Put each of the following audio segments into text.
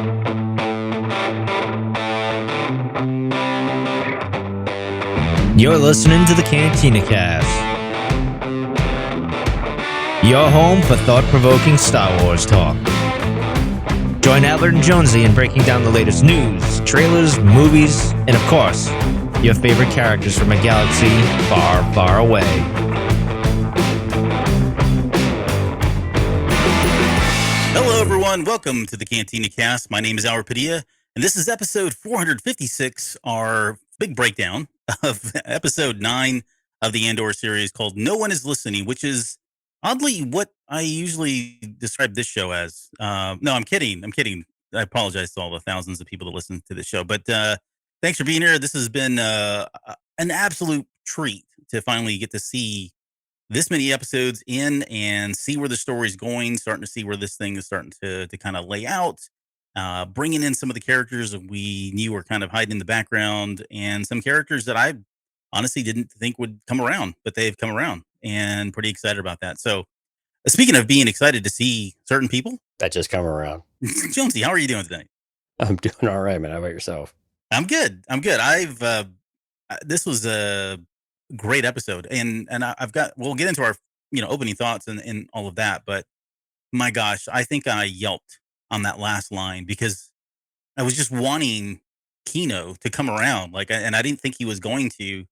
You're listening to the Cantina Cast, your home for thought-provoking Star Wars talk. Join Albert and Jonesy in breaking down the latest news, trailers, movies, and of course, your favorite characters from a galaxy far, far away. Hello, everyone. Welcome to the Cantina Cast. My name is Albert Padilla, and this is episode 456, our big breakdown of episode 9 of the Andor series called No One Is Listening, which is oddly what I usually describe this show as. No, I'm kidding. I apologize to all the thousands of people that listen to this show, but thanks for being here. This has been an absolute treat to finally get to see this many episodes in and see where the story's going, starting to see where this thing is starting to kind of lay out, bringing in some of the characters that we knew were kind of hiding in the background, and some characters that I honestly didn't think would come around, but they've come around, and pretty excited about that. So, speaking of being excited to see certain people, that just come around. Jonesy, how are you doing today? I'm doing all right, man. How about yourself? I'm good. This was a great episode, and we'll get into our opening thoughts and all of that, but my gosh, I think I yelped on that last line because I was just wanting Kino to come around, and I didn't think he was going to,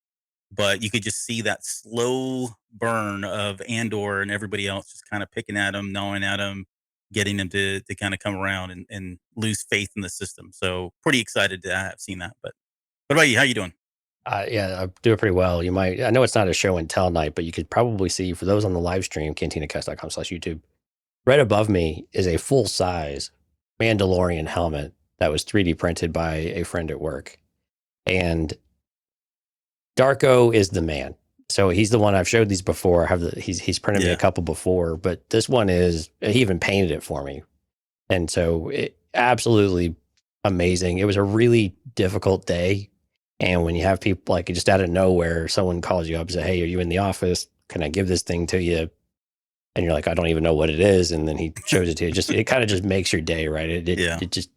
but you could just see that slow burn of Andor and everybody else just kind of picking at him, gnawing at him, getting him to kind of come around and lose faith in the system. So pretty excited to have seen that. But what about you? How you doing? Yeah, I'm doing pretty well. I know it's not a show and tell night, but you could probably see, for those on the live stream, cantinacast.com/YouTube, right above me is a full-size Mandalorian helmet that was 3D printed by a friend at work. And Darko is the man. So he's the one. I've showed these before. He's printed me a couple before, but this one he even painted it for me. And so absolutely amazing. It was a really difficult day. And when you have people like just out of nowhere, someone calls you up and says, "Hey, are you in the office? Can I give this thing to you?" And you're like, "I don't even know what it is." And then he shows it to you. It kind of just makes your day, right? It just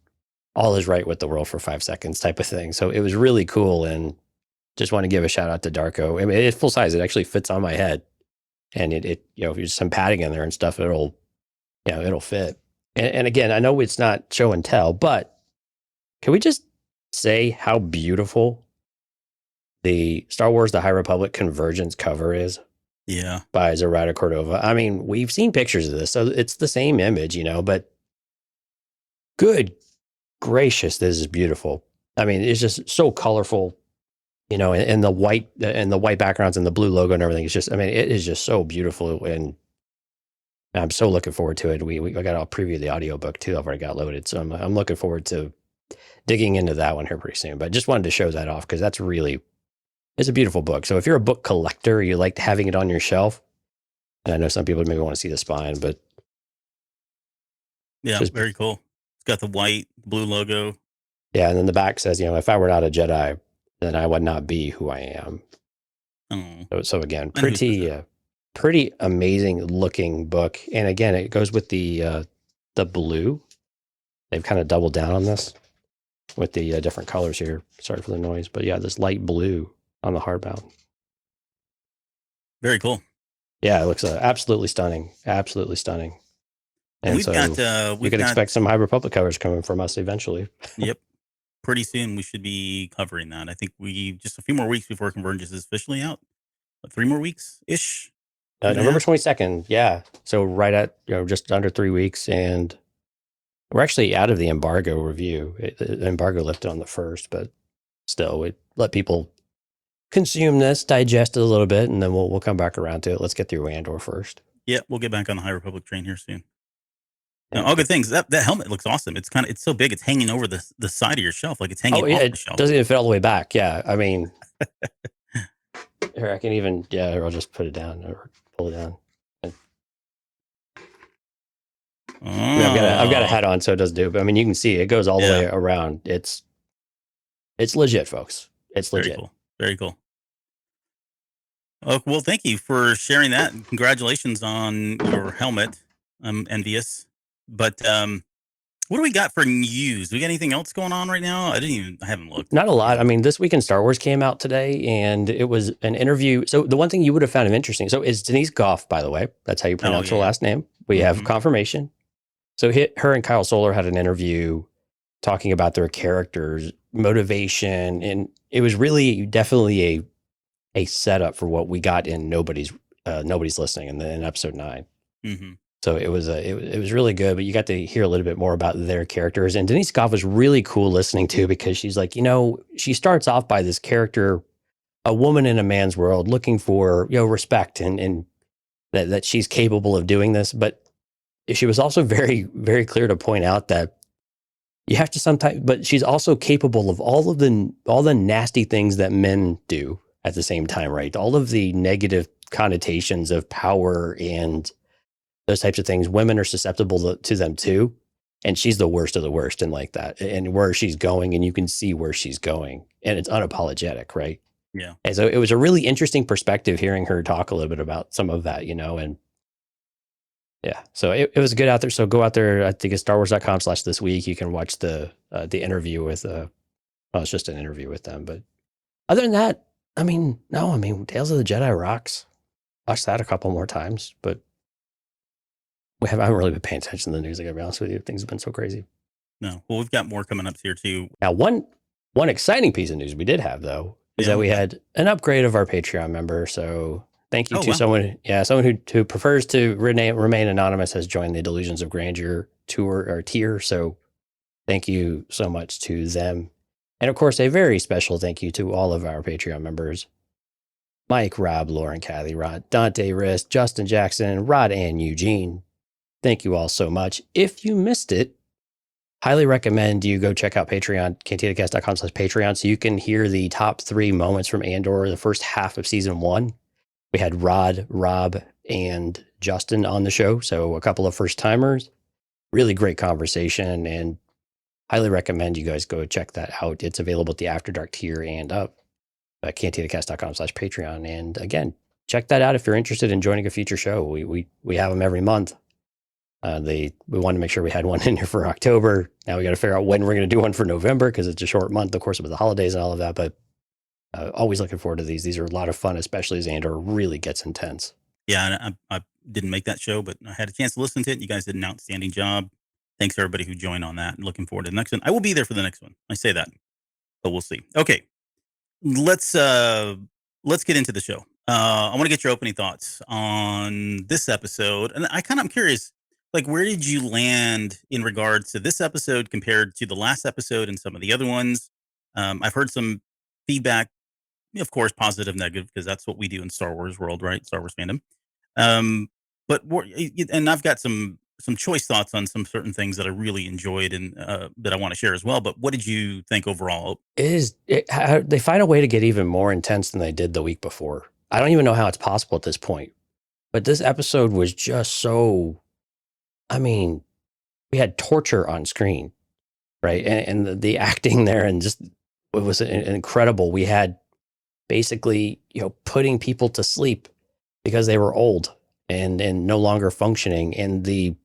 all is right with the world for 5 seconds type of thing. So it was really cool. And just want to give a shout out to Darko. I mean, it's full size. It actually fits on my head. And if you just some padding in there and stuff, it'll fit. And again, I know it's not show and tell, but can we just say how beautiful the Star Wars The High Republic Convergence cover is? Yeah. By Zoraida Cordova. I mean, we've seen pictures of this, so it's the same image, but good gracious, this is beautiful. I mean, it's just so colorful, and the white backgrounds and the blue logo and everything. It's just, I mean, it is just so beautiful, and I'm so looking forward to it. I got to preview the audiobook too. I've already got loaded, so I'm looking forward to digging into that one here pretty soon. But just wanted to show that off because it's a beautiful book. So if you're a book collector, you like having it on your shelf, and I know some people maybe want to see the spine, but yeah, very cool. It's got the white, blue logo. Yeah, and then the back says, if I were not a Jedi, then I would not be who I am. Oh. So again, pretty amazing looking book. And again, it goes with the blue. They've kind of doubled down on this with the different colors here. Sorry for the noise, but yeah, this light blue on the hardbound. Very cool. Yeah, it looks absolutely stunning. Absolutely stunning. And we can expect some High Republic covers coming from us eventually. Yep. Pretty soon we should be covering that. I think just a few more weeks before Convergence is officially out. 3 more weeks-ish? November 22nd. Yeah. So right at, just under 3 weeks. And we're actually out of the embargo review. The embargo lifted on the 1st, but still, we let people consume this, digest it a little bit, and then we'll come back around to it. Let's get through Andor first. Yeah, we'll get back on the High Republic train here soon. All good things. That helmet looks awesome. It's so big. It's hanging over the side of your shelf, like it's hanging off the shelf. It doesn't even fit all the way back. Yeah, I mean, here I can even. Yeah, I'll just put it down or pull it down. I've got a hat on, so it does do. But I mean, you can see it goes all the way around. It's legit, folks. It's legit. Very cool. Oh, well, thank you for sharing that. And congratulations on your helmet. I'm envious. But What do we got for news? Do we got anything else going on right now? I haven't looked. Not a lot. I mean, This Week in Star Wars came out today, and it was an interview. So the one thing you would have found interesting. So it's Denise Goff, by the way. That's how you pronounce her last name. We have confirmation. So her and Kyle Solar had an interview talking about their characters, motivation, and it was really definitely a setup for what we got in Nobody's Listening in episode 9. Mm-hmm. So it was really good, but you got to hear a little bit more about their characters. And Denise Goff was really cool listening to, because she's like, she starts off by this character, a woman in a man's world, looking for, respect and that she's capable of doing this. But she was also very, very clear to point out that you have to sometimes, but she's also capable of all the nasty things that men do at the same time, right? All of the negative connotations of power and those types of things. Women are susceptible to them too. And she's the worst of the worst and like that. And where she's going, and you can see where she's going, and it's unapologetic, right? Yeah. And so it was a really interesting perspective hearing her talk a little bit about some of that, and yeah, so it was good out there. So go out there. I think it's StarWars.com/thisweek. You can watch the interview with, it's just an interview with them. But other than that, Tales of the Jedi rocks. Watched that a couple more times, but I haven't really been paying attention to the news. I gotta be honest with you. Things have been so crazy. No. Well, we've got more coming up here too. Now, one exciting piece of news we did have, though, is that we had an upgrade of our Patreon member. So thank you to someone who prefers to remain anonymous, has joined the Delusions of Grandeur tour or tier. So thank you so much to them. And of course, a very special thank you to all of our Patreon members: Mike, Rob, Lauren, Kathy, Rod, Dante, Riss, Justin Jackson, Rod, and Eugene. Thank you all so much. If you missed it, highly recommend you go check out Patreon, cantinacast.com/Patreon, so you can hear the top 3 moments from Andor, the first half of season 1. We had Rod, Rob, and Justin on the show, so a couple of first timers. Really great conversation, and highly recommend you guys go check that out. It's available at the After Dark tier and up at cantinacast.com/Patreon. And again, check that out if you're interested in joining a future show. We have them every month. We wanted to make sure we had one in here for October. Now we got to figure out when we're going to do one for November, because it's a short month, of course, with the holidays and all of that. But always looking forward to these. These are a lot of fun, especially as Andor really gets intense. Yeah, and I didn't make that show, but I had a chance to listen to it. You guys did an outstanding job. Thanks to everybody who joined on that. Looking forward to the next one. I will be there for the next one. I say that, but we'll see. Okay, let's get into the show. I want to get your opening thoughts on this episode, and I'm curious. Like, where did you land in regards to this episode compared to the last episode and some of the other ones? I've heard some feedback, of course, positive, negative, because that's what we do in Star Wars world, right? Star Wars fandom. And I've got some choice thoughts on some certain things that I really enjoyed and that I want to share as well. But what did you think overall? They find a way to get even more intense than they did the week before. I don't even know how it's possible at this point. But this episode was just so... we had torture on screen, right? And the acting there, and just, it was incredible. We had basically, putting people to sleep because they were old and no longer functioning, and the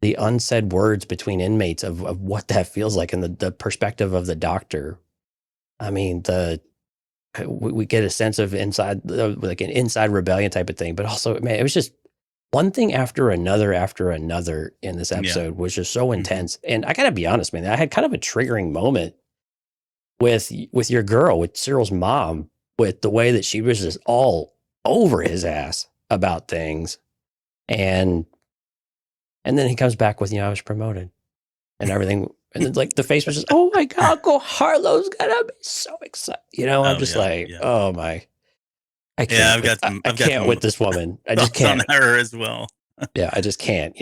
unsaid words between inmates of what that feels like, and the perspective of the doctor. We get a sense of like an inside rebellion type of thing, but also, man, it was just one thing after another in this episode was just so intense. And I gotta be honest, man, I had kind of a triggering moment with your girl, with Cyril's mom, with the way that she was just all over his ass about things. And then he comes back with, I was promoted and everything. And then, like, the face was just, oh my God, Uncle Harlow's gonna be so excited. I'm just oh my. I can't. I can't with this woman. I just can't. On her as well. Yeah, I just can't.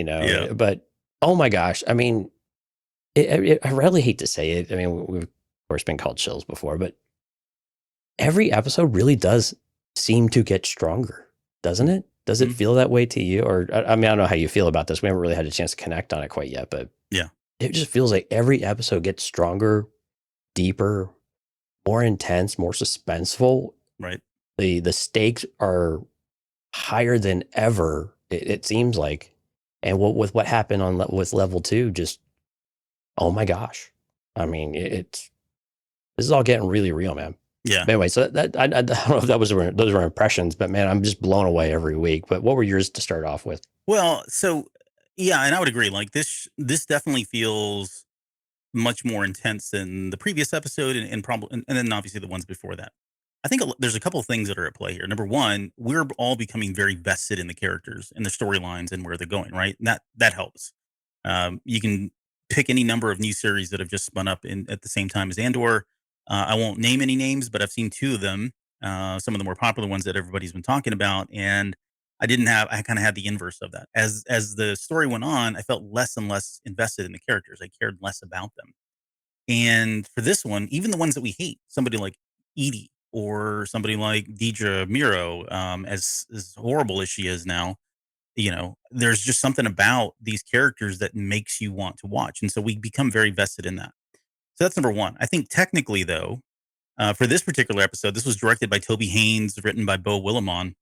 But oh my gosh, I really hate to say it. We've of course been called shills before, but every episode really does seem to get stronger, doesn't it? Does it feel that way to you? Or I don't know how you feel about this. We haven't really had a chance to connect on it quite yet, but yeah, it just feels like every episode gets stronger, deeper, more intense, more suspenseful. Right. The stakes are higher than ever, it seems like. And with what happened with level 2, just Oh my gosh. I mean, this is all getting really real, man. Yeah. But anyway, so that I don't know if those were impressions, but man, I'm just blown away every week. But what were yours to start off with? Well, so yeah, and I would agree. Like this definitely feels much more intense than the previous episode, and probably, and then obviously the ones before that. I think there's a couple of things that are at play here. Number one, we're all becoming very vested in the characters and the storylines and where they're going. Right, and that helps. You can pick any number of new series that have just spun up in at the same time as Andor. I won't name any names, but I've seen two of them. Some of the more popular ones that everybody's been talking about, and I kind of had the inverse of that. As the story went on, I felt less and less invested in the characters. I cared less about them. And for this one, even the ones that we hate, somebody like Edie or somebody like Deidre Miro, as horrible as she is now, there's just something about these characters that makes you want to watch. And so we become very vested in that. So that's number one. I think technically, though, for this particular episode, this was directed by Toby Haynes, written by Bo Willimon.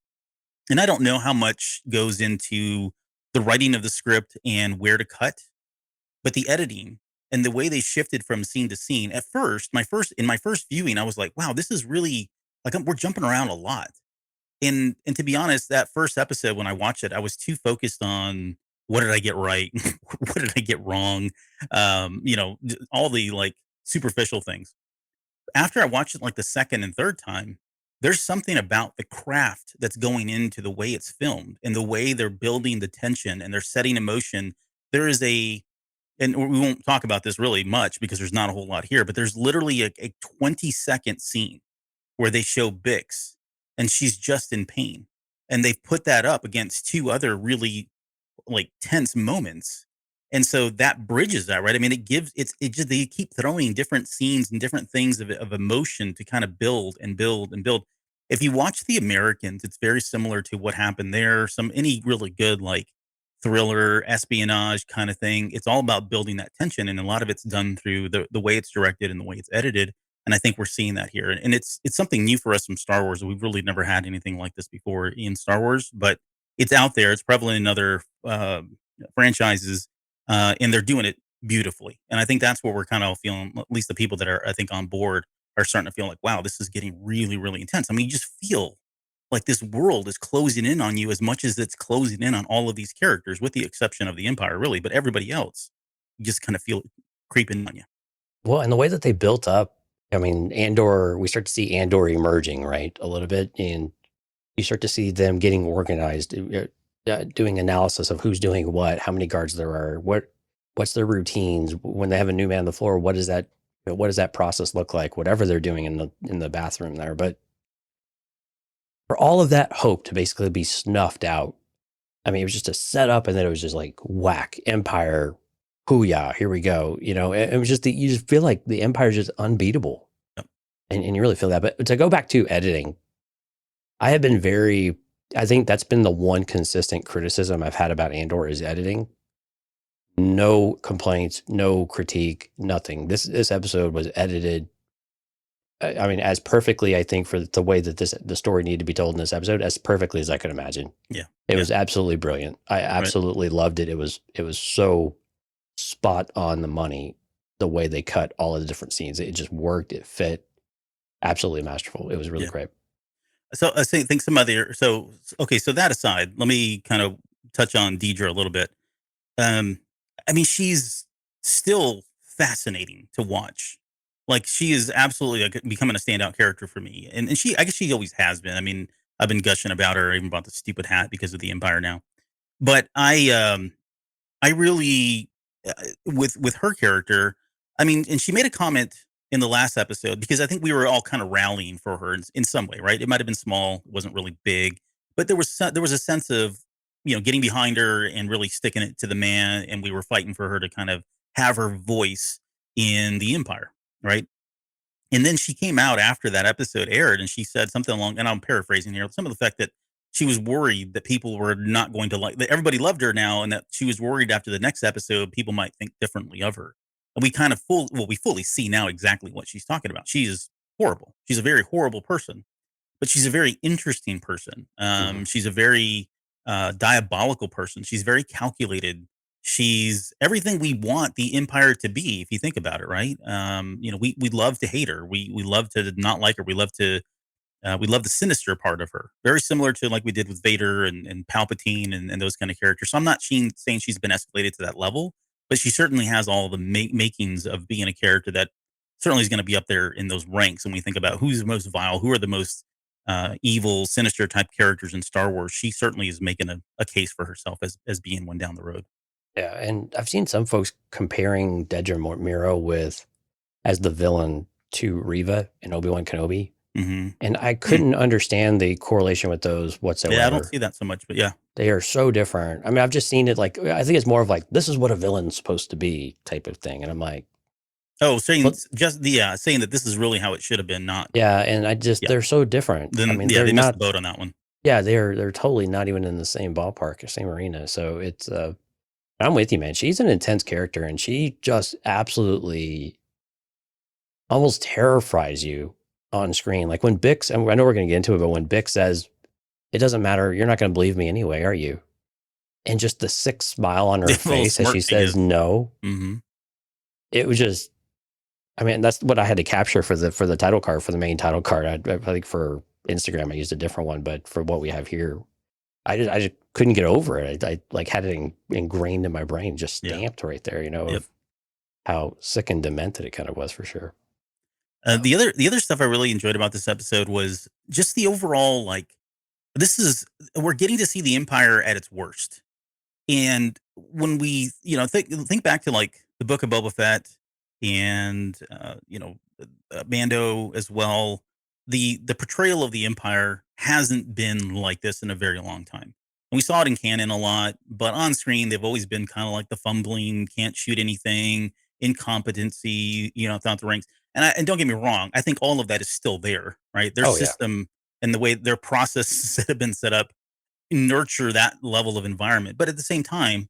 And I don't know how much goes into the writing of the script and where to cut, but the editing and the way they shifted from scene to scene. At first, my first viewing, I was like, "Wow, this is really like we're jumping around a lot." And to be honest, that first episode when I watched it, I was too focused on what did I get right, what did I get wrong, all the like superficial things. After I watched it like the second and third time, there's something about the craft that's going into the way it's filmed and the way they're building the tension and they're setting emotion. There is a and we won't talk about this really much because there's not a whole lot here, but there's literally a 20-second scene where they show Bix and she's just in pain. And they've put that up against two other really like tense moments. And so that bridges that, right? I mean, it just, they keep throwing different scenes and different things of emotion to kind of build and build and build. If you watch The Americans, it's very similar to what happened there. Any really good, like thriller, espionage kind of thing. It's all about building that tension. And a lot of it's done through the way it's directed and the way it's edited. And I think we're seeing that here. And it's something new for us from Star Wars. We've really never had anything like this before in Star Wars, but it's out there. It's prevalent in other franchises, and they're doing it beautifully. And I think that's what we're kind of feeling. At least the people that are, I think, on board are starting to feel like, wow, this is getting really, really intense. I mean, you just feel like this world is closing in on you as much as it's closing in on all of these characters, with the exception of the Empire, really. But everybody else, you just kind of feel it creeping on you. Well, and the way that they built up, I mean, Andor, we start to see Andor emerging, right, a little bit, and you start to see them getting organized, doing analysis of who's doing what, how many guards there are, what's their routines when they have a new man on the floor. What does that process look like? Whatever they're doing in the bathroom there, but for all of that hope to basically be snuffed out, I mean, it was just a setup, and then it was just like whack Empire, hoo-yah, here we go. It was just you just feel like the Empire is just unbeatable, Yep. and you really feel that. But to go back to editing, I have been I think that's been the one consistent criticism I've had about Andor is editing. No complaints, no critique, nothing. This episode was edited. I mean, as perfectly, I think, for the way that the story needed to be told in this episode, as perfectly as I could imagine. Yeah. It was absolutely brilliant. I absolutely loved it. It was so spot on the money, the way they cut all of the different scenes. It just worked. It fit. Absolutely masterful. It was really Yeah. great. So I think some other okay. So that aside, let me kind of touch on Deidre a little bit. Um, I mean, she's still fascinating to watch. Like she is absolutely like becoming a standout character for me, and I guess she always has been. I mean, I've been gushing about her, even about the stupid hat because of the Empire now. But I really, with her character, I mean, and she made a comment in the last episode because I think we were all kind of rallying for her in some way, right? It might have been small, wasn't really big, but there was a sense of getting behind her and really sticking it to the man, and we were fighting for her to kind of have her voice in the Empire, right? And then she came out after that episode aired and she said something along, and I'm paraphrasing here, some of the fact that she was worried that people were not going to like that everybody loved her now, and that she was worried after the next episode people might think differently of her. And we kind of we fully see now exactly what she's talking about. She is horrible. She's a very horrible person, but she's a very interesting person. Mhm. She's a very diabolical person. She's very calculated. She's everything we want the Empire to be, if you think about it, right? We love to hate her. We love to not like her. We love the sinister part of her. Very similar to like we did with Vader and Palpatine and those kind of characters. So I'm not saying she's been escalated to that level, but she certainly has all the makings of being a character that certainly is going to be up there in those ranks. When we think about who's the most vile, who are the most evil, sinister type characters in Star Wars, she certainly is making a case for herself as being one down the road. Yeah, and I've seen some folks comparing Dedra Miro with as the villain to Reva in Obi-Wan Kenobi. Hmm. And I couldn't understand the correlation with those whatsoever. Yeah, I don't see that so much, but yeah. They are so different. I mean, I've just seen it like, I think it's more of like, this is what a villain's supposed to be type of thing. And I'm like, Oh, saying But- saying that this is really how it should have been, not yeah. And I just, Yeah. they're so different. then. I mean, Yeah, they're they missed not, the boat on that one. yeah, they're totally not even in the same ballpark or same arena. So it's, I'm with you, man. She's an intense character and she just absolutely almost terrifies you on screen. Like when Bix, and I know we're going to get into it, but when Bix says, it doesn't matter, you're not going to believe me anyway, are you? And just the sick smile on her The little face as smirk she she says gives. no, Hmm. it was just, I mean, that's what I had to capture for the title card, for the main title card. I think for Instagram, I used a different one, but for what we have here, I just couldn't get over it. I like had it ingrained in my brain, just Yeah. stamped right there, you know, Yep. of how sick and demented it kind of was for sure. The other stuff I really enjoyed about this episode was just the overall like we're getting to see the Empire at its worst. And when we, think back to like the Book of Boba Fett and Mando as well, the portrayal of the Empire hasn't been like this in a very long time. And we saw it in canon a lot, but on screen they've always been kind of like the fumbling, can't shoot anything, incompetency, throughout the ranks. And don't get me wrong, I think all of that is still there, right? Their Oh, yeah. system and the way their processes that have been set up nurture that level of environment. But at the same time,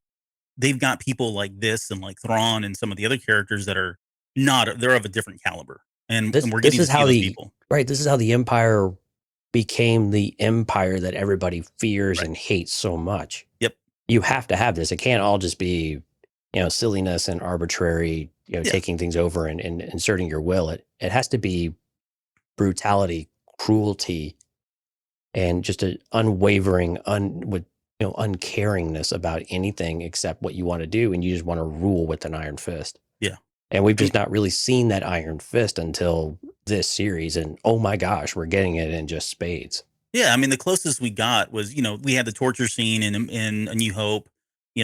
they've got people like this and like Thrawn and some of the other characters that are not, they're of a different caliber. And we're getting to see those people. Right. This is how the Empire became the empire that everybody fears Right. and hates so much. Yep. You have to have this. It can't all just be, silliness and arbitrary, Yeah. taking things over and inserting your will. It has to be brutality, cruelty, and just an unwavering, uncaringness about anything except what you want to do, and you just want to rule with an iron fist. Yeah. And we've just not really seen that iron fist until this series, and oh my gosh, we're getting it in just spades. Yeah, I mean, the closest we got was, we had the torture scene in A New Hope.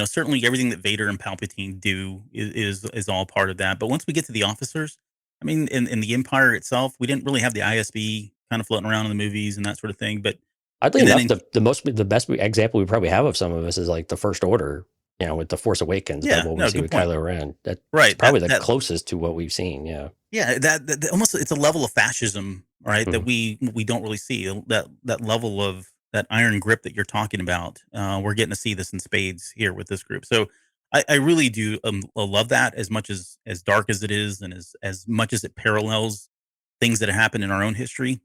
Certainly everything that Vader and Palpatine do is all part of that. But once we get to the officers, I mean, in the Empire itself, we didn't really have the ISB kind of floating around in the movies and that sort of thing. But Oddly And then enough, the best example we probably have of some of this is like the First Order, with the Force Awakens. Yeah, what we no, see good with point. Kylo Ren. That's right, probably that, the that closest to what we've seen. Yeah. yeah, that almost it's a level of fascism, right? That Mhm. we don't really see that level of that iron grip that you're talking about. We're getting to see this in spades here with this group. So I really do love that as much as dark as it is, and as much as it parallels things that have happened in our own history.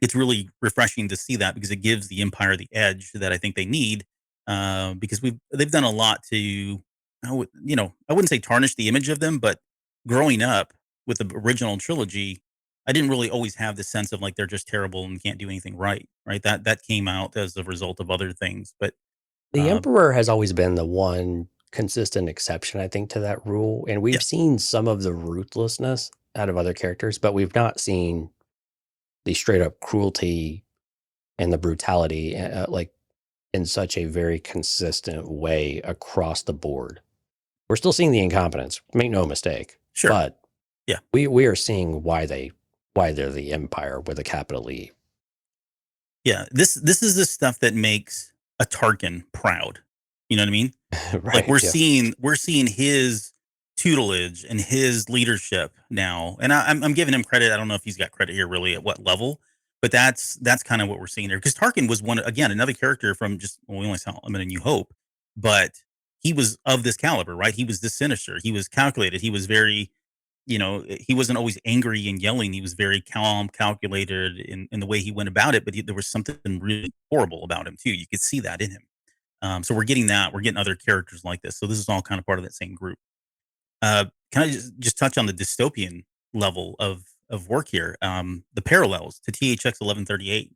It's really refreshing to see that because it gives the Empire the edge that I think they need. Because they've done a lot to, I wouldn't say tarnish the image of them, but growing up with the original trilogy, I didn't really always have the sense of like they're just terrible and can't do anything right. Right. That came out as a result of other things. But The uh, Emperor has always been the one consistent exception, I think, to that rule. And we've Yeah. seen some of the ruthlessness out of other characters, but we've not seen the straight up cruelty and the brutality, like in such a very consistent way across the board. We're still seeing the incompetence, make no mistake. Sure. But Yeah. we are seeing why they're the Empire with a capital E. yeah, this is the stuff that makes a Tarkin proud. You know what I mean? Right. Like we're yeah. seeing his tutelage and his leadership now, and I'm giving him credit. I don't know if he's got credit here really at what level, but that's kind of what we're seeing there. Because Tarkin was another character from we only saw him in A New Hope, but he was of this caliber, right? He was this sinister. He was calculated. He was very, he wasn't always angry and yelling. He was very calm, calculated in the way he went about it. But there was something really horrible about him too. You could see that in him. So we're getting that. We're getting other characters like this. So this is all kind of part of that same group. Can I just touch on the dystopian level of work here? The parallels to THX 1138.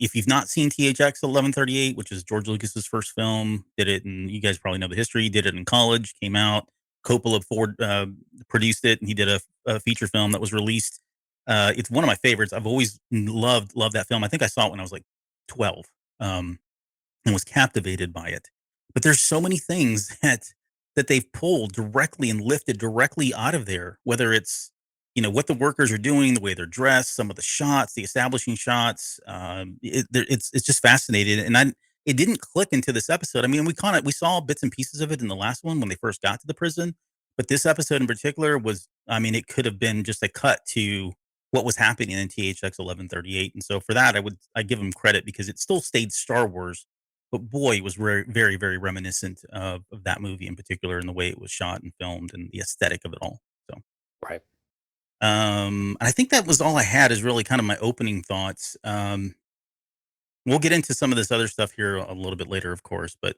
If you've not seen THX 1138, which is George Lucas's first film, did it, and you guys probably know the history. Did it in college, came out. Coppola produced it, and he did a feature film that was released. It's one of my favorites. I've always loved that film. I think I saw it when I was like 12. And was captivated by it. But there's so many things that they've pulled directly and lifted directly out of there, whether it's what the workers are doing, the way they're dressed, some of the shots, the establishing shots. It's just fascinating, and it didn't click into this episode. I mean, we saw bits and pieces of it in the last one when they first got to the prison, but this episode in particular was, I mean, it could have been just a cut to what was happening in THX 1138, and so for that, I give them credit because it still stayed Star Wars, but boy, it was very, very, very reminiscent of that movie in particular, and the way it was shot and filmed, and the aesthetic of it all. So, Right. I think that was all I had. Is really kind of my opening thoughts. We'll get into some of this other stuff here a little bit later, of course, but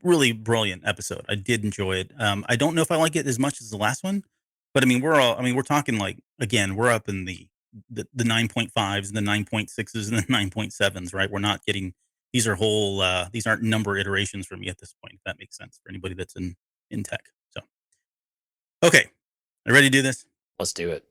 really brilliant episode. I did enjoy it. I don't know if I like it as much as the last one, but I mean, we're talking like, again, we're up in the 9.5s and the 9.6s and the 9.7s, right? We're not getting, these are these aren't number iterations for me at this point, if that makes sense for anybody that's in tech. So, okay. Are you ready to do this? Let's do it.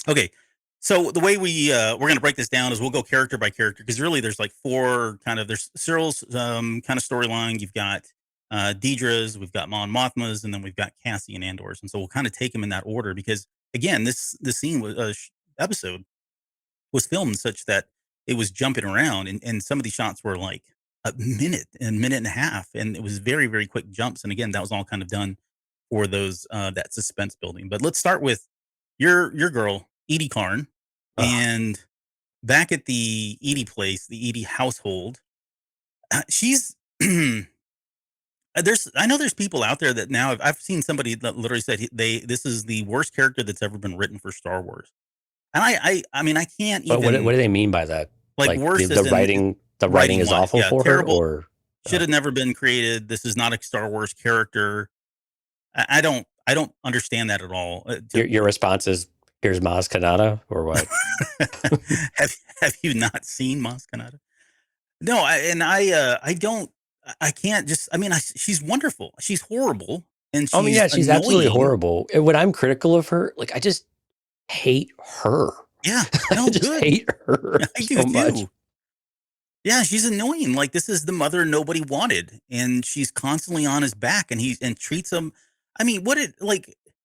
Okay. So the way we're going to break this down is we'll go character by character, because really there's like there's Cyril's kind of storyline. You've got Deidre's, we've got Mon Mothma's, and then we've got Cassie and Andor's. And so we'll kind of take them in that order, because again, this scene was episode was filmed such that it was jumping around, and some of these shots were like a minute and a half, and it was very, very quick jumps. And again, that was all kind of done for those that suspense building. But let's start with your girl, Edie Karn, and back at the Edie place, the Edie household. She's I know there's people out there that now I've seen somebody that literally said this is the worst character that's ever been written for Star Wars. And I mean, I can't But even. what do they mean by that? Like worse the writing. The writing is awful for terrible, her, or should have never been created. This is not a Star Wars character. I don't understand that at all. Your response is, here's Maz Kanata, or what? have you not seen Maz Kanata? No, I don't. I can't just. I mean, she's wonderful. She's horrible, and she's she's annoying. absolutely horrible. And when I'm critical of her, like, I just hate her. Yeah, no, I just hate her so much. Yeah, she's annoying. Like, this is the mother nobody wanted, and she's constantly on his back, and treats him. I mean, Yeah,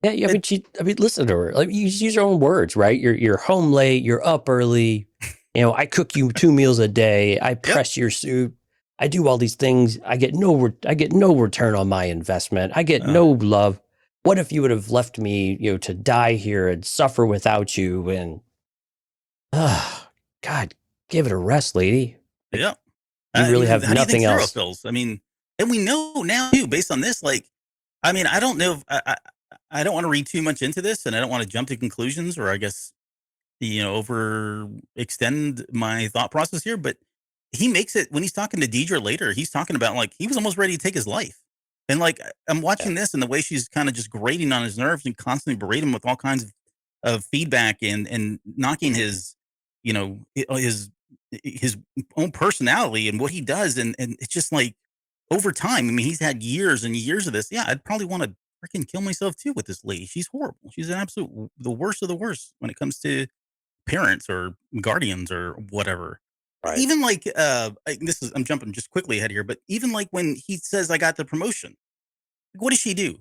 I mean, listen to her. Like, you use your own words, right? You're home late. You're up early. I cook you 2 meals a day. I press your soup. I do all these things. I get no return on my investment. I get no love. What if you would have left me, to die here and suffer without you? And, God, give it a rest, lady. Yeah. You really have nothing else. Feels? I mean, and we know now too, based on this, like, I mean, I don't know if I don't want to read too much into this, and I don't want to jump to conclusions, or I guess, overextend my thought process here, but he makes it when he's talking to Deidre later, he's talking about like he was almost ready to take his life. And like, I'm watching this, and the way she's kind of just grating on his nerves and constantly berating him with all kinds of feedback and knocking his, his own personality and what he does. And it's just like, over time, I mean, he's had years and years of this. Yeah, I'd probably want to freaking kill myself too with this lady. She's horrible. She's an absolute, the worst of the worst when it comes to parents or guardians or whatever. Right. Even like, I'm jumping just quickly ahead here, but even like when he says, I got the promotion, what does she do?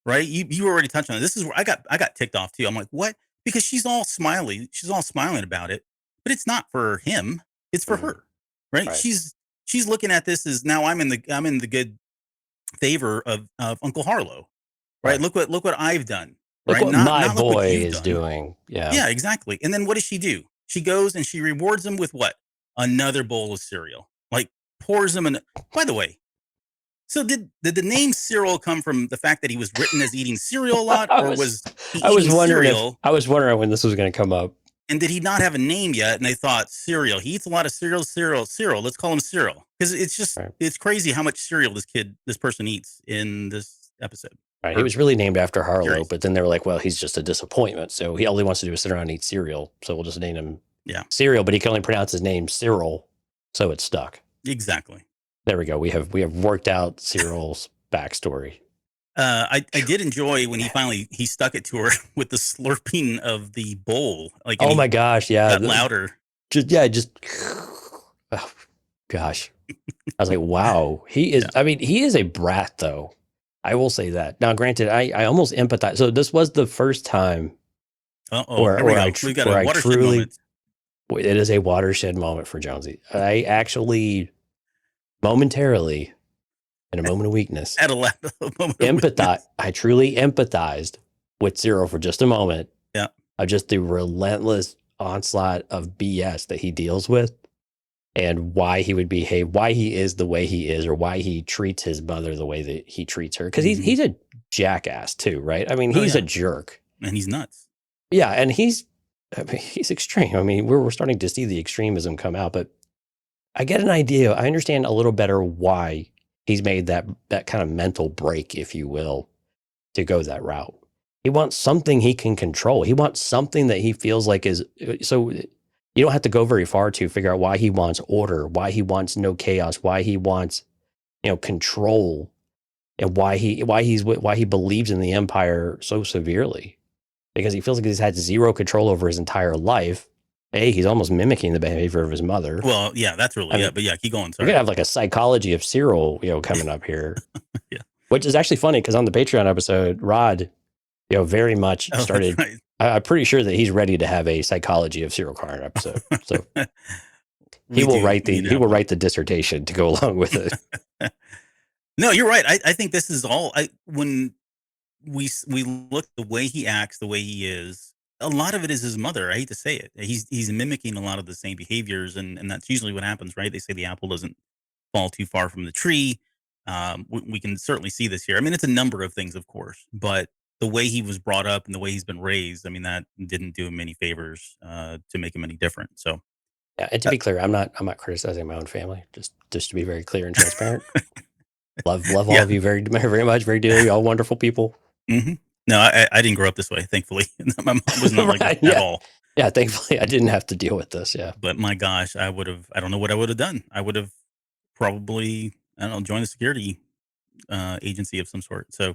Right. You already touched on it. This is where I got ticked off too. I'm like, what? Because she's all smiley. She's all smiling about it, but it's not for him. It's for her. Right? She's looking at this as, now I'm in the good favor of Uncle Harlow. Right? Look what I've done. Look right? what my boy is doing. Yeah. Yeah, exactly. And then what does she do? She goes and she rewards him with what? Another bowl of cereal. Like, pours him by the way, so did the name Cyril come from the fact that he was written as eating cereal a lot, or was he eating cereal? I was wondering when this was going to come up. And did he not have a name yet? And they thought cereal. He eats a lot of cereal. Let's call him Cereal. Because it's just, Right. it's crazy how much cereal this person eats in this episode. Right. He was really named after Harlow, Curious. but then they were like, well, he's just a disappointment. So all he wants to do is sit around and eat cereal. So we'll just name him Cereal, but he can only pronounce his name Cyril. So it's stuck. Exactly. There we go. We have worked out Cyril's backstory. I did enjoy when he stuck it to her with the slurping of the bowl. Like, oh my gosh, yeah, got louder. Just oh, gosh. I was like, wow, he is. Yeah. I mean, he is a brat, though. I will say that. Now, granted, I almost empathize. So this was the first time. Where we've got a watershed moment. It is a watershed moment for Jonesy. I actually, momentarily, in a moment of weakness, at a moment empathize. I truly empathized with Cyril for just a moment. Yeah, of just the relentless onslaught of BS that he deals with, and why he would behave, why he is the way he is, or why he treats his mother the way that he treats her. Because he's a jackass too, right? I mean, he's a jerk, and he's nuts. Yeah, and he's extreme. I mean, we're starting to see the extremism come out, but I get an idea. I understand a little better why he's made that kind of mental break, if you will, to go that route. He wants something he can control. He wants something that he feels like is so. You don't have to go very far to figure out why he wants order, why he wants no chaos, why he wants, control, and why he believes in the Empire so severely. Because he feels like he's had zero control over his entire life. He's almost mimicking the behavior of his mother. Well, yeah, that's really but yeah, keep going. Sorry. We're gonna have like a psychology of Cyril, coming up here. Yeah, which is actually funny because on the Patreon episode, Rod, very much started. Right. I'm pretty sure that he's ready to have a psychology of Cyril Karn episode. So he will write the dissertation to go along with it. No, you're right. I think this is all. When we look the way he acts, the way he is, a lot of it is his mother. I hate to say it. He's mimicking a lot of the same behaviors, and that's usually what happens, right? They say the apple doesn't fall too far from the tree. We can certainly see this here. I mean, it's a number of things, of course, but the way he was brought up and the way he's been raised, I mean, that didn't do him any favors to make him any different. So, yeah, and to be clear, I'm not criticizing my own family. Just to be very clear and transparent. love all of you very, very much, very dearly. All wonderful people. Mm-hmm. No, I didn't grow up this way, thankfully. My mom was not like that at all. Yeah, thankfully I didn't have to deal with this. Yeah. But my gosh, I don't know what I would have done. I would have probably, joined a security agency of some sort. So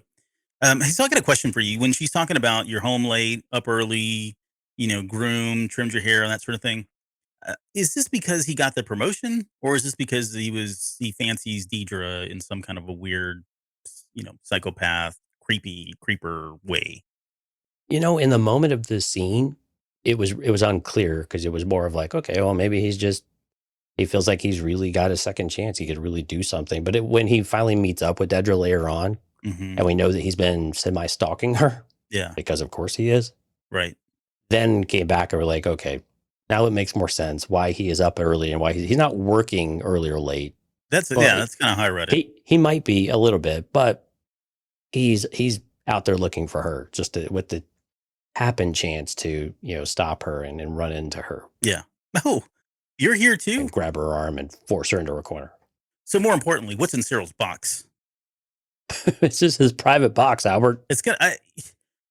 so I got a question for you. When she's talking about you're home late, up early, groomed, trimmed your hair and that sort of thing. Is this because he got the promotion, or is this because he fancies Deidre in some kind of a weird, psychopath, creeper way? In the moment of the scene, it was unclear because it was more of like, okay, well, maybe he feels like he's really got a second chance. He could really do something. But when he finally meets up with Dedra later on, and we know that he's been semi-stalking her, because of course he is, right? Then came back and we're like, okay, now it makes more sense why he is up early and why he's not working early or late. That's kind of high Reddit. He might be a little bit, but he's out there looking for her with the happen chance to stop her and run into her. Yeah. Oh, you're here too. And grab her arm and force her into a corner. So more importantly, what's in Cyril's box? It's just his private box, Albert. It's got. I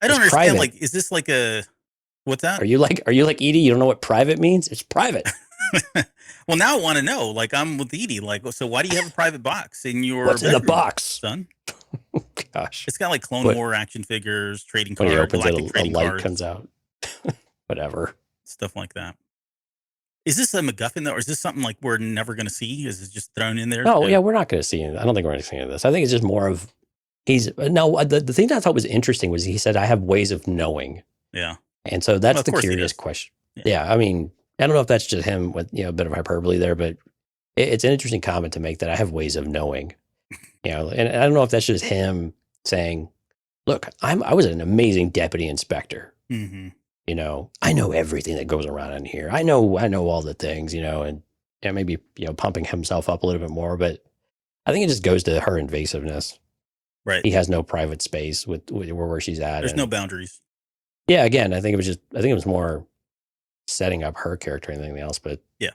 don't understand. Private. Like, is this like a? What's that? Are you like Edie? You don't know what private means? It's private. Well, now I want to know. Like, I'm with Edie. Like, so why do you have a private box in your? What's bedroom, in the box, son? Gosh, it's got like Clone War action figures, trading cards. When he opens it, a light comes out. Whatever. Stuff like that. Is this a MacGuffin though, or is this something like we're never going to see? Is it just thrown in there? No, yeah, we're not going to see it. I don't think we're going to see this. I think it's just more of the thing that I thought was interesting was he said, I have ways of knowing. Yeah. And so that's the curious question. Yeah. I mean, I don't know if that's just him with, a bit of hyperbole there, but it's an interesting comment to make that I have ways of knowing, and I don't know if that's just him saying, look, I was an amazing deputy inspector. Mm-hmm. I know everything that goes around in here. I know all the things, and maybe, pumping himself up a little bit more, but I think it just goes to her invasiveness. Right. He has no private space with where she's at. There's no boundaries. Yeah. Again, I think it was more setting up her character or anything else. But Yeah.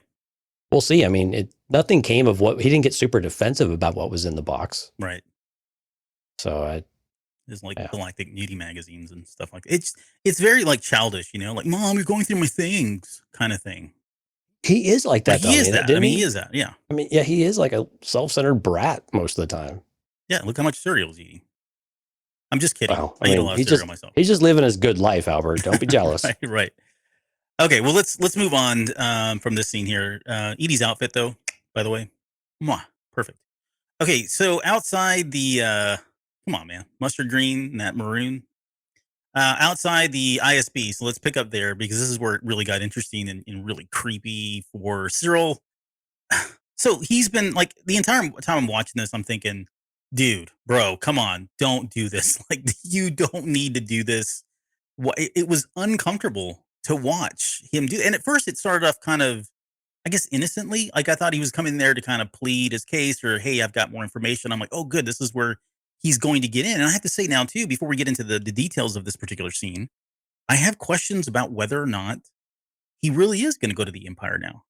we'll see. I mean, nothing came of what he didn't get super defensive about what was in the box. Right. So There's like Yeah. galactic nudie magazines and stuff like that. It's very like childish, like, Mom, you're going through my things kind of thing. he is like But that. he though, is I mean, that. didn't He is that. Yeah. I mean, yeah, he is like a self-centered brat most of the time. Yeah. Look how much cereal he's eating. I'm just kidding. Well, I eat a lot of cereal myself. He's just living his good life, Albert. Don't be jealous. Right. Okay, well let's move on from this scene here. Edie's outfit, though, by the way, mwah, perfect. Okay, so outside the come on, man, mustard green and that maroon. Outside the ISB, so let's pick up there because this is where it really got interesting and really creepy for Cyril. So he's been like the entire time I'm watching this, I'm thinking, dude, bro, come on, don't do this. Like, you don't need to do this. It was uncomfortable to watch him do. And at first, it started off kind of, I guess, innocently. Like, I thought he was coming there to kind of plead his case or, hey, I've got more information. I'm like, oh, good, this is where he's going to get in. And I have to say now, too, before we get into the details of this particular scene, I have questions about whether or not he really is going to go to the Empire now.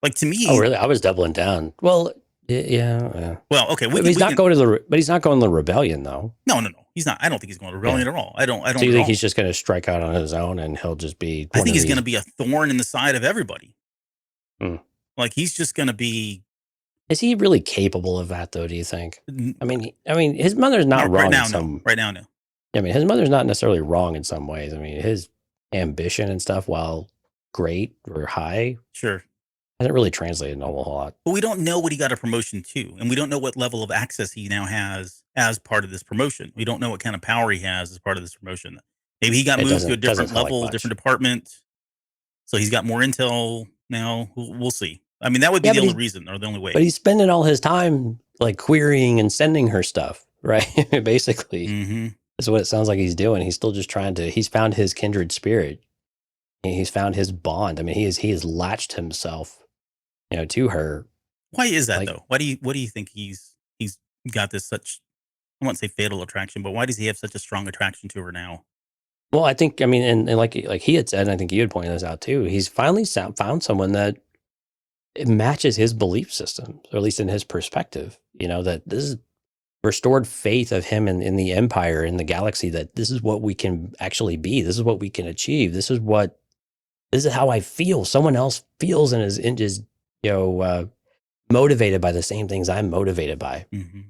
Like, to me, Oh, really? I was doubling down. Well, yeah. Well, okay, But he's not going to the rebellion, though. No, he's not. I don't think he's going to rebellion at all. I don't. So you think he's just going to strike out on his own, and he'll just be? I think he's going to be a thorn in the side of everybody. Hmm. Like, he's just going to be. Is he really capable of that, though? Do you think? I mean, his mother's not wrong. Right now, no. I mean, his mother's not necessarily wrong in some ways. I mean, his ambition and stuff, while great or high, sure, hasn't really translated a whole lot. But we don't know what he got a promotion to, and we don't know what level of access he now has as part of this promotion. We don't know what kind of power he has as part of this promotion. Maybe he got moved to a different level, different department, so he's got more intel now. We'll see. I mean, that would be the only reason or the only way. But he's spending all his time like querying and sending her stuff, right? Basically, that's what it sounds like he's doing. He's still just he's found his kindred spirit. He's found his bond. I mean, he has latched himself, to her. Why is that though? What do you think he's got this such, I won't say fatal attraction, but why does he have such a strong attraction to her now? Well, I think, I mean, and like he had said, and I think you had pointed this out too, he's finally found someone that it matches his belief system, or at least in his perspective, that this is restored faith of him in the Empire, in the galaxy, that this is what we can actually be. This is what we can achieve. This is how I feel. Someone else feels and is motivated by the same things I'm motivated by. Mm-hmm.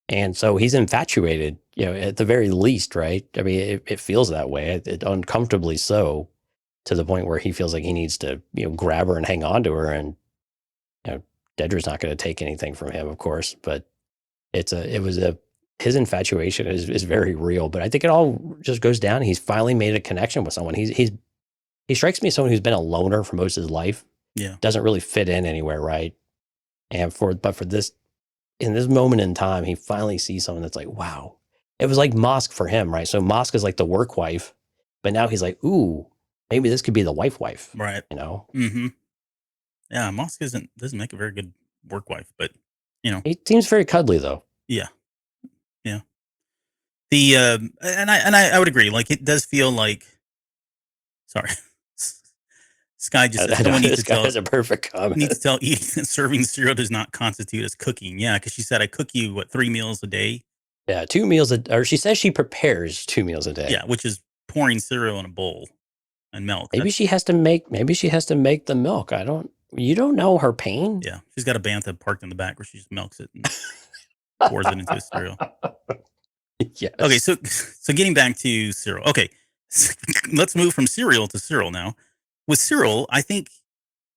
And so he's infatuated, at the very least, right? I mean, it feels that way, it uncomfortably so, to the point where he feels like he needs to, grab her and hang on to her. And, Dedra's not going to take anything from him, of course, but his infatuation is very real. But I think it all just goes down. He's finally made a connection with someone. He strikes me as someone who's been a loner for most of his life. Yeah. Doesn't really fit in anywhere, right? And in this moment in time, he finally sees someone that's like, wow. It was like Mosk for him, right? So Mosk is like the work wife, but now he's like, ooh, maybe this could be the wife, right? Mm-hmm. Yeah, Mosk doesn't make a very good work wife, but he seems very cuddly though. Yeah. The and I would agree. Like, it does feel like. Sorry. Sky just said someone needs to tell. That's a perfect comment. Needs to tell Edie that serving cereal does not constitute as cooking. Yeah, because she said I cook you 3 meals a day. Yeah, 2 meals or she says she prepares 2 meals a day. Yeah, which is pouring cereal in a bowl and milk. Maybe she has to make the milk. You don't know her pain. Yeah, she's got a bantha parked in the back where she just milks it and pours it into a cereal. Yes. Okay, so getting back to Cyril. Okay, let's move from cereal to Cyril now. With Cyril, I think,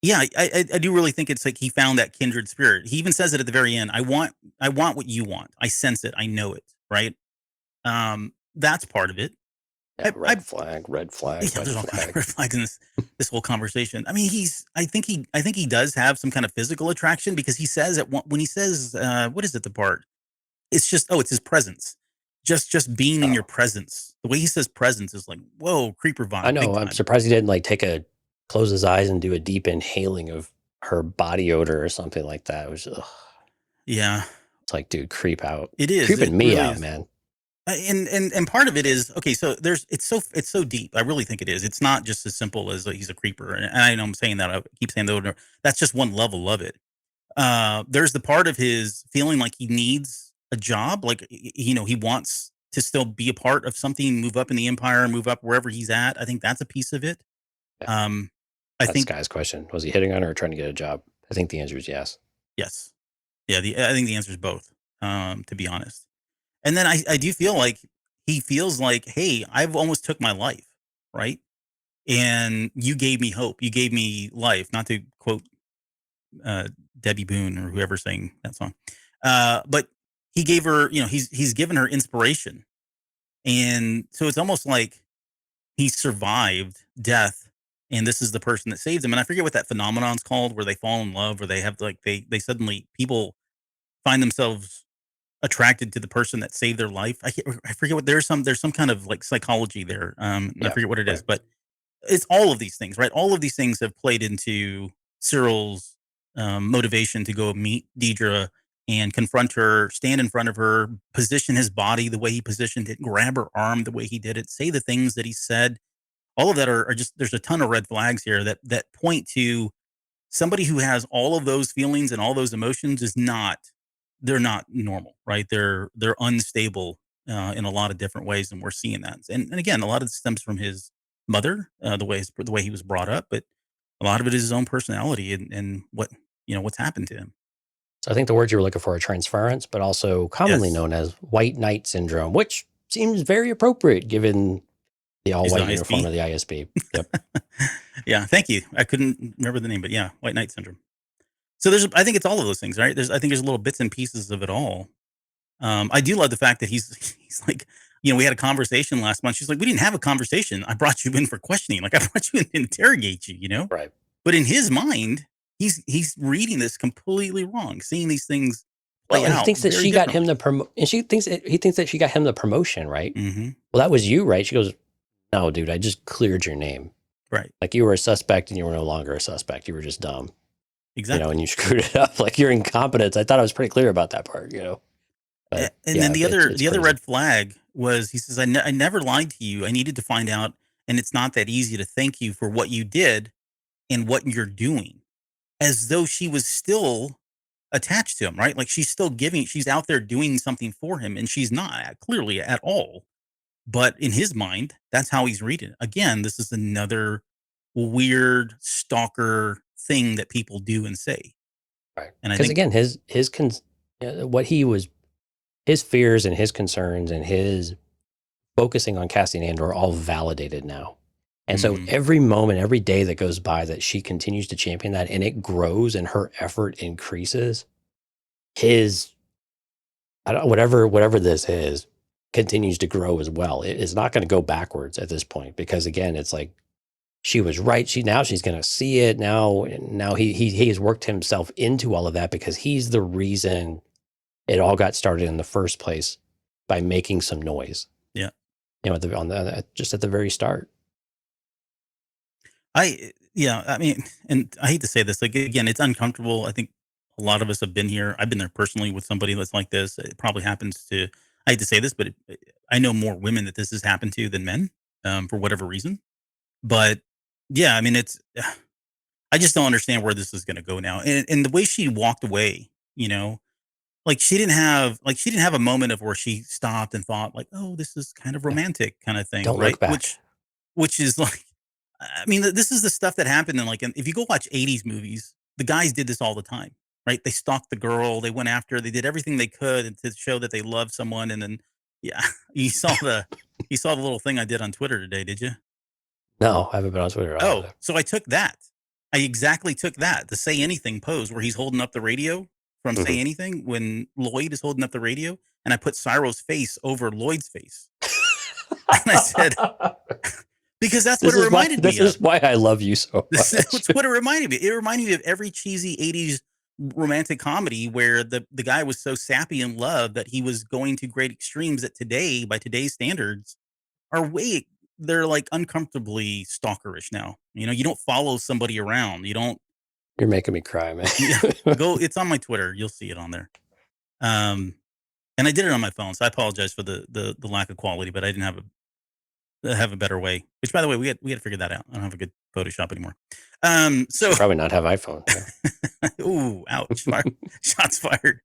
yeah, I do really think it's like he found that kindred spirit. He even says it at the very end. I want what you want. I sense it. I know it. Right. That's part of it. Yeah, red flag. Yeah, there's all kind of red flags in this whole conversation. I mean, I think he does have some kind of physical attraction, because he says when he says, what is it? The part? It's just, it's his presence. Just being in your presence. The way he says presence is like, whoa, creeper vibe. I know. I'm surprised he didn't close his eyes and do a deep inhaling of her body odor or something like that. It was, yeah. It's like, dude, creep out. It is creeping me really out, is. Man. And part of it is okay. So it's so deep. I really think it is. It's not just as simple as he's a creeper. And I know I'm saying that. I keep saying that. That's just one level of it. There's the part of his feeling like he needs a job, like he wants to still be a part of something, move up in the empire, move up wherever he's at. I think that's a piece of it. Yeah. Um, I That's think Sky's question. Was he hitting on her or trying to get a job? I think the answer is yes. yes, yeah. I think the answer is both. To be honest, and then I do feel like he feels like, hey, I've almost took my life, right? And you gave me hope. You gave me life. Not to quote uh, Debbie Boone or whoever sang that song. But he gave her, he's given her inspiration, and so it's almost like he survived death, and this is the person that saved him. And I forget what that phenomenon's called, where they fall in love, where they have like they suddenly people find themselves attracted to the person that saved their life. I forget what there's some kind of like psychology there. I Yeah, forget what it is, right. but it's all of these things, right? All of these things have played into Cyril's motivation to go meet Deidre and confront her, stand in front of her, position his body the way he positioned it, grab her arm the way he did it, say the things that he said. All of that are just there's a ton of red flags here that point to somebody who has all of those feelings and all those emotions is not they're not normal, right? They're unstable in a lot of different ways, and we're seeing that. And again, a lot of it stems from his mother, the way he was brought up, but a lot of it is his own personality and what what's happened to him. So I think the word you were looking for are transference, but also commonly Yes, known as white knight syndrome, which seems very appropriate given the all he's the white uniform ISP. of the ISB. Yep. Yeah, thank you. I couldn't remember the name, but yeah, white knight syndrome. So I think it's all of those things, right? I think there's little bits and pieces of it all. I do love the fact that he's like, we had a conversation last month. She's like, we didn't have a conversation. I brought you in for questioning. Like I brought you in to interrogate you. Right. But in his mind, he's reading this completely wrong, seeing these things Well, play and he out thinks that very she got him differently. the and she thinks he thinks that she got him the promotion, right? Hmm. Well, that was you, right? She goes, "No, dude, I just cleared your name. Right. Like you were a suspect and you were no longer a suspect. You were just dumb, Exactly. and you screwed it up. Like your incompetence. I thought I was pretty clear about that part. But And then yeah, it's the other crazy. red flag was he says, I never lied to you. I needed to find out, and it's not that easy to thank you for what you did and what you're doing, as though she was still attached to him, right? Like she's out there doing something for him, and she's not clearly at all. But in his mind, that's how he's reading it. Again, this is another weird stalker thing that people do and say. Right. And I Because think, again, what he was, his fears and his concerns and his focusing on casting Andor are all validated now. And so mhm, every moment, every day that goes by that she continues to champion that and it grows and her effort increases, his, I don't, whatever this is, continues to grow as well. It is not going to go backwards at this point because again, it's like she was right. She's going to see it now. Now he has worked himself into all of that because he's the reason it all got started in the first place by making some noise. yeah. Just at the very start. Yeah, I mean, and I hate to say this, like, again, it's uncomfortable. I think a lot of us have been here. I've been there personally with somebody that's like this. It probably happens to, I hate to say this, but I know more women that this has happened to than men, for whatever reason. But yeah, I mean, I just don't understand where this is going to go now. And the way she walked away, like she didn't have a moment of where she stopped and thought like, oh, this is kind of Yeah. romantic kind of thing, Don't look right? back. Which is like, I mean, this is the stuff that happened if you go watch 80s movies, the guys did this all the time, right? They stalked the girl, they went after her, they did everything they could to show that they loved someone. And then, yeah, you saw the little thing I did on Twitter today, did you? No, I haven't been on Twitter at all. Oh, so I took that. I exactly took that, the Say Anything pose where he's holding up the radio from Say Mhm. Anything when Lloyd is holding up the radio, and I put Cyro's face over Lloyd's face. And I said, because that's what it reminded This me of. is why I love you so This much. is what it reminded me. It reminded me of every cheesy 80s romantic comedy where the guy was so sappy in love that he was going to great extremes that today, by today's standards, are way they're like uncomfortably stalkerish now. You don't follow somebody around. You don't You're making me cry, man. yeah, go it's on my Twitter. You'll see it on there. Um And I did it on my phone, so I apologize for the lack of quality, but I didn't have a better way. Which, by the way, we had to figure that out. I don't have a good Photoshop anymore. So Should probably not have iPhone. Yeah. ooh, ouch! Shots fired.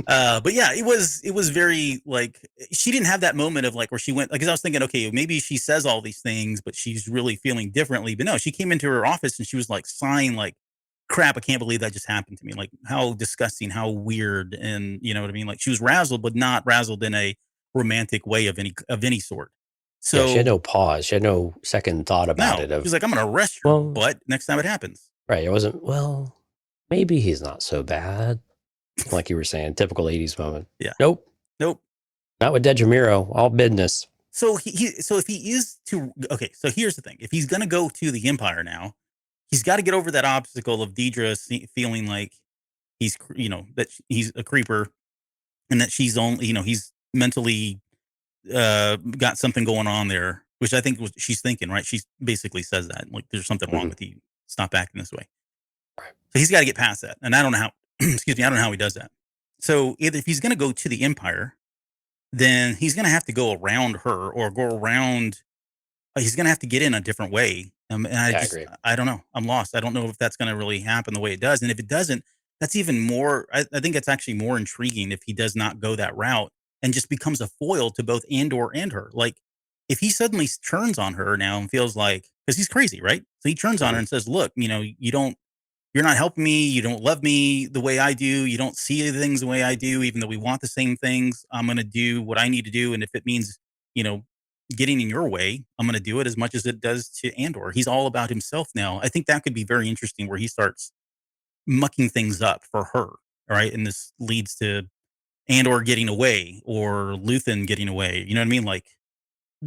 But yeah, it was very like she didn't have that moment of like where she went like, 'cause I was thinking, okay, maybe she says all these things, but she's really feeling differently. But no, she came into her office and she was like sighing like, crap, I can't believe that just happened to me. Like how disgusting, how weird, and you know what I mean? Like she was razzled, but not razzled in a romantic way of any sort. Yeah, she had So no pause. She had no second thought about no, it. she's Of like, I'm gonna arrest your well, butt next time it happens. right. It wasn't. Well, maybe he's not so bad. Like you were saying, typical '80s moment. Yeah. Nope, Nope. not with Dedramiro. All business. So so if he is to okay, so here's the thing. If he's gonna go to the Empire now, he's got to get over that obstacle of Deidre feeling like that he's a creeper and that she's only, he's mentally got something going on there, which I think was she's thinking, right? She basically says that like there's something wrong Mhm. with you. Stop acting this way. Right. So he's got to get past that, and I don't know how. Excuse me, I don't know how he does that. So either if he's going to go to the Empire, then he's going to have to go around her or go around he's gonna have to get in a different way. And Yeah, I agree. I don't know. I'm lost. I don't know if that's gonna really happen the way it does. And if it doesn't, that's even more. I think it's actually more intriguing if he does not go that route and just becomes a foil to both Andor and her. Like if he suddenly turns on her now and feels like because he's crazy, right? So he turns on her Mhm. and says, "Look, you're not helping me. You don't love me the way I do. You don't see things the way I do, even though we want the same things. I'm going to do what I need to do. And if it means, you know, getting in your way, I'm going to do it as much as it does to Andor. He's all about himself now. I think that could be very interesting where he starts mucking things up for her. All right. And this leads to Andor getting away or Luthen getting away. You know what I mean? Like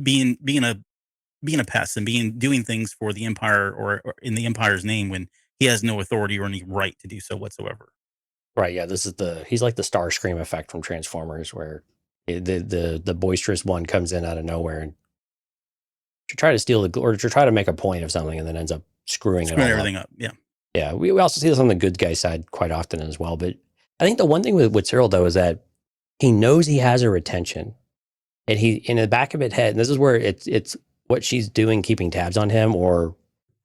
being, being a, being a pest and doing things for the Empire or in the Empire's name when he has no authority or any right to do so whatsoever. Right. Yeah. He's like the Starscream effect from Transformers, where the boisterous one comes in out of nowhere and to try to steal or to try to make a point of something, and then ends up screwing it all Everything up. up. Yeah. Yeah. We also see this on the good guy side quite often as well. But I think the one thing with Cyril though is that he knows he has her attention, and he in the back of his head. And this is where it's what she's doing, keeping tabs on him, or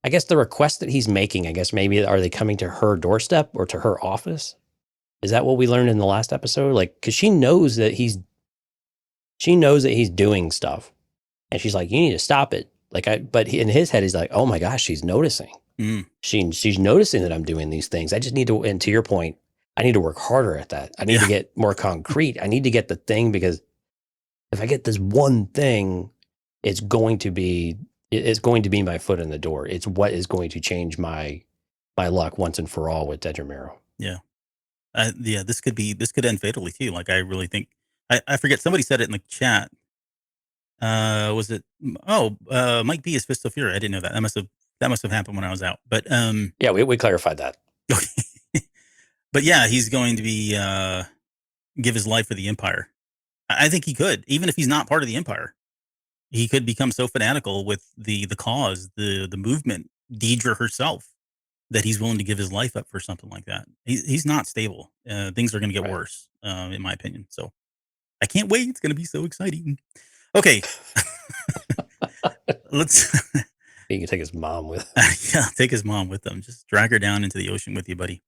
I guess the request that he's making. I guess maybe are they coming to her doorstep or to her office? Is that what we learned in the last episode? Like, because she knows that he's doing stuff, and she's like, "You need to stop it." But in his head, he's like, "Oh my gosh, she's noticing. Mm. She's noticing that I'm doing these things. I just need to." And to your point, I need to work harder at that. I need to get more concrete. I need to get the thing, because if I get this one thing, it's going to be my foot in the door. It's what is going to change my luck once and for all with Dedramiro. Yeah. Yeah. This could end fatally too. Like I really think I forget somebody said it in the chat. Was it? Oh, Mike B is Fist of Fury. I didn't know that. That must have happened when I was out. But Yeah, we clarified that. but yeah, he's going to be give his life for the Empire. I think he could, even if he's not part of the Empire. He could become so fanatical with the cause, the movement, Deidre herself, that he's willing to give his life up for something like that. He's not stable. Things are going to get Right. worse, in my opinion. So I can't wait. It's going to be so exciting. Okay, let's He can take his mom with. yeah, take his mom with him. Just drag her down into the ocean with you, buddy.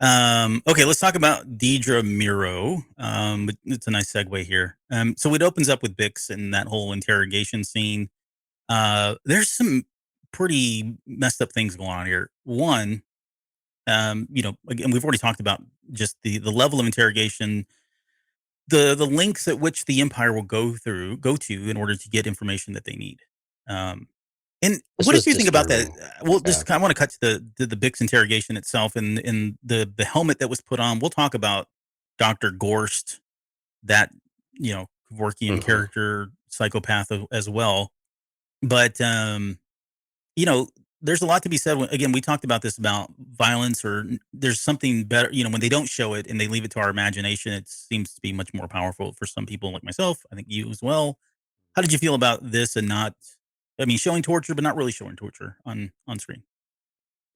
Okay, let's talk about Deidre Miro. It's a nice segue here. So it opens up with Bix and that whole interrogation scene. There's some pretty messed up things going on here. One, again, we've already talked about just the level of interrogation, the links at which the Empire will go to in order to get information that they need. Um, and This what was did you think about that? disturbing. Well, Yeah. I want to cut to the Bix interrogation itself and the helmet that was put on. We'll talk about Dr. Gorst, that Kevorkian Mhm. character, psychopath as well. But there's a lot to be said. Again, we talked about this about violence, or there's something better. When they don't show it and they leave it to our imagination, it seems to be much more powerful for some people like myself. I think you as well. How did you feel about this and not? I mean, showing torture, but not really showing torture on screen.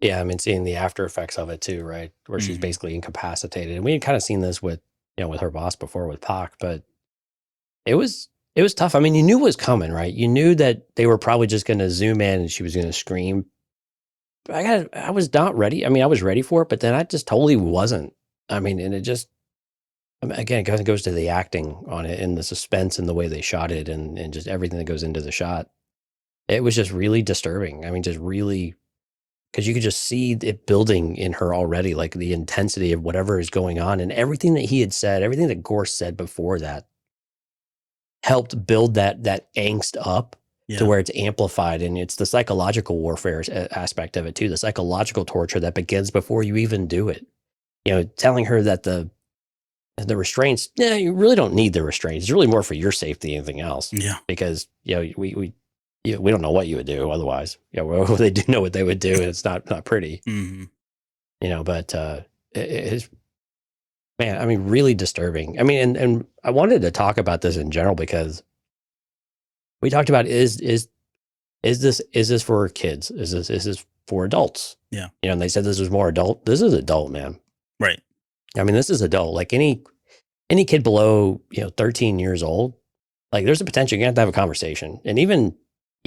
Yeah, I mean, seeing the after effects of it too, right? Where she's Mhm. basically incapacitated. And we had kind of seen this with with her boss before with Pac, but it was tough. I mean, you knew what was coming, right? You knew that they were probably just going to zoom in and she was going to scream. But I was not ready. I mean, I was ready for it, but then I just totally wasn't. I mean, and it just, again, it goes to the acting on it and the suspense and the way they shot it and just everything that goes into the shot. It was just really disturbing. I mean, just really, because you could just see it building in her already, like the intensity of whatever is going on and everything that he had said, everything that Gore said before that helped build that angst up to where it's amplified, and it's the psychological warfare aspect of it too, the psychological torture that begins before you even do it. Telling her that the restraints, you really don't need the restraints. It's really more for your safety than anything else. Yeah, because we don't know what you would do otherwise. They do know what they would do, and it's not pretty. Mm-hmm. But it's, man, I mean, really disturbing. I mean, and I wanted to talk about this in general because we talked about is this for kids? Is this for adults? Yeah. And they said this was more adult. This is adult, man. Right. I mean, this is adult. Like any kid below 13 years old, like there's a potential you have to have a conversation, and even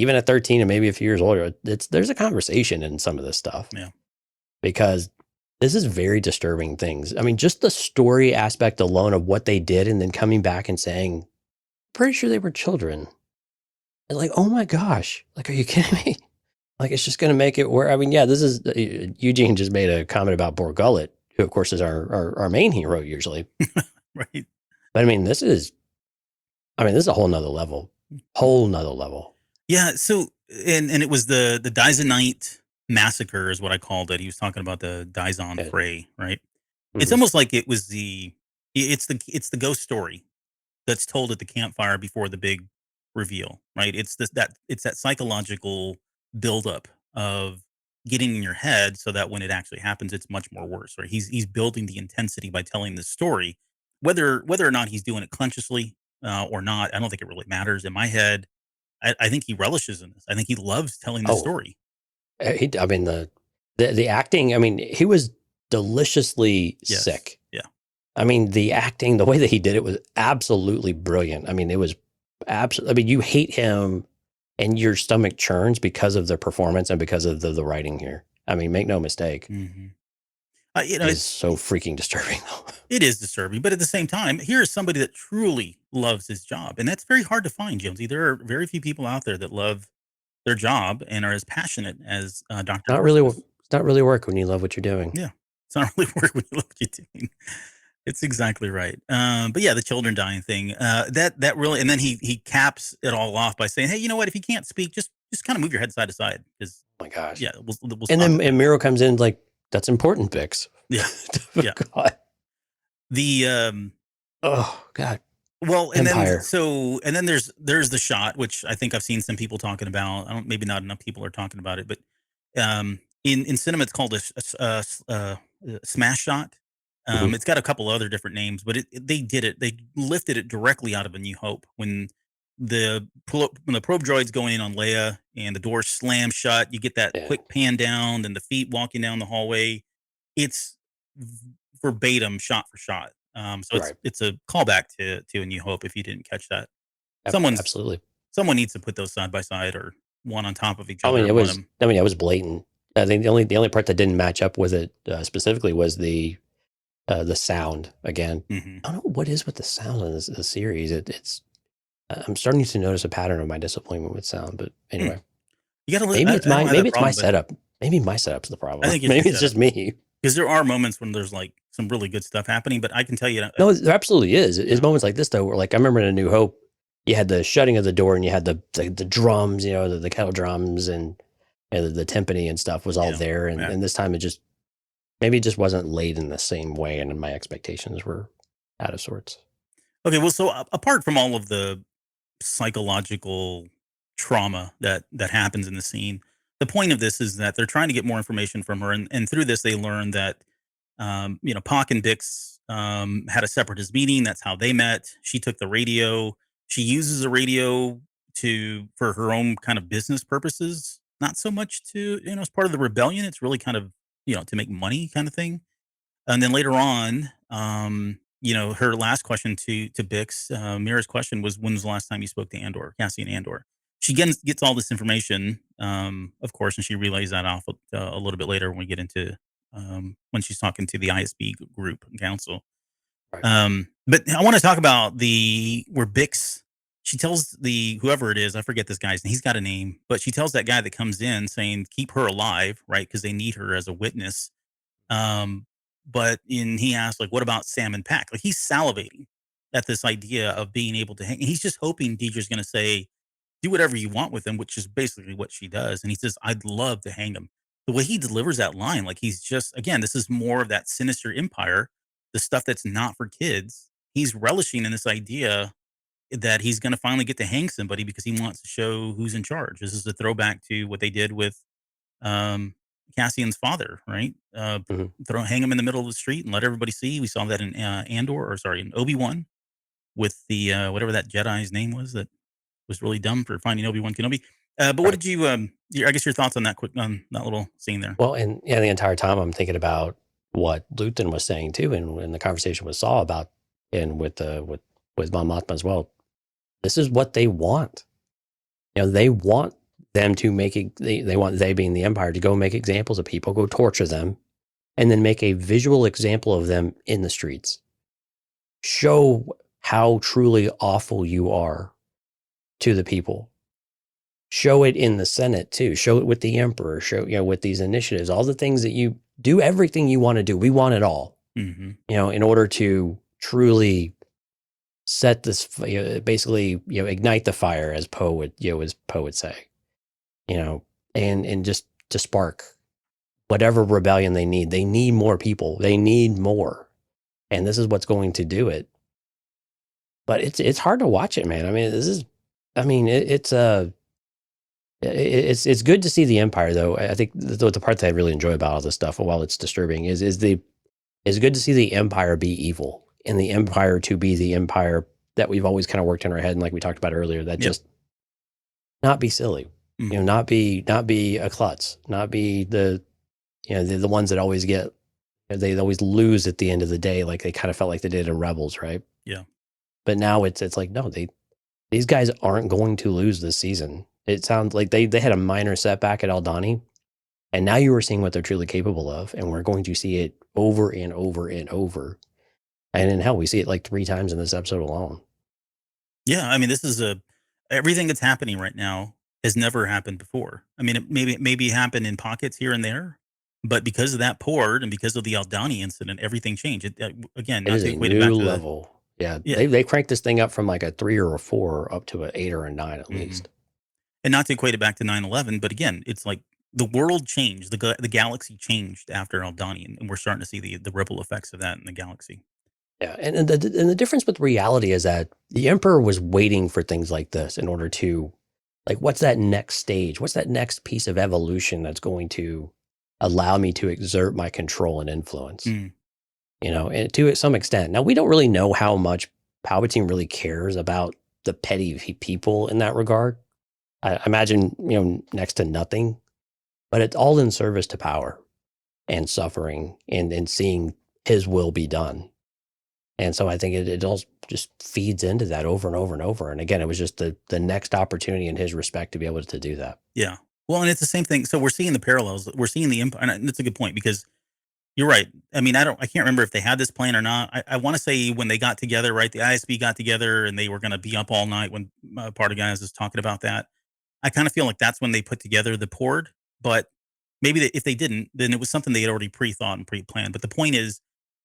at 13 and maybe a few years older, there's a conversation in some of this stuff. Yeah. Because this is very disturbing things. I mean, just the story aspect alone of what they did, and then coming back and saying, pretty sure they were children. And like, oh my gosh, like, are you kidding me? Like, it's just going to make it where, I mean, yeah, this is, Eugene just made a comment about Bor Gullet, who of course is our main hero usually. Right. But I mean, this is a whole nother level. Yeah. So, and it was the Dizonite massacre is what I called it. He was talking about the Dizon fray, right? Mm-hmm. It's almost like it was it's the ghost story that's told at the campfire before the big reveal, right? It's that psychological buildup of getting in your head so that when it actually happens, it's much more worse, right? He's building the intensity by telling this story, whether or not he's doing it consciously or not. I don't think it really matters. In my head, I think he relishes in this. I think he loves telling the story. I mean, the acting, I mean, he was deliciously sick. Yeah. I mean, the acting, the way that he did it was absolutely brilliant. I mean, it was absolutely, I mean, you hate him and your stomach churns because of the performance and because of the writing here. I mean, make no mistake. Mm-hmm. It's so freaking disturbing, though. It is disturbing, but at the same time, here is somebody that truly loves his job, and that's very hard to find, Jonesy. There are very few people out there that love their job and are as passionate as Dr. It's not really work when you love what you're doing. Yeah, it's not really work when you love what you're doing. It's exactly right. But yeah, the children dying thing, that really, and then he caps it all off by saying, "Hey, you know what? If you can't speak, just kind of move your head side to side." Because oh my gosh, yeah, we'll and then Miro comes in like, that's important, Bix. Yeah. Yeah. God. Oh God. Well, and Empire. Then there's the shot, which I think I've seen some people talking about. Maybe not enough people are talking about it, but in cinema it's called a smash shot. Mm-hmm. It's got a couple other different names, but they lifted it directly out of A New Hope when the probe droid's going in on Leia and the door slams shut. You get that quick pan down and the feet walking down the hallway. It's verbatim, shot for shot. So it's a callback to A New Hope. If you didn't catch that, absolutely. Someone needs to put those side by side or one on top of each other. I mean, it was blatant. I think the only part that didn't match up with it specifically was the sound again. Mm-hmm. I don't know what is with the sound in this series. It's I'm starting to notice a pattern of my disappointment with sound. But anyway, you gotta maybe it's my setup. Maybe my setup's the problem. Maybe it's just me. Because there are moments when there's like some really good stuff happening, but I can tell you, no, there absolutely is. It's moments like this though, where like I remember in A New Hope, you had the shutting of the door and you had the drums, the kettle drums and the timpani and stuff was all there, and this time it just wasn't laid in the same way, and my expectations were out of sorts. Okay, well, so apart from all of the psychological trauma that happens in the scene, the point of this is that they're trying to get more information from her, and through this they learn that Pac and Bix had a separatist meeting. That's how they met. She took the radio. She uses the radio for her own kind of business purposes, not so much to as part of the rebellion. It's really kind of to make money kind of thing. And then later on, her last question to Bix, Mira's question was, "When was the last time you spoke to Andor, Cassian Andor?" She gets all this information, of course, and she relays that off a little bit later when we get into when she's talking to the ISB group and council. Right. But I want to talk about the where Bix, she tells the whoever it is, I forget this guy's name, he's got a name, but she tells that guy that comes in saying keep her alive, right? Because they need her as a witness. Um, but in he asked like, what about Sam and Pack? Like he's salivating at this idea of being able to hang. He's just hoping Deidre's going to say, do whatever you want with him, which is basically what she does. And he says, I'd love to hang him. The way he delivers that line, like he's just, again, this is more of that sinister empire, the stuff that's not for kids. He's relishing in this idea that he's going to finally get to hang somebody because he wants to show who's in charge. This is a throwback to what they did with um, Cassian's father, right? Hmm. Hang him in the middle of the street and let everybody see. We saw that in Andor, or sorry, in Obi-Wan with the whatever that Jedi's name was, was really dumb for finding Obi-Wan Kenobi. But what Right. did you, I guess your thoughts on that quick, on that little scene there? Well, and yeah, the entire time I'm thinking about what Luton was saying too, and in the conversation with Saul about, and with Mon Mothma as well. This is what they want. They want them to make it. They want, they being the Empire, to go make examples of people, go torture them, and then make a visual example of them in the streets. Show how truly awful you are to the people. Show it in the Senate too. Show it with the Emperor. Show, with these initiatives, all the things that you do, everything you want to do. We want it all, Mm-hmm. in order to truly set this, basically, ignite the fire, as Poe would say, and just to spark whatever rebellion they need. They need more people. They need more. And this is what's going to do it. But it's hard to watch it, man. I mean, it's good to see the Empire, though. I think the part that I really enjoy about all this stuff, while it's disturbing, is good to see the Empire be evil, and the Empire to be the Empire that we've always kind of worked in our head, and like we talked about earlier, that just not be silly, Mhm. not be a klutz, not be the ones that always they always lose at the end of the day, like they kind of felt like they did in Rebels, right? Yeah. But now it's like, no, these guys aren't going to lose this season. It sounds like they had a minor setback at Aldhani, and now you are seeing what they're truly capable of, and we're going to see it over and over and over. And in hell, we see it like 3 times in this episode alone. Yeah. I mean, this is everything that's happening right now has never happened before. I mean, maybe happened in pockets here and there, but because of that port and because of the Aldani incident, everything changed. Again, It not is to a equate it back new to level. Yeah, yeah. they cranked this thing up from like a 3 or a 4 up to an 8 or a 9 at Mhm. least. And not to equate it back to 9/11, but again, it's like the world changed, the galaxy changed after Aldani, and we're starting to see the ripple effects of that in the galaxy. Yeah, and the difference with reality is that the Emperor was waiting for things like this in order to, like, what's that next stage? What's that next piece of evolution that's going to allow me to exert my control and influence? Mm. And to some extent. Now, we don't really know how much Palpatine really cares about the petty people in that regard. I imagine, next to nothing, but it's all in service to power and suffering, and seeing his will be done. And so I think it all just feeds into that over and over and over. And again, it was just the next opportunity in his respect to be able to do that. Yeah. Well, and it's the same thing. So we're seeing the parallels. We're seeing the empire, and that's a good point because you're right. I mean, I can't remember if they had this plan or not. I want to say when they got together, right? The ISB got together and they were going to be up all night when part of guys was talking about that. I kind of feel like that's when they put together the port, but maybe if they didn't, then it was something they had already pre-thought and pre-planned. But the point is,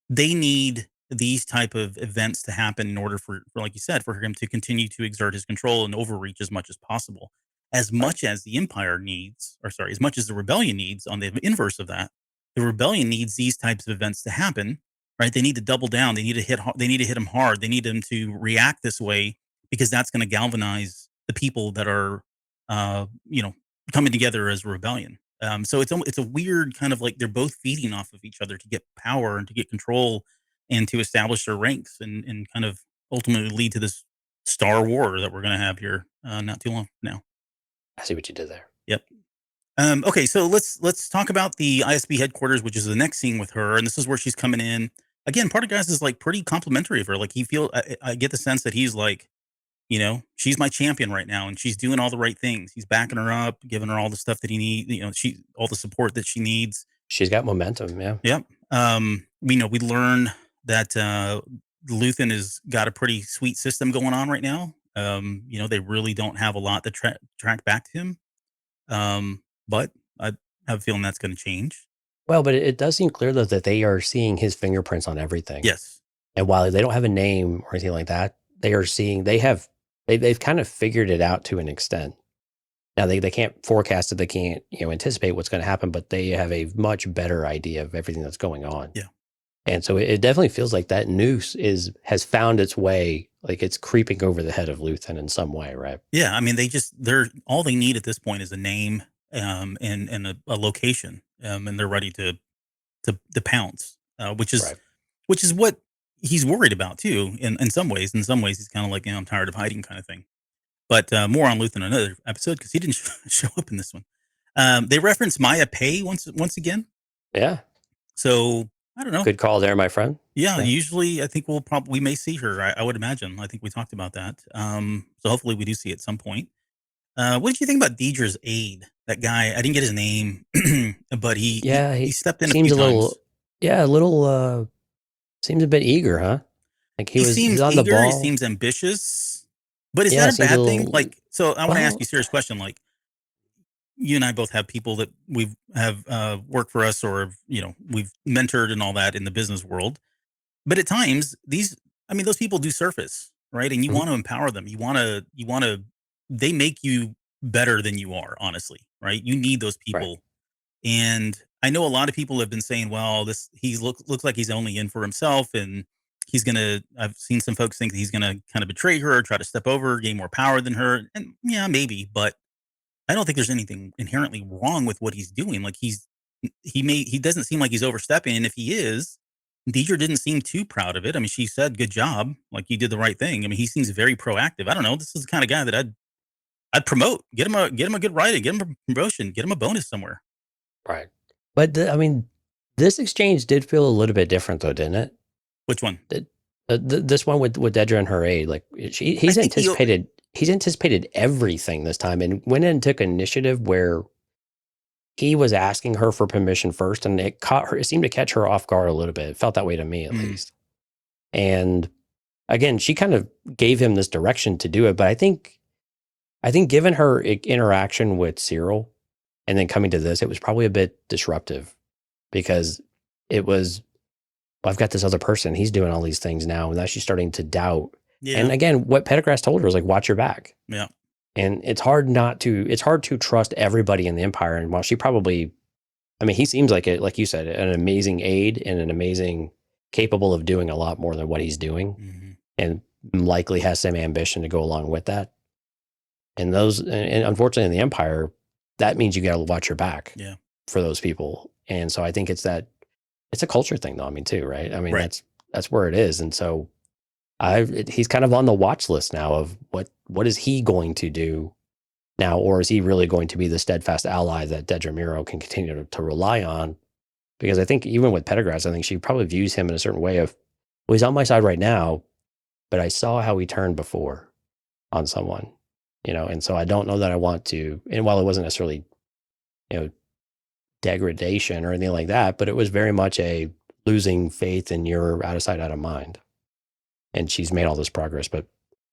they need these type of events to happen in order for like you said, for him to continue to exert his control and overreach as much as possible. As Right. much as the empire needs, or sorry, as much as the rebellion needs on the inverse of that, the rebellion needs these types of events to happen, right? They need to double down. They need to they need to hit him hard. They need him to react this way because that's going to galvanize the people that are, uh, you know, coming together as a rebellion. So it's a weird kind of like they're both feeding off of each other to get power and to get control and to establish their ranks and kind of ultimately lead to this Star War that we're going to have here not too long from now. I see what you did there. Yep. Okay, so let's talk about the ISB headquarters, which is the next scene with her, and this is where she's coming in. again, part of guys is like pretty complimentary of her. Like I get the sense that he's like, she's my champion right now, and she's doing all the right things. He's backing her up, giving her all the stuff that he needs. All the support that she needs. She's got momentum. Yeah. Yep. We learn that Luthen has got a pretty sweet system going on right now. They really don't have a lot to track back to him. But I have a feeling that's going to change. Well, but it does seem clear though that they are seeing his fingerprints on everything. Yes. And while they don't have a name or anything like that, they've kind of figured it out to an extent. Now they can't forecast it, they can't, anticipate what's going to happen, but they have a much better idea of everything that's going on. Yeah. And so it definitely feels like that noose has found its way, like it's creeping over the head of Luthen in some way, right? Yeah. I mean, they're all they need at this point is a name, and a location, and they're ready to pounce, which is Right. which is what he's worried about too. In some ways, he's kind of like, I'm tired of hiding, kind of thing. But more on Luthen in another episode because he didn't show up in this one. They reference Maya Pei once again. Yeah. So I don't know. Good call there, my friend. Yeah. Usually, I think we may see her. I would imagine. I think we talked about that. So hopefully, we do see at some point. What did you think about Deidre's aide? That guy. I didn't get his name, but he stepped in a seems few times. Seems a bit eager, huh? Like He's on eager, the ball. he seems ambitious. But is Yeah, that a seems bad a thing? little- Like, so I want to ask you a serious Well, question. Like, you and I both have people that we've have worked for us, or we've mentored and all that in the business world. But at times, those people do surface, right? And you Mhm. want to empower them. They make you better than you are, honestly, right? You need those Right. people. And I know a lot of people have been saying, well, he looks like he's only in for himself, and I've seen some folks think that he's gonna kind of betray her, or try to step over, gain more power than her. And yeah, maybe, but I don't think there's anything inherently wrong with what he's doing. Like he doesn't seem like he's overstepping. And if he is, Deidre didn't seem too proud of it. I mean, she said, good job. Like, you did the right thing. I mean, he seems very proactive. I don't know. This is the kind of guy that I'd promote. Get him a good writing, get him a promotion, get him a bonus somewhere. Right. But this exchange did feel a little bit different, though, didn't it? Which one? This one with Dedra and her aide, like he's anticipated everything this time, and went in and took initiative where he was asking her for permission first, and it seemed to catch her off guard a little bit. It felt that way to me, at least. And again, she kind of gave him this direction to do it, but I think given her interaction with Cyril and then coming to this, it was probably a bit disruptive, because it was, well, I've got this other person, he's doing all these things now, and now she's starting to doubt. Yeah. And again, what Pendergrass told her was like, watch your back. Yeah. And it's hard to trust everybody in the Empire. And while she probably, he seems like like you said, an amazing aide and an amazing, capable of doing a lot more than what he's doing, and likely has some ambition to go along with that. And unfortunately in the Empire, that means you got to watch your back for those people. And so I think it's a culture thing though. Too, right? Right. That's where it is. And so he's kind of on the watch list now of what is he going to do now, or is he really going to be the steadfast ally that Dedra Meero can continue to rely on? Because I think even with Pendergrass, I think she probably views him in a certain way of, well, he's on my side right now, but I saw how he turned before on someone, and so I don't know that I want to. And while it wasn't necessarily, degradation or anything like that, but it was very much a losing faith and you're out of sight, out of mind. And she's made all this progress, but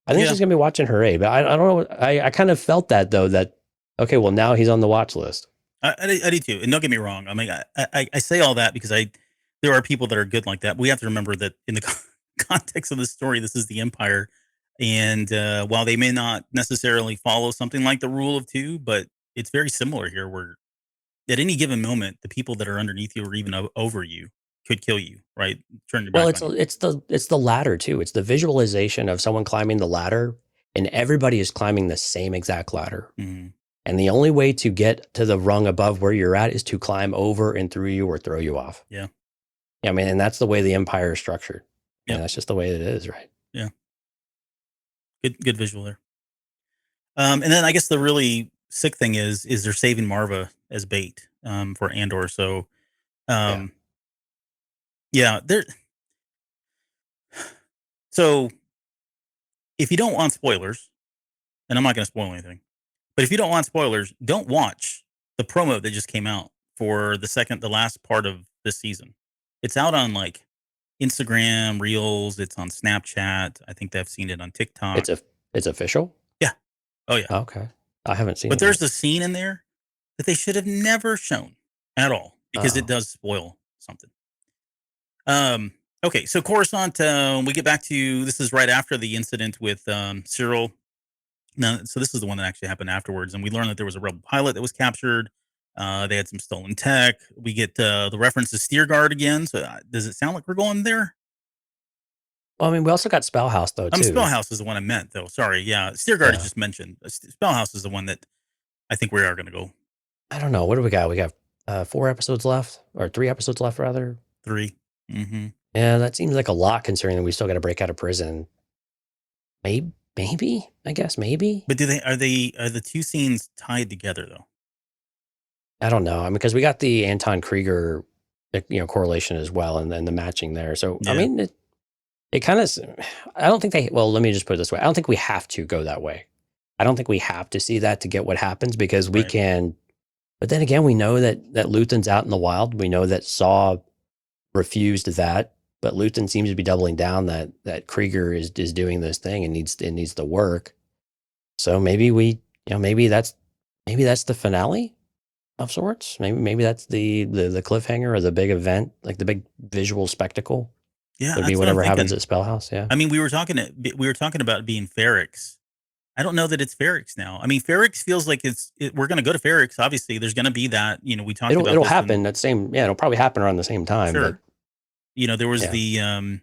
I think she's going to be watching her aid. But I don't know. I kind of felt that though, that, okay, well, now he's on the watch list. I do too. And don't get me wrong. I say all that because there are people that are good like that. We have to remember that in the context of the story, this is the Empire. And while they may not necessarily follow something like the rule of two, but it's very similar here, where at any given moment, the people that are underneath you or even over you could kill you, right? Turn your back on you. It's the ladder too. It's the visualization of someone climbing the ladder, and everybody is climbing the same exact ladder. Mm-hmm. And the only way to get to the rung above where you're at is to climb over and through you or throw you off. Yeah. And that's the way the Empire is structured. Yeah. And that's just the way it is, right? Yeah. Good visual there. And then I guess the really sick thing is they're saving Marva as bait for Andor. So, yeah, So if you don't want spoilers, and I'm not going to spoil anything, but if you don't want spoilers, don't watch the promo that just came out for the last part of this season. It's out on like Instagram Reels. It's on Snapchat. I think they've seen it on TikTok. It's official. Yeah. Oh yeah. Okay. I haven't seen But it there's yet. a scene in there that they should have never shown at all because it does spoil something. Okay, so Coruscant, we get back to this is right after the incident with Cyril. Now, so this is the one that actually happened afterwards, and we learned that there was a rebel pilot that was captured. They had some stolen tech. We get the reference to Steer Guard again. So does it sound like we're going there? Well, I mean, we also got Spellhouse though too. Spellhouse is the one I meant, though. Sorry, yeah, Steer Guard is just mentioned. Spellhouse is the one that I think we are going to go. I don't know. What do we got? We got 4 episodes left, or 3 episodes left, rather. 3. Mm-hmm. Yeah, that seems like a lot considering that we still got to break out of prison. Maybe, I guess, maybe. But are the two scenes tied together though? I don't know. I mean, because we got the Anton Krieger, correlation as well, and then the matching there. So yeah. I mean, it kind of. I don't think they. Well, let me just put it this way. I don't think we have to go that way. I don't think we have to see that to get what happens because we can. But then again, we know that Luthen's out in the wild. We know that Saw refused that, but Luthen seems to be doubling down that Krieger is doing this thing and needs the work. So maybe maybe that's the finale of sorts. Maybe that's the cliffhanger or the big event, like the big visual spectacle. Yeah, would be whatever happens at Spellhouse. Yeah, I mean, we were talking about it being Ferrix. I don't know that it's Ferrix now. I mean, Ferrix feels like we're going to go to Ferrix. Obviously, there's going to be that. We talked about it'll happen at the same. Yeah, it'll probably happen around the same time. Sure. But, there was the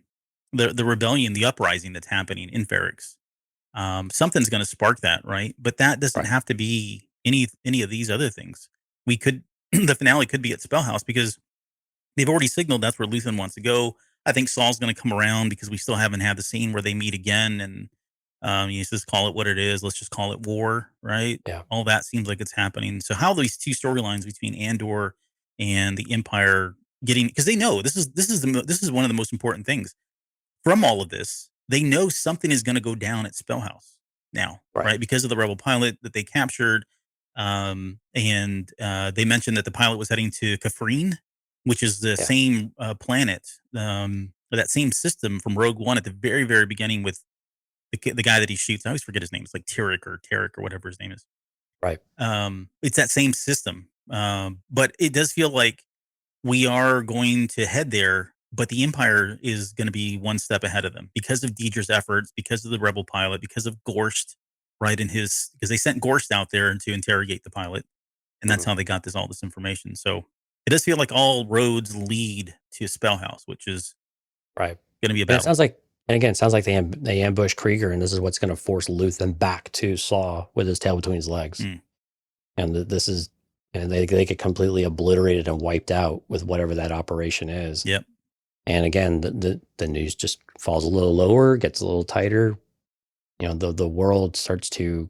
rebellion, the uprising that's happening in Ferrix. Something's going to spark that, right? But that doesn't have to be any of these other things. We could the finale could be at Spellhouse because they've already signaled that's where Luthen wants to go. I think Saul's going to come around because we still haven't had the scene where they meet again, and you just call it what it is. Let's just call it war, right? Yeah. All that seems like it's happening. So how these two storylines between Andor and the Empire getting, because they know this is one of the most important things from all of this. They know something is going to go down at Spellhouse now, right? Because of the rebel pilot that they captured. And they mentioned that the pilot was heading to Kafrene, which is the same planet, that same system from Rogue One at the very, very beginning with the guy that he shoots. I always forget his name. It's like Tarek or whatever his name is. Right. It's that same system. But it does feel like we are going to head there, but the Empire is going to be one step ahead of them because of Deidre's efforts, because of the rebel pilot, because of Gorst, right? Because they sent Gorst out there to interrogate the pilot, and that's how they got all this information. So it does feel like all roads lead to Spellhouse, which is going to be a battle. It sounds like they ambush Krieger, and this is what's going to force Luthen back to Saw with his tail between his legs. And this is, and they get completely obliterated and wiped out with whatever that operation is. Yep. And again, the news just falls a little lower, gets a little tighter. The world starts to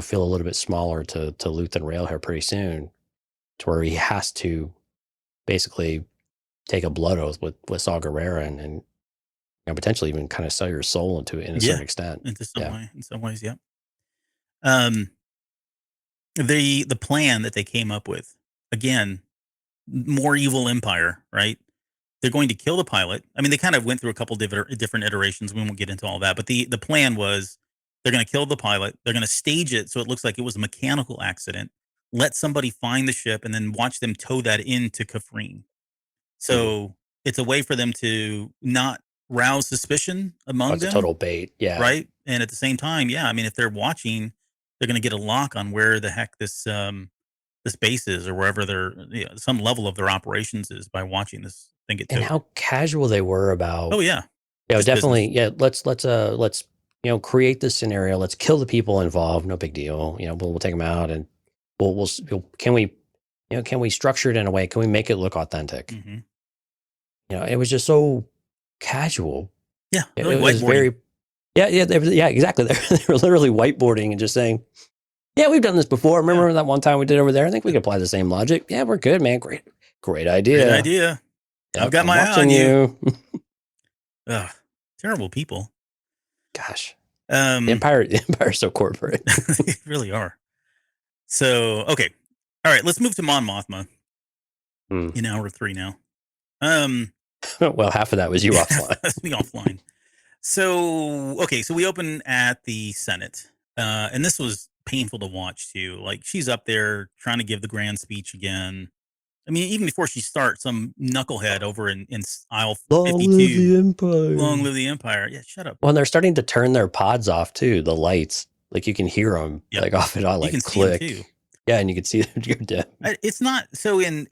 feel a little bit smaller to Luthen Railhair pretty soon, to where he has to basically take a blood oath with Saw Gerrera and potentially even kind of sell your soul into it in a certain extent. In some ways, yeah. The plan that they came up with, again, more evil Empire, right? They're going to kill the pilot. I mean, they kind of went through a couple different iterations. We won't get into all that, but the plan was they're going to kill the pilot. They're going to stage it so it looks like it was a mechanical accident. Let somebody find the ship and then watch them tow that into Kafrene. So it's a way for them to not rouse suspicion among them. It's a total bait, yeah. Right, and at the same time, I mean, if they're watching, they're going to get a lock on where the heck this base is, or wherever some level of their operations is by watching this thing get towed. And how casual they were about. Oh yeah, definitely. Business. Yeah, let's create this scenario. Let's kill the people involved. No big deal. We'll take them out, and can we structure it in a way? Can we make it look authentic? Mm-hmm. It was just so casual. Yeah, it was very. Yeah, exactly. They were literally whiteboarding and just saying, "Yeah, we've done this before. Remember that one time we did over there? I think we could apply the same logic. Yeah, we're good, man. Great idea. Great idea. I've got my eye on you." Ugh, terrible people. Gosh, Um, the Empire's so corporate. they really are. So, okay. All right, let's move to Mon Mothma Hmm. in hour 3 now. Um, Well, half of that was you offline. That's me offline. So, okay, so we open at the Senate. And this was painful to watch too. Like she's up there trying to give the grand speech again. I mean, even before she starts, some knucklehead over in aisle Long live 52, the Empire. long live the Empire. Yeah, shut up. Well, they're starting to turn their pods off too. The lights, like you can hear them, Yep. like off and on, You like can see 'em, click. too. Yeah, and you can see them go dim. It's not so in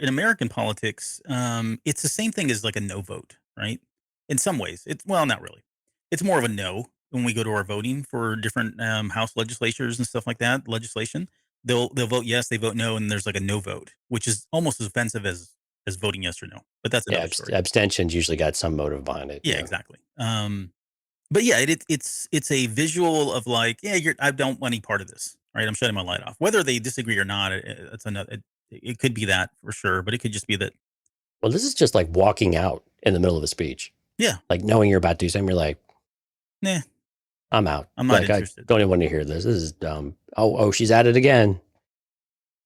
American politics. It's the same thing as like a no vote, right? In some ways, it's well, not really. It's more of a no when we go to our voting for different House legislatures and stuff like that. Legislation, they'll vote yes, they vote no, and there's like a no vote, which is almost as offensive as voting yes or no. But that's Yeah, another story. abstentions usually got some motive behind it. Yeah, exactly. But yeah, it's a visual of like, yeah, I don't want any part of this, right? I'm shutting my light off. Whether they disagree or not, it's another. It could be that for sure, but it could just be that. Well, this is just like walking out in the middle of a speech. Yeah, Like knowing you're about to do something, you're like, nah, I'm out. I'm not like, interested. I don't even want to hear this. This is dumb. Oh, she's at it again.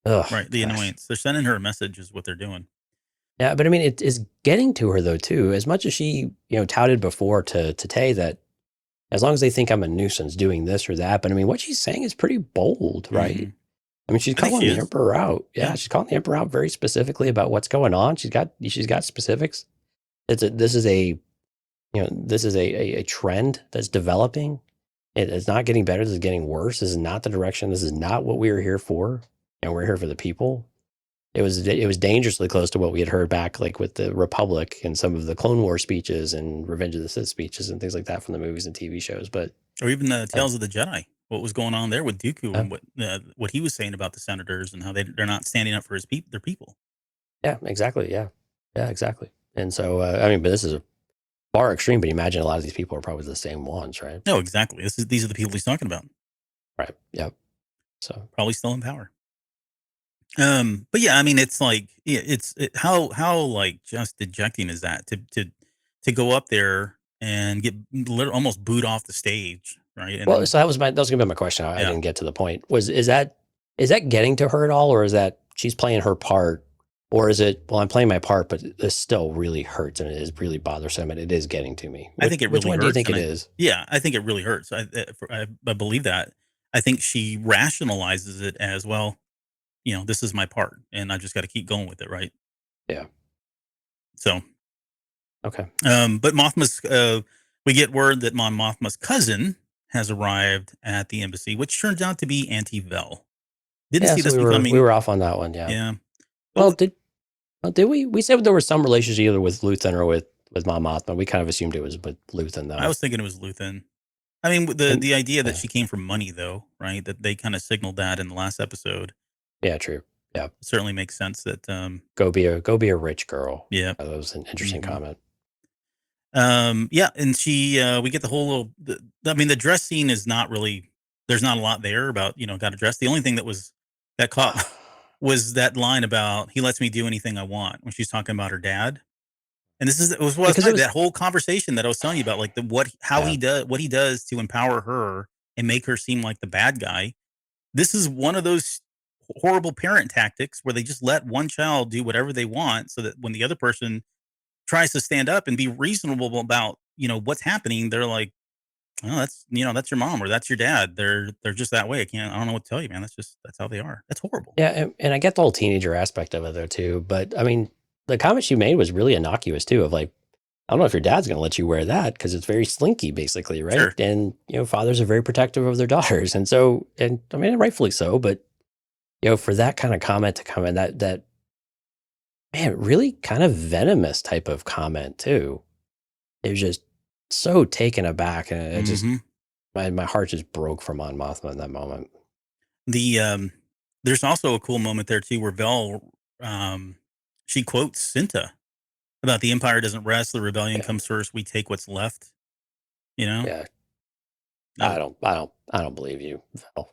Ugh, Right, the gosh. annoyance. They're sending her a message, is what they're doing. Yeah, but I mean, it is getting to her though too. As much as she, touted before to Tay that as long as they think I'm a nuisance doing this or that, but I mean, what she's saying is pretty bold, right? Mhm. I mean, she's I think calling she the is. emperor out. Yeah, Yeah. she's calling the emperor out very specifically about what's going on. She's got specifics. This is a trend that's developing. It's not getting better. This is getting worse. This is not the direction. This is not what we were here for. And we're here for the people. It was dangerously close to what we had heard back, like with the Republic and some of the Clone War speeches and Revenge of the Sith speeches and things like that from the movies and TV shows. But Or even the Tales of the Jedi. What was going on there with Dooku and what he was saying about the senators and how they're not standing up for their people. yeah, exactly. Yeah, exactly. And so, I mean, but this is a far extreme. But imagine a lot of these people are probably the same ones, right? No, exactly. These are the people he's talking about. Right. Yep. So Probably still in power. But yeah, I mean, it's like, yeah, how like just dejecting is that to go up there and get almost booed off the stage, right? And well, then, so that was gonna be my question. I yeah, didn't get to the point. Is that getting to her at all, or is that she's playing her part, or is it I'm playing my part, but this still really hurts and it is really bothersome and it is getting to me? I think it Which really one hurts. do you think And it is? yeah, I think it really hurts. I believe that. I think she rationalizes it as well. This is my part, and I just got to keep going with it, right? Yeah. So, Okay. but we get word that Mon Mothma's cousin has arrived at the embassy, which turns out to be Auntie Vel. Didn't see So this we one coming. were off on that one. Yeah. Yeah. Well, did we? We said there was some relationship either with Luthen or with Mon Mothma. We kind of assumed it was with Luthen, though. I was thinking it was Luthen. I mean, the idea that she came from money, though, right? That they kind of signaled that in the last episode. Yeah, true. Yeah, it certainly makes sense that go be a rich girl. Yeah, that was an interesting comment. Yeah, and she we get the whole little. I mean, the dress scene is not really. There's not a lot there about got to dress. The only thing that caught was that line about he lets me do anything I want when she's talking about her dad. And it was that whole conversation that I was telling you about, like what he does to empower her and make her seem like the bad guy. This is one of those horrible parent tactics where they just let one child do whatever they want, so that when the other person tries to stand up and be reasonable about what's happening, they're like, "Oh, that's your mom or that's your dad. They're just that way. I don't know what to tell you, man. That's how they are. That's horrible." Yeah, and I get the whole teenager aspect of it though too. But I mean, the comment she made was really innocuous too. Of like, I don't know if your dad's going to let you wear that because it's very slinky, basically, right? Sure. And fathers are very protective of their daughters, and so, and I mean, rightfully so. But for that kind of comment to come in, that man, really kind of venomous type of comment too. It was just so taken aback, and it just my heart just broke for Mon Mothma in that moment. There's also a cool moment there too where Vel she quotes Cinta about the Empire doesn't rest, the rebellion comes first, we take what's left. Yeah. No. I don't believe you, Vel.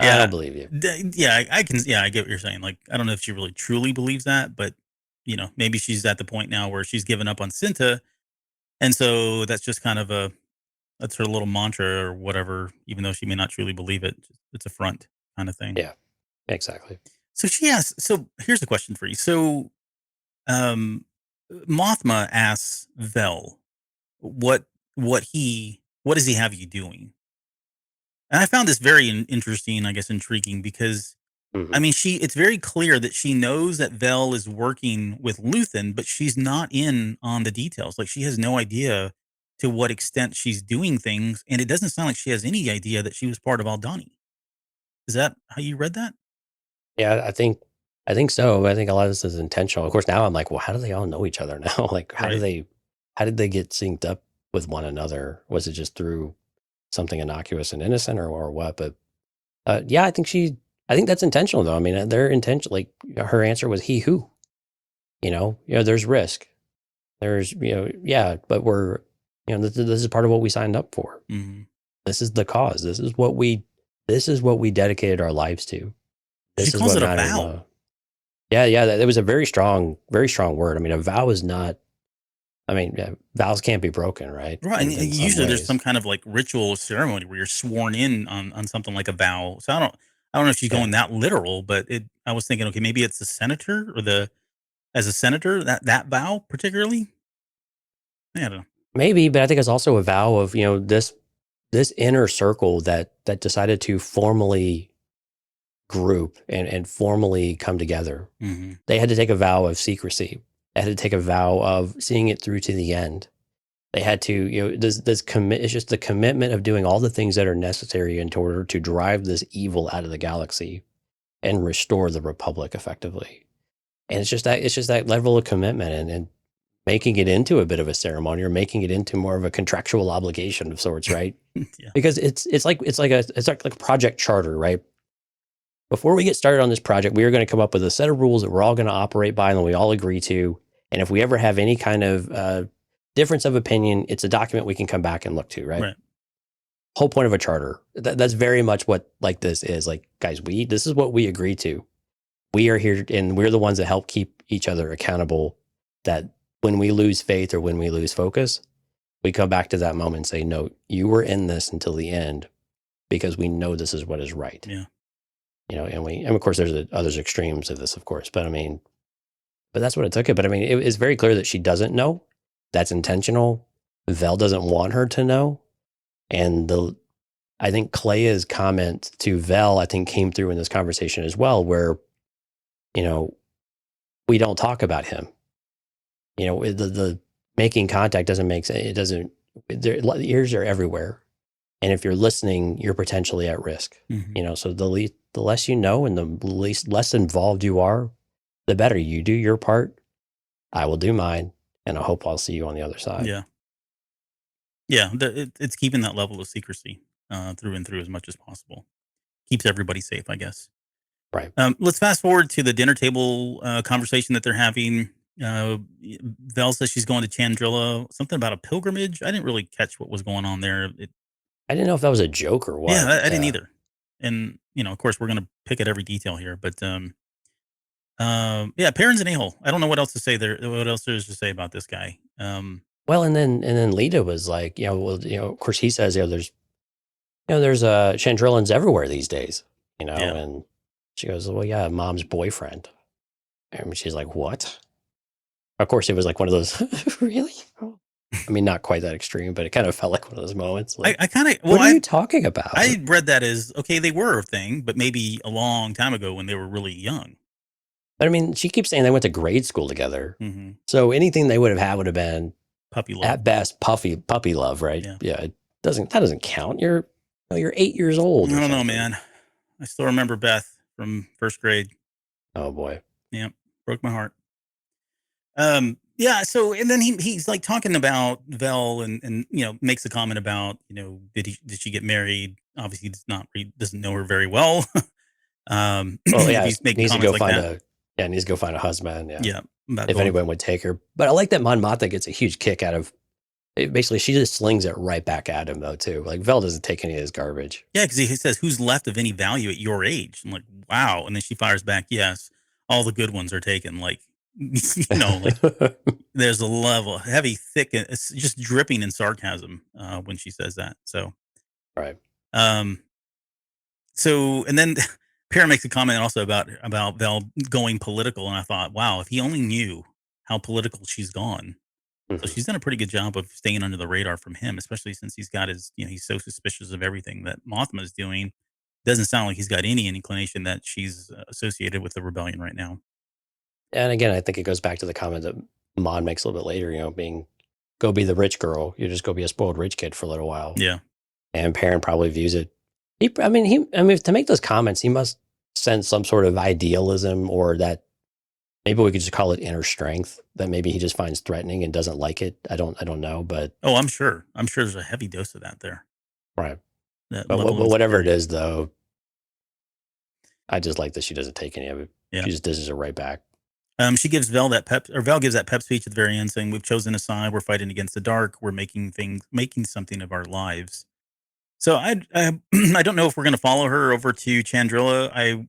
Yeah, I don't believe you. Yeah, I can. Yeah, I get what you're saying. Like, I don't know if she really truly believes that, but maybe she's at the point now where she's given up on Cinta And so that's just kind of that's her little mantra or whatever, even though she may not truly believe it. It's a front kind of thing. Yeah, exactly. So here's a question for you. So um, Mothma asks Vel, what what does he have you doing? And I found this very interesting, I guess, intriguing because I Hmm. mean, it's very clear that she knows that Vel is working with Luthen, but she's not in on the details. Like she has no idea to what extent she's doing things, and it doesn't sound like she has any idea that she was part of Aldani. Is that how you read that? Yeah, I think so. I think a lot of this is intentional. Of course, now I'm like, well, how do they all know each other now? Like, Right. how did they get synced up with one another? Was it just through something innocuous and innocent, or what? But yeah, I think that's intentional, though. I mean, their intention, like her answer was he who. There's risk. There's, yeah, but this is part of what we signed up for. Hmm. This is the cause. This is what we dedicated our lives to. She This is calls what it a matters vow, most. Yeah, yeah, that it was a very strong word. I mean, a vow is not. I mean, yeah, vows can't be broken, right? right? And In some usually there's ways, some kind of like ritual ceremony where you're sworn in on something like a vow. So I don't know if she's yeah, going that literal, but I was thinking, okay, maybe it's the senator or the as a senator that vow particularly. I don't know. maybe, but I think it's also a vow of this inner circle that decided to formally group and formally come together. Hmm. They had to take a vow of secrecy. They had to take a vow of seeing it through to the end. They had to, this commit. It's just the commitment of doing all the things that are necessary in order to drive this evil out of the galaxy and restore the Republic effectively. And it's just that level of commitment and making it into a bit of a ceremony or making it into more of a contractual obligation of sorts, right? Yeah. Because it's like Project Charter, right? Before we get started on this project, we are going to come up with a set of rules that we're all going to operate by and that we all agree to. And if we ever have any kind of difference of opinion, it's a document we can come back and look to, right? Right. Whole point of a charter. That's very much what like this is. Like, guys, this is what we agree to. We are here and we're the ones that help keep each other accountable. That when we lose faith or when we lose focus, we come back to that moment and say, no, you were in this until the end because we know this is what is right. Yeah. And of course there's others extremes of this, of course, but I mean, but that's what it took it. But I mean, it's very clear that she doesn't know. That's intentional. Vel doesn't want her to know. And I think Clea's comment to Vel, I think came through in this conversation as well, where, we don't talk about him. The making contact doesn't make sense. It doesn't, the ears are everywhere. And if you're listening, you're potentially at risk. Hmm. So the less you know and the less involved you are, the better. You do your part, I will do mine, and I hope I'll see you on the other side. Yeah. Yeah. It's keeping that level of secrecy through and through as much as possible. Keeps everybody safe, I guess. Right. Let's fast forward to the dinner table conversation that they're having. Vel says she's going to Chandrilla. Something about a pilgrimage. I didn't really catch what was going on there. I didn't know if that was a joke or Yeah, what. I didn't either. And of course, we're going to pick at every detail here. But yeah, Perrin's an a-hole. I don't know what else to say there. What else there is to say about this guy? Well, and then Lita was like, of course he says, there's Chandrillans everywhere these days, Yeah, and she goes, well, yeah, mom's boyfriend. And she's like, what? Of course, it was like one of those, really? I mean, not quite that extreme, but it kind of felt like one of those moments. Like, I kind of what are you talking about? I read that as okay. They were a thing, but maybe a long time ago when they were really young. But I mean, she keeps saying they went to grade school together. Hmm. So anything they would have had would have been Puppy love. at best puppy love, right? Yeah. Yeah. That doesn't count. You're 8 years old. I Or don't know, something. man. I still remember Beth from first grade. Oh boy. Yeah, broke my heart. Yeah. So, and then he's like talking about Vel and makes a comment about did she get married? Obviously, doesn't know her very well. Well, If yeah, he's making needs to comments go like that. needs to go find a husband. Yeah. Yeah, about If going. anyone would take her. But I like that Mon Mothma gets a huge kick out of basically she just slings it right back at him though, too. Like Vel doesn't take any of his garbage. Yeah, because he says, "Who's left of any value at your age?" I'm like, "Wow!" And then she fires back, "Yes, all the good ones are taken." Like, Like there's a level, heavy, thick, and it's just dripping in sarcasm when she says that. So, right. um, and then Perrin makes a comment also about Vel going political, and I thought, wow, if he only knew how political she's gone. So Mhm. she's done a pretty good job of staying under the radar from him, especially since he's got he's so suspicious of everything that Mothma is doing. Doesn't sound like he's got any inclination that she's associated with the rebellion right now. And again, I think it goes back to the comment that Mon makes a little bit later, go be the rich girl. You just go be a spoiled rich kid for a little while. Yeah. And Perrin probably views it. To make those comments, he must sense some sort of idealism, or that maybe we could just call it inner strength that maybe he just finds threatening and doesn't like it. I don't know, but Oh, I'm sure. I'm sure there's a heavy dose of that there. right. That But level of whatever it insecurity. is, though, I just like that she doesn't take any of it. Yeah. She just dishes it right back. She gives Vel Vel gives that pep speech at the very end, saying, "We've chosen a side. We're fighting against the dark. We're making something of our lives." So I don't know if we're going to follow her over to Chandrilla.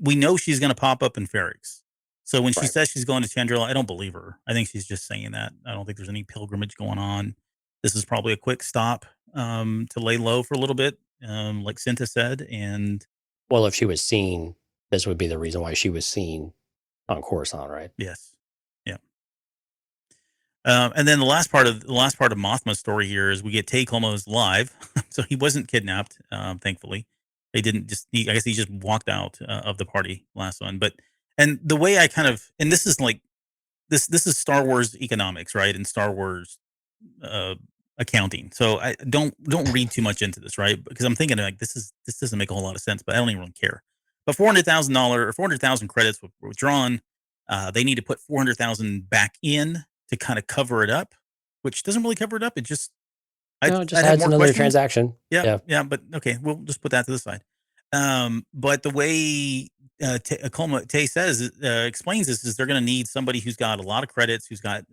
We know she's going to pop up in Ferrix. So when she Right. says she's going to Chandrilla, I don't believe her. I think she's just saying that. I don't think there's any pilgrimage going on. This is probably a quick stop to lay low for a little bit, like Cinta said. And Well, if she was seen, this would be the reason why she was seen on Coruscant, right? yes, yeah. And then the last part of Mothma's story here is we get Tay Colmo's live, so he wasn't kidnapped. Thankfully, they didn't just. I guess he just walked out of the party last one. But and the way I kind of and this is like this is Star Wars economics, right? And Star Wars uh, accounting. So I don't read too much into this, right? Because I'm thinking like this doesn't make a whole lot of sense, but I don't even really care. But $400,000 or 400,000 credits were withdrawn. They need to put 400,000 back in to kind of cover it up, which doesn't really cover it up. It just No, it just I'd have adds more another questions. transaction. Yeah, Yeah. yeah, but okay, we'll just put that to the side. But the way Tay says explains this is they're going to need somebody who's got a lot of credits, who's got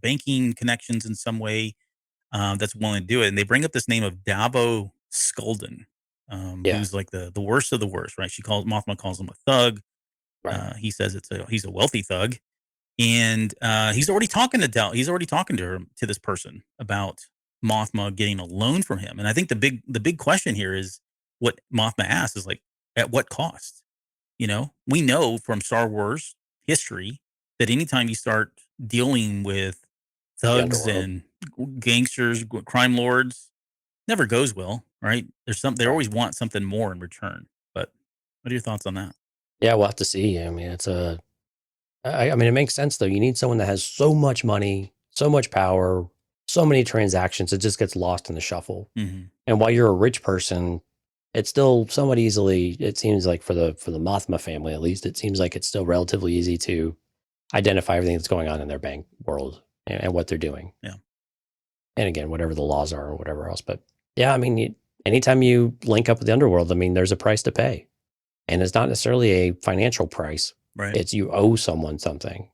banking connections in some way, that's willing to do it. And they bring up this name of Dabo Skulden, Yeah. who's like the worst of the worst, right? Mothma calls him a thug. Right. He says he's a wealthy thug, and he's already talking to her to this person about Mothma getting a loan from him. And I think the big question here is what Mothma asks is like, at what cost? We know from Star Wars history that anytime you start dealing with The thugs underworld. and gangsters, crime lords, never goes well, right? They Right. always want something more in return. But what are your thoughts on that? Yeah, we'll have to see. I mean, it makes sense though. You need someone that has so much money, so much power, so many transactions. It just gets lost in the shuffle. Hmm. And while you're a rich person, it's still somewhat easily. It seems like for the Mothma family, at least, it seems like it's still relatively easy to identify everything that's going on in their bank world and what they're doing. Yeah. And again, whatever the laws are or whatever else. But yeah, I mean, anytime you link up with the underworld, I mean, there's a price to pay. And it's not necessarily a financial price. Right. It's you owe someone something.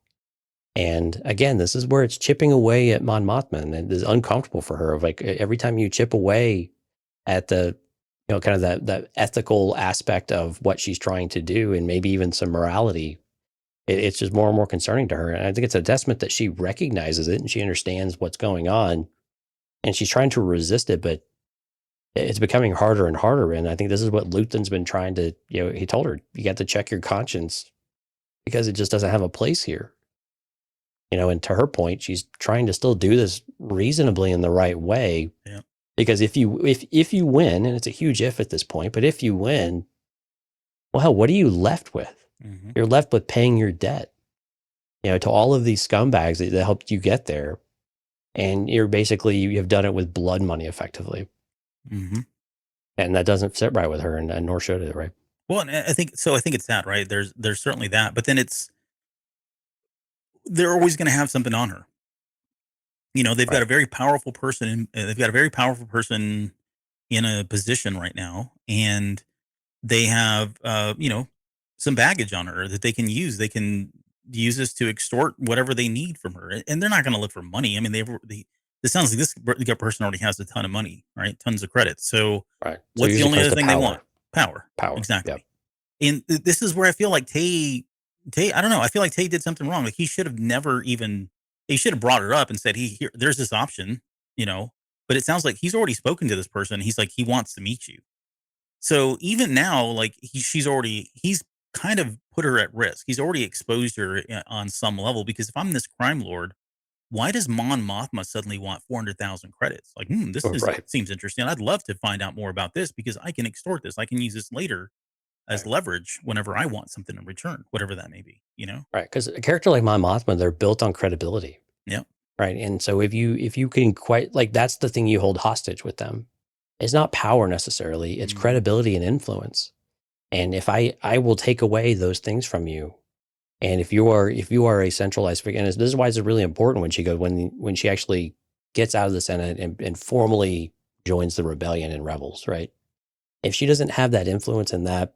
And again, this is where it's chipping away at Mon Mothma, and it is uncomfortable for her. Of like every time you chip away at the, kind of that ethical aspect of what she's trying to do, and maybe even some morality, it's just more and more concerning to her. And I think it's a testament that she recognizes it and she understands what's going on, and she's trying to resist it, but it's becoming harder and harder. And I think this is what Luthen's been trying to, he told her, you got to check your conscience because it just doesn't have a place here. And to her point, she's trying to still do this reasonably in the right way. Yeah. Because if you win, and it's a huge if at this point, but if you win, well, hell, what are you left with? Mm-hmm. You're left with paying your debt, to all of these scumbags that helped you get there. And you have done it with blood money effectively. Mm-hmm. And that doesn't sit right with her, and nor should it, right? Well, and I think so. I think it's that, right? There's certainly that, but then they're always going to have something on her. They've got Right. a very powerful person. They've got a very powerful person in a position right now, and they have, some baggage on her that they can use. They can use this to extort whatever they need from her, and they're not going to look for money. I mean, it sounds like this person already has a ton of money, right? Tons of credit. So, Right. So what's the usually only comes other to thing they want? power. Power. Power. Exactly. Yep. And this is where I feel like Tay Tay, I don't know. I feel like Tay did something wrong. Like he should have never even. He should have brought her up and said, "He here, there's this option," you know. But it sounds like he's already spoken to this person. He's like he wants to meet you. So even now, like he's kind of put her at risk. He's already exposed her on some level because if I'm this crime lord, why does Mon Mothma suddenly want 400,000 credits? Like, this is Right. seems interesting. I'd love to find out more about this because I can extort this. I can use this later as Right. leverage whenever I want something in return, whatever that may be. You know? Right. Because a character like Mon Mothma, they're built on credibility. Yeah. Right. And so if you can quite like that's the thing you hold hostage with them. It's not power necessarily, it's Mhm. credibility and influence. And if I will take away those things from you. And if you are a centralized figure, and this is why it's really important when she actually gets out of the Senate and formally joins the rebellion and rebels, right? If she doesn't have that influence and that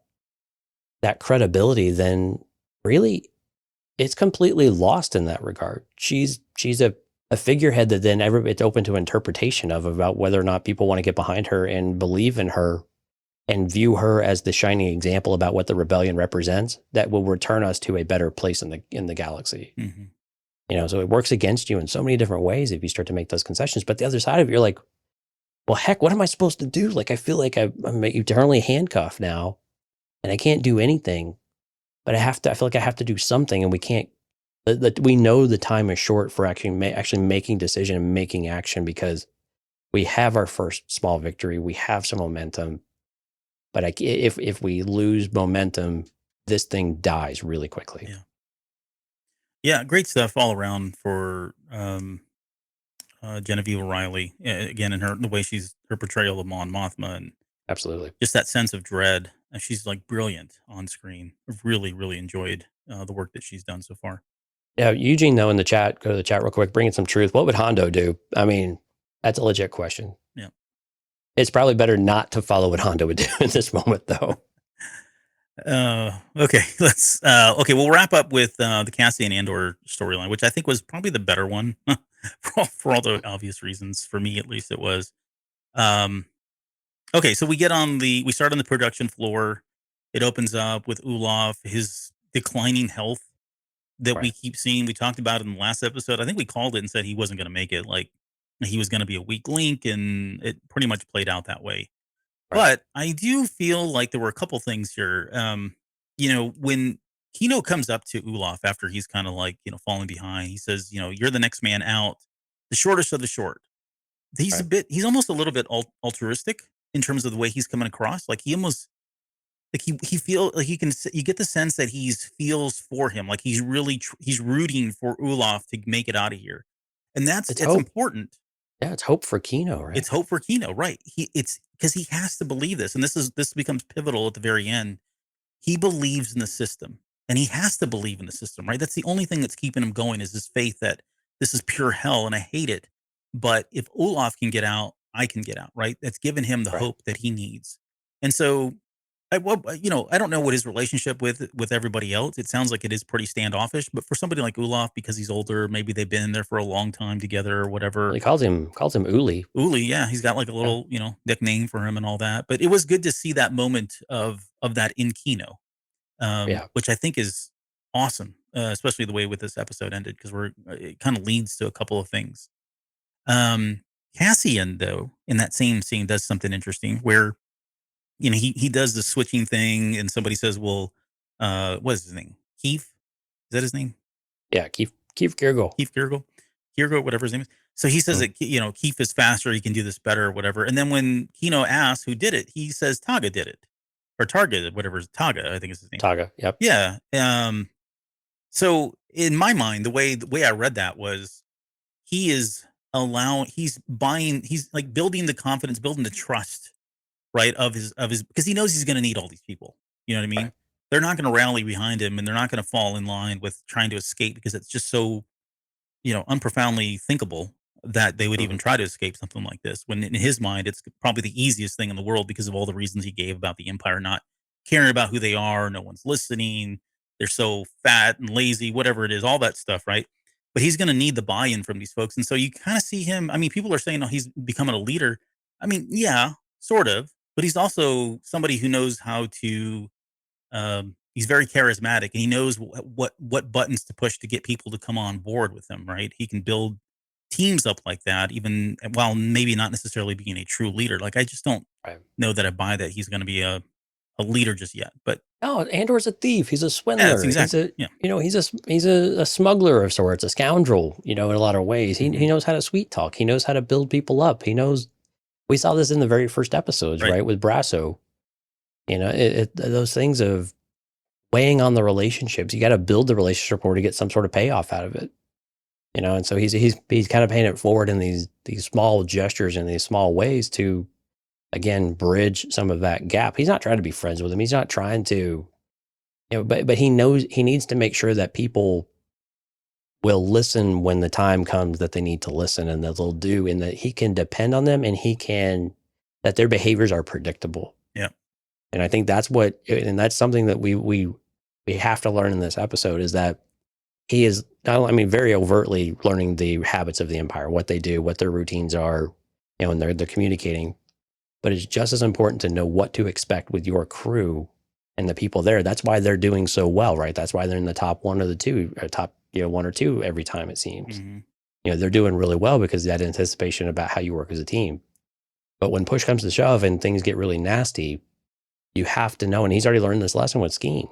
credibility, then really it's completely lost in that regard. She's a figurehead that then it's open to interpretation of about whether or not people want to get behind her and believe in her and view her as the shining example about what the rebellion represents that will return us to a better place in the galaxy. Hmm. So it works against you in so many different ways if you start to make those concessions. But the other side of it, you're like, well, heck, what am I supposed to do? Like, I feel like I'm eternally handcuffed now and I can't do anything, but I feel like I have to do something and we can't, we know the time is short for actually making decision and making action because we have our first small victory. We have some momentum. But if we lose momentum, this thing dies really quickly. Yeah. Yeah. Great stuff all around for Genevieve O'Reilly. Again, in the way her portrayal of Mon Mothma and Absolutely. just that sense of dread. She's like brilliant on screen. I've really, really enjoyed the work that she's done so far. Yeah, Eugene, though, in the chat, go to the chat real quick, bring in some truth. What would Hondo do? I mean, that's a legit question. Yeah. It's probably better not to follow what Hondo would do in this moment, though. Okay, okay, we'll wrap up with the Cassian Andor storyline, which I think was probably the better one for all the obvious reasons. For me, at least, it was. Um, okay, so we start on the production floor. It opens up with Olaf, his declining health that we Right. keep seeing. We talked about it in the last episode. I think we called it and said he wasn't going to make it. Like he was going to be a weak link, and it pretty much played out that way. Right. But I do feel like there were a couple things here. When Kino comes up to Olaf after he's kind of like, falling behind, he says, you're the next man out, the shortest of the short. Right. He's almost a little bit altruistic in terms of the way he's coming across. Like he almost, like he feel like you get the sense that he's feels for him. Like he's really, he's rooting for Olaf to make it out of here. And It's it's hope. important. Yeah, it's hope for Kino, right? It's hope for Kino, right? It's because he has to believe this, and this becomes pivotal at the very end. He believes in the system, and he has to believe in the system, right? That's the only thing that's keeping him going is his faith that this is pure hell, and I hate it. But if Olaf can get out, I can get out, right? That's given him the Right. hope that he needs, and so I don't know what his relationship with everybody else. It sounds like it is pretty standoffish, but for somebody like Olaf, because he's older, maybe they've been in there for a long time together or Well, whatever. he calls him Uli. Uli, yeah, he's got like a Yeah. little, nickname for him and all that. But it was good to see that moment of that in Kino, Yeah. which I think is awesome, especially the way with this episode ended because it kind of leads to a couple of things. Um, Cassian, though, in that same scene, does something interesting where he does the switching thing, and somebody says, "Well, what is his name? Keith? Is that his name? Yeah. Keith Kirgel. Keith Kirgel, Kirgo, whatever his name is." So he says Mm. that Keith is faster, he can do this better, or whatever. And then when Kino asks who did it, he says Taga did it, or Targa, whatever. Taga, I think is his name. Taga. Yep. Yeah. So in my mind, the way I read that was he's like building the confidence, building the trust, right, of his because he knows he's going to need all these people. You know what I mean? Right. They're not going to rally behind him, and they're not going to fall in line with trying to escape because it's just so unprofoundly thinkable that they would even Mhm. try to escape something like this. When in his mind, it's probably the easiest thing in the world because of all the reasons he gave about the empire not caring about who they are, no one's listening, they're so fat and lazy, whatever it is, all that stuff, right? But he's going to need the buy-in from these folks, and so you kind of see him. I mean, people are saying, "Oh, he's becoming a leader." I mean, yeah, sort of, but he's also somebody who knows how to he's very charismatic, and he knows what buttons to push to get people to come on board with him. Right? He can build teams up like that, even while maybe not necessarily being a true leader. Like I just don't Right. know that I buy that he's going to be a leader just yet. But No, Andor's a thief. He's a yeah, that's swindler. He's exactly a yeah. he's a smuggler of sorts, a scoundrel. In a lot of ways, he Mhm. knows how to sweet talk. He knows how to build people up. He knows. We saw this in the very first episodes, Right. right, with Brasso. Those things of weighing on the relationships. You got to build the relationship or to get some sort of payoff out of it. And so he's kind of paying it forward in these small gestures and these small ways to, again, bridge some of that gap. He's not trying to be friends with him. He's not trying to, but he knows he needs to make sure that people will listen when the time comes that they need to listen, and that they'll do, and that he can depend on them, and that their behaviors are predictable. Yeah. And I think that's something that we have to learn in this episode, is that he is very overtly learning the habits of the Empire, what they do, what their routines are, and they're communicating. But it's just as important to know what to expect with your crew and the people there. That's why they're doing so well, right? That's why they're in the top one or the two, or top one or two every time, it seems. Mm-hmm. They're doing really well because of that anticipation about how you work as a team. But when push comes to shove and things get really nasty, you have to know, and he's already learned this lesson with skiing.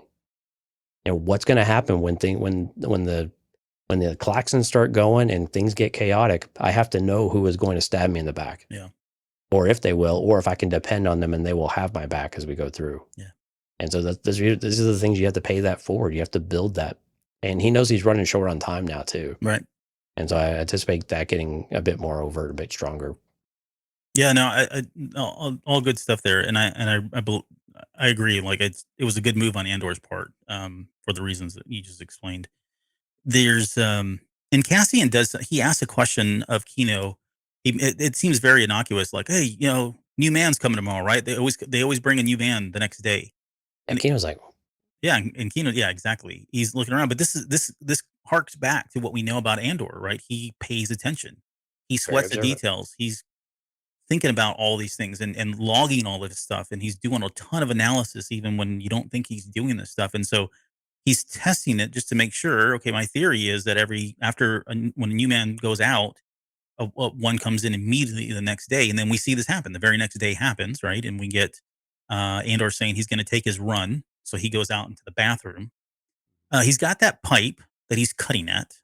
What's going to happen when the klaxons start going and things get chaotic. I have to know who is going to stab me in the back. Yeah. Or if they will, or if I can depend on them and they will have my back as we go through. Yeah. And so these are the things you have to pay that forward. You have to build that. And he knows he's running short on time now too. Right. And so I anticipate that getting a bit more overt, a bit stronger. Yeah, no, all good stuff there, and I agree. Like it was a good move on Andor's part, for the reasons that you just explained. There's and Cassian he asks a question of Kino. It seems very innocuous, like, hey, new man's coming tomorrow, right? They always bring a new man the next day. And And Kino's like, yeah, and Kino, yeah, exactly. He's looking around, but this harks back to what we know about Andor, right? He pays attention. He very sweats the observant. details. He's thinking about all these things and logging all of this stuff, and he's doing a ton of analysis even when you don't think he's doing this stuff. And so he's testing it just to make sure. Okay, my theory is that when a new man goes out, one comes in immediately the next day, and then we see this happen. The very next day happens, right? And we get Andor saying he's going to take his run, so he goes out into the bathroom. He's got that pipe that he's cutting at.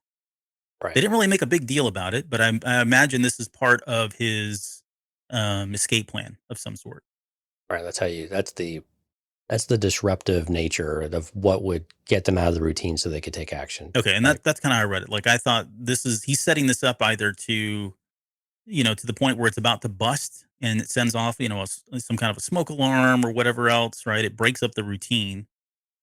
Right. They didn't really make a big deal about it, but I imagine this is part of his escape plan of some sort. Right. That's the disruptive nature of what would get them out of the routine so they could take action. Okay, and Right. that's kind of how I read it. Like I thought he's setting this up either to, to the point where it's about to bust and it sends off, some kind of a smoke alarm or whatever else, right? It breaks up the routine.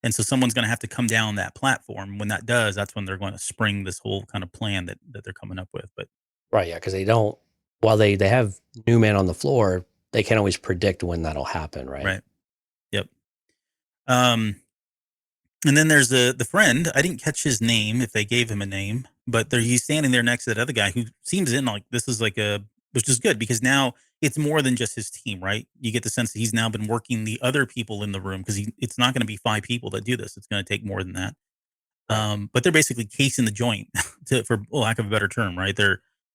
And so someone's going to have to come down that platform. When that does, that's when they're going to spring this whole kind of plan that they're coming up with. But Right. Yeah. Because while they have new man on the floor, they can't always predict when that'll happen. Right. right. Yep. Um, And then there's the friend. I didn't catch his name if they gave him a name, but he's standing there next to that other guy who seems in like this is which is good because now it's more than just his team, right? You get the sense that he's now been working the other people in the room because it's not going to be 5 people that do this. It's going to take more than that. Right. But they're basically casing the joint, for lack of a better term, right?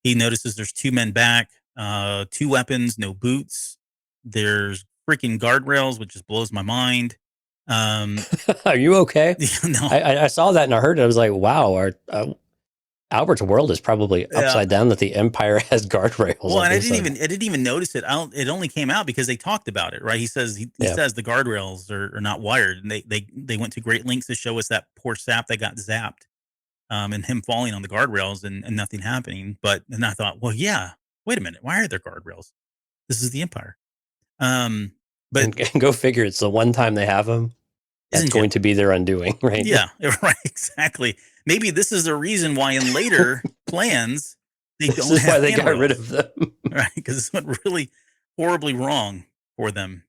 He notices there's 2 men back, 2 weapons, no boots. There's freaking guardrails, which just blows my mind. Are you okay? No. I saw that and I heard it. I was like, wow, Albert's world is probably upside down that the Empire has guardrails. Well, and I didn't even notice it. It only came out because they talked about it, right? He says says the guardrails are not wired, and they went to great lengths to show us that poor sap that got zapped, and him falling on the guardrails and nothing happening. But then I thought, well, yeah, wait a minute, why are there guardrails? This is the Empire. But and go figure, it's the one time they have them. That's going to be their undoing, right? Yeah, right, exactly. Maybe this is the reason why in later plans they this don't is have why they got rid of them, right? Because it went really horribly wrong for them.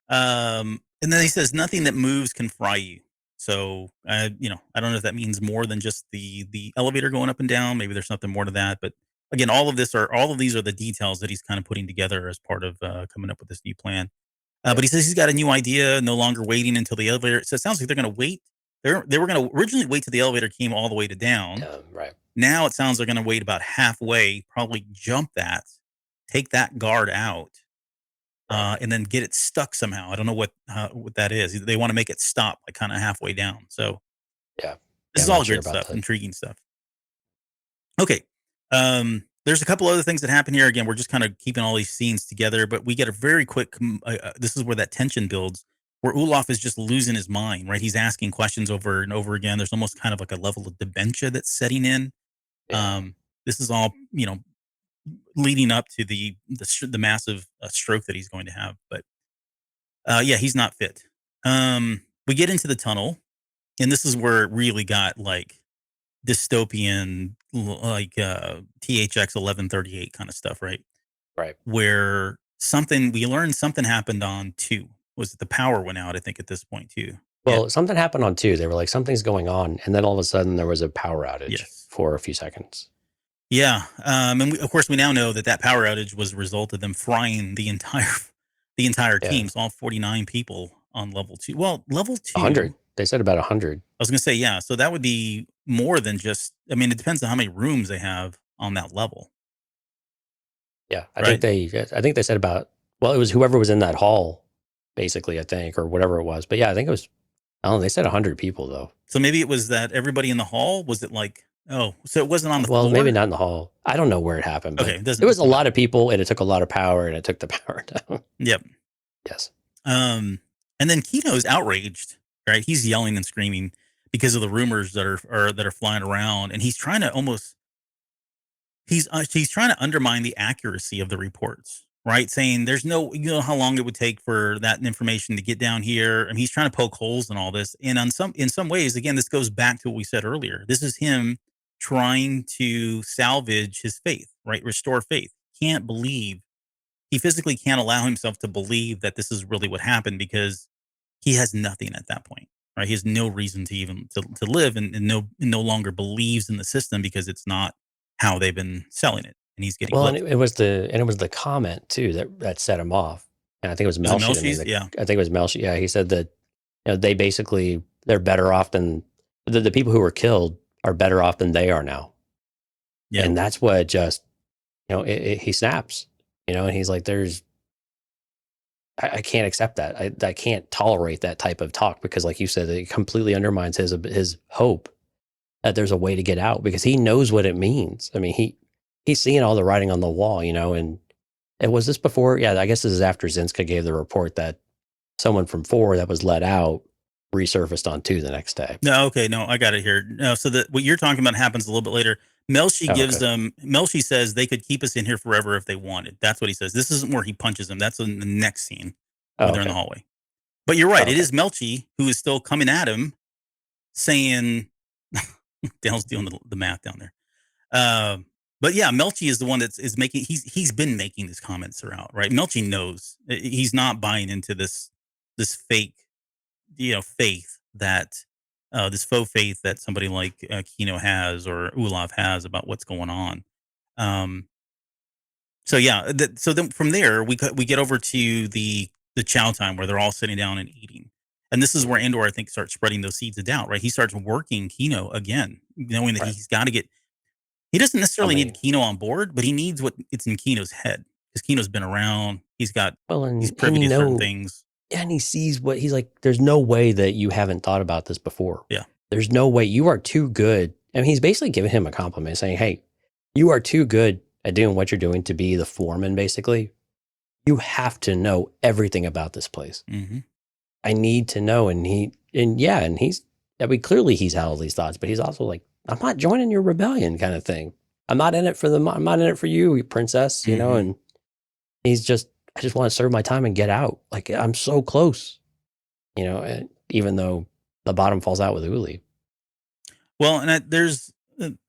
And then he says, "Nothing that moves can fry you." So, I don't know if that means more than just the elevator going up and down. Maybe there's something more to that. But again, all of these are the details that he's kind of putting together as part of coming up with this new plan. But he says he's got a new idea, no longer waiting until the elevator. So it sounds like they're going to wait. They were going to originally wait till the elevator came all the way to down. Right. Now it sounds they're going to wait about halfway, probably jump that, take that guard out, Right. and then get it stuck somehow. I don't know what that is. They want to make it stop like kind of halfway down. So Yeah. this Yeah, is I'm all not sure good about stuff, that. intriguing stuff. Okay. There's a couple other things that happen here. Again, we're just kind of keeping all these scenes together, but we get a very quick. This is where that tension builds, where Olaf is just losing his mind. Right, he's asking questions over and over again. There's almost kind of like a level of dementia that's setting in. Yeah. This is all leading up to the massive stroke that he's going to have. But yeah, he's not fit. We get into the tunnel, and this is where it really got like dystopian, like THX 1138 kind of stuff, right? Right. Where we learned something happened on 2. Was it the power went out, I think, at this point too? Yeah. Well, something happened on 2. They were like, something's going on. And then all of a sudden there was a power outage Yes. for a few seconds. Yeah. And of course, we now know that power outage was a result of them frying the entire Yeah. team. So all 49 people on level 2. Well, level 2. 100. They said about 100. I was going to say, yeah. So that would be more than just, I mean, it depends on how many rooms they have on that level. Yeah. I Right. think they said about, well, it was whoever was in that hall, basically, I think, or whatever it was. But yeah, I think it was, I don't know, they said 100 people though. So maybe it was that everybody in the hall, was it like, oh, so it wasn't on the Well, floor? maybe not in the hall. I don't know where it happened, but Okay, it was a lot of people and it took a lot of power and it took the power down. Yep. Yes. And then Kino's outraged, right? He's yelling and screaming because of the rumors that are flying around, and he's trying to almost he's trying to undermine the accuracy of the reports, right? Saying there's no, how long it would take for that information to get down here, and he's trying to poke holes in all this. And in some ways, again, this goes back to what we said earlier. This is him trying to salvage his faith, right? Restore faith. He physically can't allow himself to believe that this is really what happened because he has nothing at that point, right? He has no reason to even to live, and no longer believes in the system because it's not how they've been selling it, and he's getting Well, and clipped. it was the comment too that set him off. And I think it was Was it Melshi. Melchi's? Yeah. I think it was Melshi. Yeah, he said that they basically they're better off than the people who were killed are better off than they are now. Yeah. And that's what just he snaps. And he's like, I can't accept that. I can't tolerate that type of talk because, like you said, it completely undermines his hope that there's a way to get out because he knows what it means. I mean, he's seeing all the writing on the wall, and it was this before. Yeah, I guess this is after Zinska gave the report that someone from 4 that was let out resurfaced on 2 the next day. No, okay, no, I got it here. No, so what you're talking about happens a little bit later. Melchi gives them. Melchi says they could keep us in here forever if they wanted. That's what he says. This isn't where he punches them. That's in the next scene where they're in the hallway. But you're right. It is Melchi who is still coming at him, saying, "Dale's doing the math down there." But yeah, Melchi is the one is making. He's been making these comments throughout, right? Melchi knows he's not buying into this fake, faith that. This faux faith that somebody like Kino has or Olaf has about what's going on. So yeah, so then from there we get over to the chow time where they're all sitting down and eating, and this is where Andor I think starts spreading those seeds of doubt. Right, he starts working Kino again, knowing that he's got to get. He doesn't necessarily need Kino on board, but he needs what it's in Kino's head because Kino's been around. He's got he's privy to certain things. Yeah, and he sees what he's like. There's no way that you haven't thought about this before. Yeah. There's no way you are too good. I mean, he's basically giving him a compliment saying, hey, you are too good at doing what you're doing to be the foreman, basically. You have to know everything about this place. Mm-hmm. I need to know. And clearly he's had all these thoughts, but he's also like, I'm not joining your rebellion kind of thing. I'm not in it for you, princess, and he's just, I just want to serve my time and get out. Like I'm so close, even though the bottom falls out with Uli. Well, and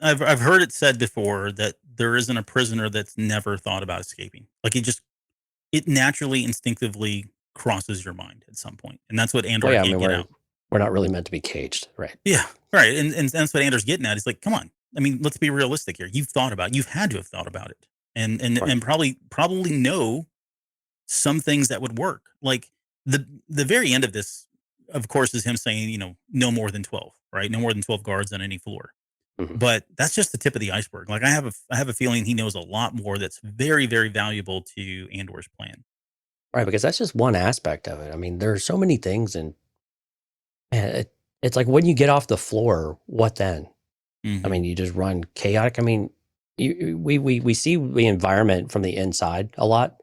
I've heard it said before that there isn't a prisoner that's never thought about escaping. Like it naturally, instinctively crosses your mind at some point, and that's what Andor can't get out. We're not really meant to be caged, right? Yeah, right, and that's what Andor's getting at. He's like, come on. I mean, let's be realistic here. You've had to have thought about it, and probably know some things that would work. Like the very end of this, of course, is him saying, no more than 12, right? No more than 12 guards on any floor. Mhm. But that's just the tip of the iceberg. Like I have a feeling he knows a lot more that's very, very valuable to Andor's plan. Right, because that's just one aspect of it. I mean, there are so many things, and man, it's like when you get off the floor, what then? I Mhm. mean, you just run chaotic. I mean, we see the environment from the inside a lot,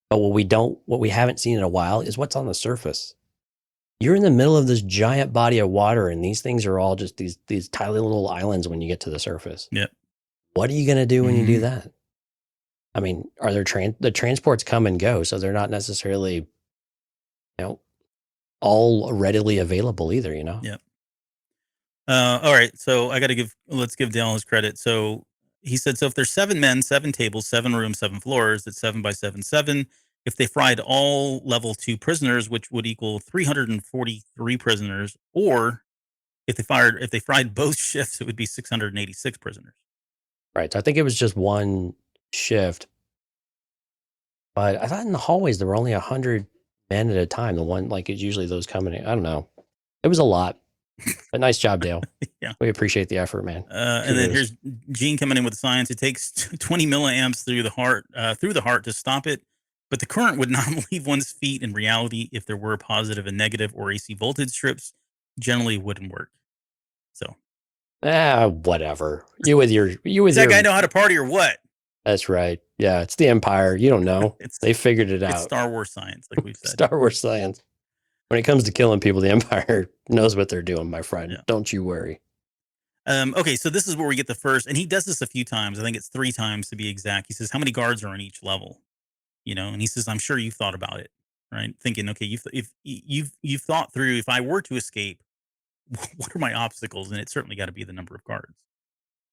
but what we haven't seen in a while is what's on the surface. You're in the middle of this giant body of water, and these things are all just these tiny little islands when you get to the surface. Yep. What are you going to do when you do Mhm. that? I mean, are there the transports come and go, so they're not necessarily, all readily available either, you know? Yep. All right. So let's give Dale his credit. So he said, so if there's 7 men, 7 tables, 7 rooms, 7 floors, it's 7 by 7, 7. If they fried all level 2 prisoners, which would equal 343 prisoners, or if they fried both shifts, it would be 686 prisoners. Right. So I think it was just one shift, but I thought in the hallways there were only 100 men at a time. The one, like, it's usually those coming in. I don't know. It was a lot, but nice job, Dale. Yeah. We appreciate the effort, man. And then Kudos. here's Gene coming in with the science. It takes 20 milliamps through the heart to stop it, but the current would not leave one's feet in reality if there were positive and negative or AC voltage strips. Generally, wouldn't work. So, Whatever. does that guy know how to party or what? That's right. Yeah, it's the Empire. You don't know. It's They figured it it's out. Star Wars science, like we've said. Star Wars science. When it comes to killing people, the Empire knows what they're doing, my friend. Yeah. Don't you worry. Okay, so this is where we get the first, and he does this a few times. I think it's 3 times to be exact. He says, "How many guards are on each level?" And he says, "I'm sure you've thought about it, right? Thinking, okay, you've thought through if I were to escape, what are my obstacles? And it's certainly got to be the number of guards."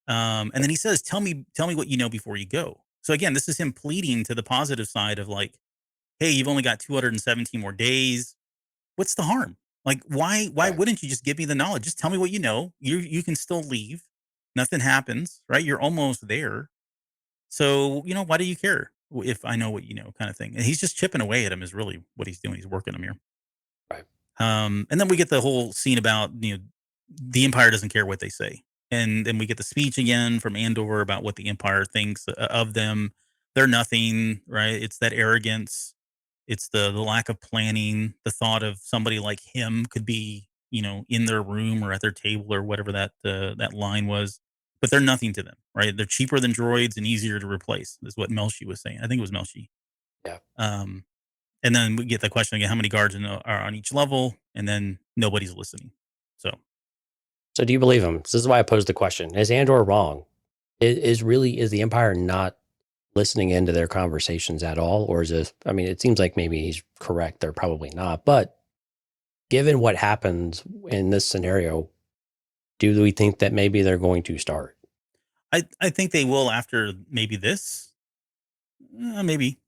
And then he says, tell me what you know before you go." So again, this is him pleading to the positive side of like, hey, you've only got 217 more days. What's the harm? Like, why Right. wouldn't you just give me the knowledge? Just tell me what you know. You can still leave. Nothing happens, right? You're almost there. So, why do you care if I know what you know, kind of thing? And he's just chipping away at him is really what he's doing. He's working him here. Right. And then we get the whole scene about, the Empire doesn't care what they say. And then we get the speech again from Andor about what the Empire thinks of them. They're nothing, right? It's that arrogance. It's the lack of planning, the thought of somebody like him could be, in their room or at their table or whatever that line was. But they're nothing to them, right? They're cheaper than droids and easier to replace. Is what Melshi was saying. I think it was Melshi. Yeah. Um, and then we get the question again: how many guards are on each level? And then nobody's listening. So So do you believe him? This is why I posed the question. Is Andor wrong? Is the Empire not listening into their conversations at all? Or is this, I mean, it seems like maybe he's correct. They're probably not. But given what happens in this scenario, do we think that maybe they're going to start? I think they will after maybe this. Maybe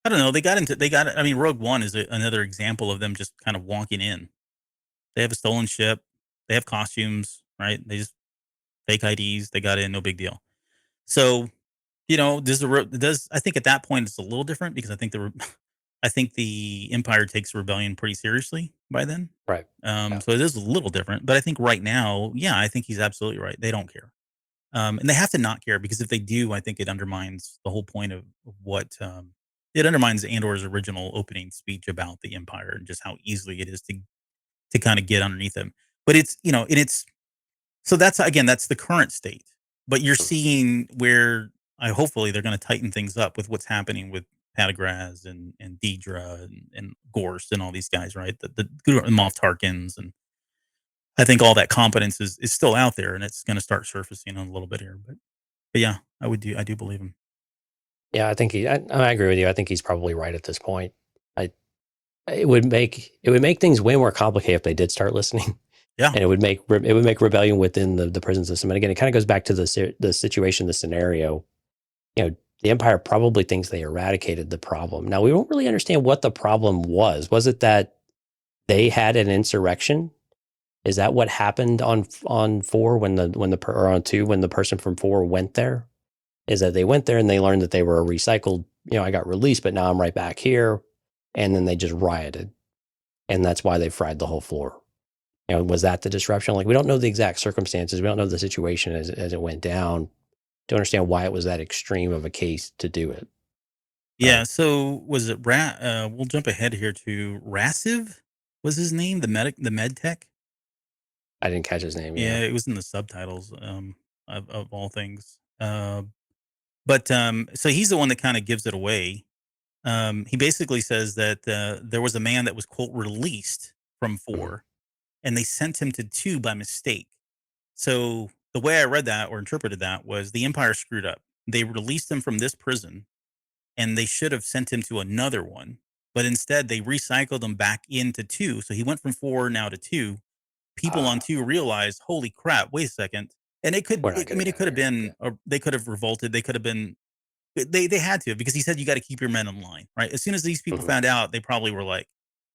I don't know. I mean, Rogue One is another example of them just kind of wonking in. They have a stolen ship. They have costumes, right? They just fake IDs. They got in, no big deal. So, does I think at that point it's a little different because I think the Empire takes rebellion pretty seriously by then. Right. Yeah. So it is a little different, but I think right now, yeah, I think he's absolutely right. They don't care. And they have to not care because if they do, I think it undermines the whole point of what it undermines Andor's original opening speech about the Empire and just how easily it is to kind of get underneath them. But it's and it's so that's the current state. But you're seeing where I hopefully they're going to tighten things up with what's happening with Patagraz and Deidre and Gorst and all these guys, right? The Right. Moff Tarkins and I think all that competence is still out there and it's going to start surfacing a little bit here. But yeah, I do believe him. Yeah, I think I agree with you. I think he's probably right at this point. I it would make things way more complicated if they did start listening, Yeah. and it would make rebellion within the prison system. And again, it kind of goes back to the situation, the scenario. The Empire probably thinks they eradicated the problem. Now we don't really understand what the problem was. Was it that they had an insurrection? Is that what happened on 4 or on 2 when the person from 4 went there? Is that they went there and they learned that they were a recycled, I got released, but now I'm right back here. And then they just rioted. and that's why they fried the whole floor. Was that the disruption? Like, we don't know the exact circumstances. We don't know the situation as it went down to understand why it was that extreme of a case to do it. Yeah. So was it we'll jump ahead here to Rasiv was his name, the med tech. I didn't catch his name. Yeah, it was in the subtitles, of all things. But so he's the one that kind of gives it away. He basically says that there was a man that was quote released from Mhm. 4, and they sent him to 2 by mistake. So the way I read that or interpreted that was the Empire screwed up. They released him from this prison, and they should have sent him to another one, but instead they recycled him back into 2. So he went from 4 now to 2. People on 2 realized, "Holy crap, wait a second." And We're not I mean, getting it out could of have here. been, Yeah. or they could have revolted. They could have been, they had to, because he said, "You got to keep your men in line," right? As soon as these people Mhm. found out, they probably were like,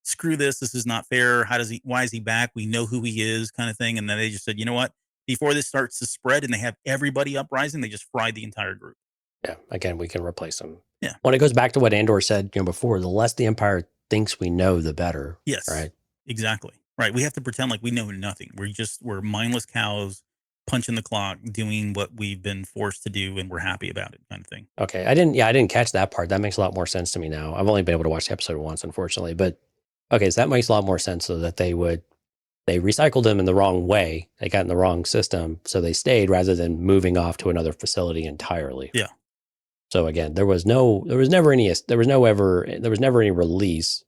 "Screw this. This is not fair. Why is he back? We know who he is," kind of thing. And then they just said, "You know what? Before this starts to spread and they have everybody uprising, they just fried the entire group." Yeah. Again, we can replace them. Yeah. When it goes back to what Andor said, before, the less the Empire thinks we know, the better. Yes, Right. exactly. Right. We have to pretend like we know nothing. We're mindless cows punching the clock, doing what we've been forced to do, and we're happy about it, kind of thing. Okay. I didn't catch that part. That makes a lot more sense to me now. I've only been able to watch the episode once, unfortunately. But okay, so that makes a lot more sense, so that they recycled them in the wrong way. They got in the wrong system, so they stayed rather than moving off to another facility entirely. Yeah. So again, there was never any release.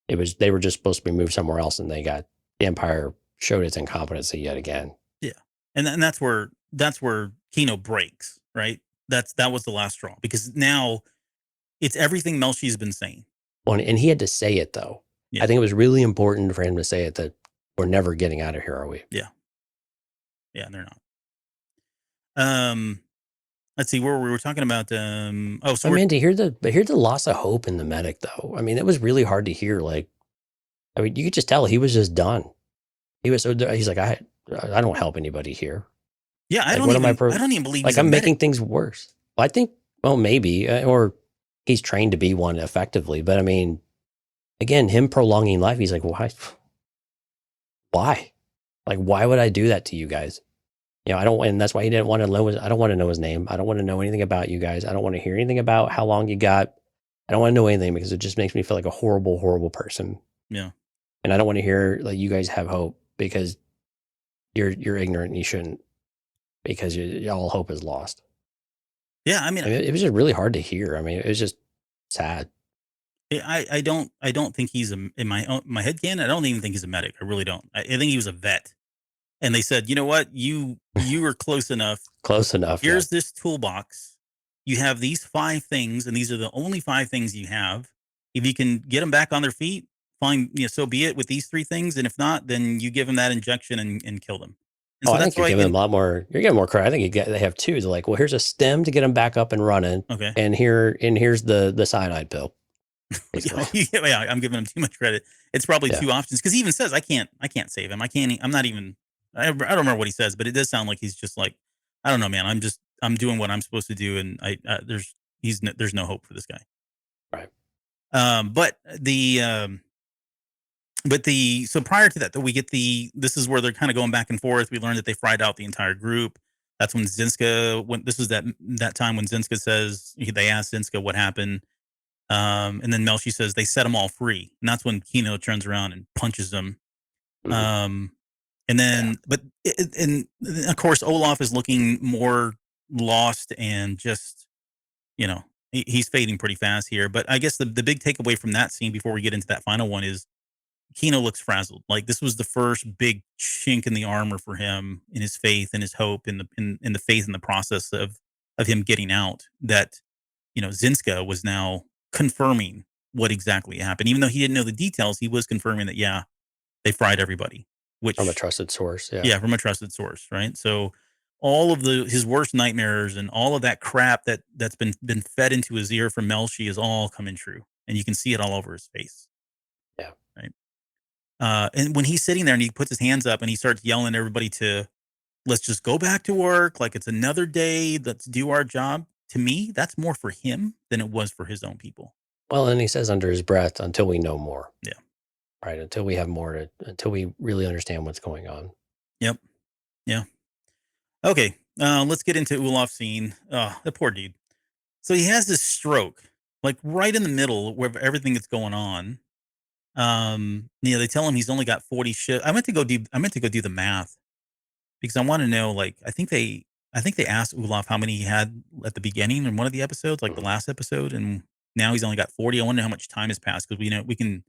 They were just supposed to be moved somewhere else, and the Empire showed its incompetency yet again. Yeah. And that's where Kino breaks, right? That was the last straw, because now it's everything Melchi's been saying. Well, and he had to say it, though. Yeah. I think it was really important for him to say it, that we're never getting out of here, are we? Yeah. Yeah, they're not. Let's see where we were talking about. So I mean, to hear the loss of hope in the medic, though. I mean, it was really hard to hear. Like, I mean, you could just tell he was just done. He was he's like, I don't help anybody here. yeah, I Like, don't what am I? I don't even believe Like, he's a I'm medic. making things worse. Well, I think, well, maybe, or he's trained to be one effectively. But I mean, again, him prolonging life, he's like, why? Why? Like, why would I do that to you guys? I don't, and that's why he didn't want to know. I don't want to know his name. I don't want to know anything about you guys. I don't want to hear anything about how long you got. I don't want to know anything, because it just makes me feel like a horrible, horrible person. Yeah. And I don't want to hear like you guys have hope, because you're ignorant and you shouldn't, because all hope is lost. Yeah, I mean, It was just really hard to hear. I mean, it was just sad. I don't think he's in my head canon. I don't even think he's a medic. I really don't. I think he was a vet. And they said, "You know what? You are close enough. Close enough. Here's this toolbox. You have these 5 things, and these are the only 5 things you have. If you can get them back on their feet, fine, so be it with these 3 things. And if not, then you give them that injection and kill them." And Oh, so I think that's you're why. giving them a lot more. You're getting more credit. I think they have 2. They're like, well, here's a stem to get them back up and running, Okay. and here's the cyanide pill. Yeah, I'm giving him too much credit. It's probably Yeah. 2 options, because he even says, I can't save him. I'm not even. I don't remember what he says, but it does sound like he's just like, I don't know, man. I'm doing what I'm supposed to do, and there's no hope for this guy. Right. So prior to that, though, we get this is where they're kind of going back and forth. We learned that they fried out the entire group. That's when this was that time when Zinska says, they asked Zinska what happened. And then Melchi says they set them all free. And that's when Kino turns around and punches them. Mhm. And then, and of course, Olaf is looking more lost, and just, he's fading pretty fast here. But I guess the big takeaway from that scene before we get into that final one is Kino looks frazzled. Like, this was the first big chink in the armor for him, in his faith and his hope, in the faith in the process of him getting out, that, Zinska was now confirming what exactly happened. Even though he didn't know the details, he was confirming that, yeah, they fried everybody. Which, From a trusted source. Yeah. yeah, from a trusted source, right? So all of his worst nightmares and all of that crap that's been fed into his ear from Melchi is all coming true, and you can see it all over his face. Yeah. Right. And when he's sitting there and he puts his hands up and he starts yelling at everybody to, let's just go back to work, like it's another day, let's do our job. To me, that's more for him than it was for his own people. Well, and he says under his breath, until we know more. Yeah. Right. Until we have until we really understand what's going on. Yep. Yeah. Okay. Let's get into Olaf's scene. The poor dude. So he has this stroke, like right in the middle where everything that's going on. They tell him he's only got 40 shifts. I meant to go do the math because I want to know, like, I think they asked Olaf how many he had at the beginning in one of the episodes, like the Mhm. last episode, and now he's only got 40. I wonder how much time has passed because we can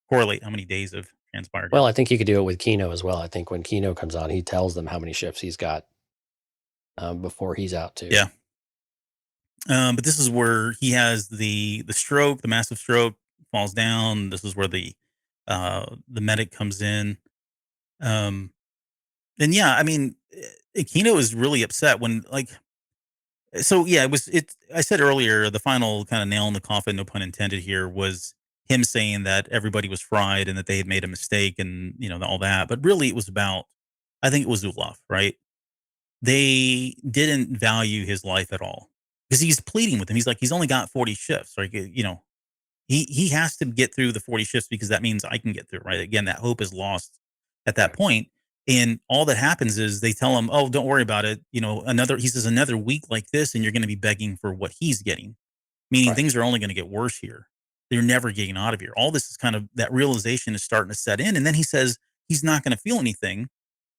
correlate how many days have transpired Well, here. I think you could do it with Kino as well. I think when Kino comes on, he tells them how many shifts he's got before he's out too. Yeah. But this is where he has the stroke, the massive stroke, falls down. This is where the medic comes in. Um, and yeah, I mean, Kino is really upset when so yeah, it. I said earlier, the final kind of nail in the coffin, no pun intended here, was him saying that everybody was fried and that they had made a mistake and all that. But really, it was about, I think it was Olaf, right? They didn't value his life at all because he's pleading with him. He's like, he's only got 40 shifts, right? He has to get through the 40 shifts because that means I can get through, right? Again, that hope is lost at that Right. point. And all that happens is they tell him, "Oh, don't worry about it. He says another week like this and you're going to be begging for what he's getting." Meaning Right. things are only going to get worse here. They're never getting out of here. All this is kind of that realization is starting to set in and then he says he's not going to feel anything.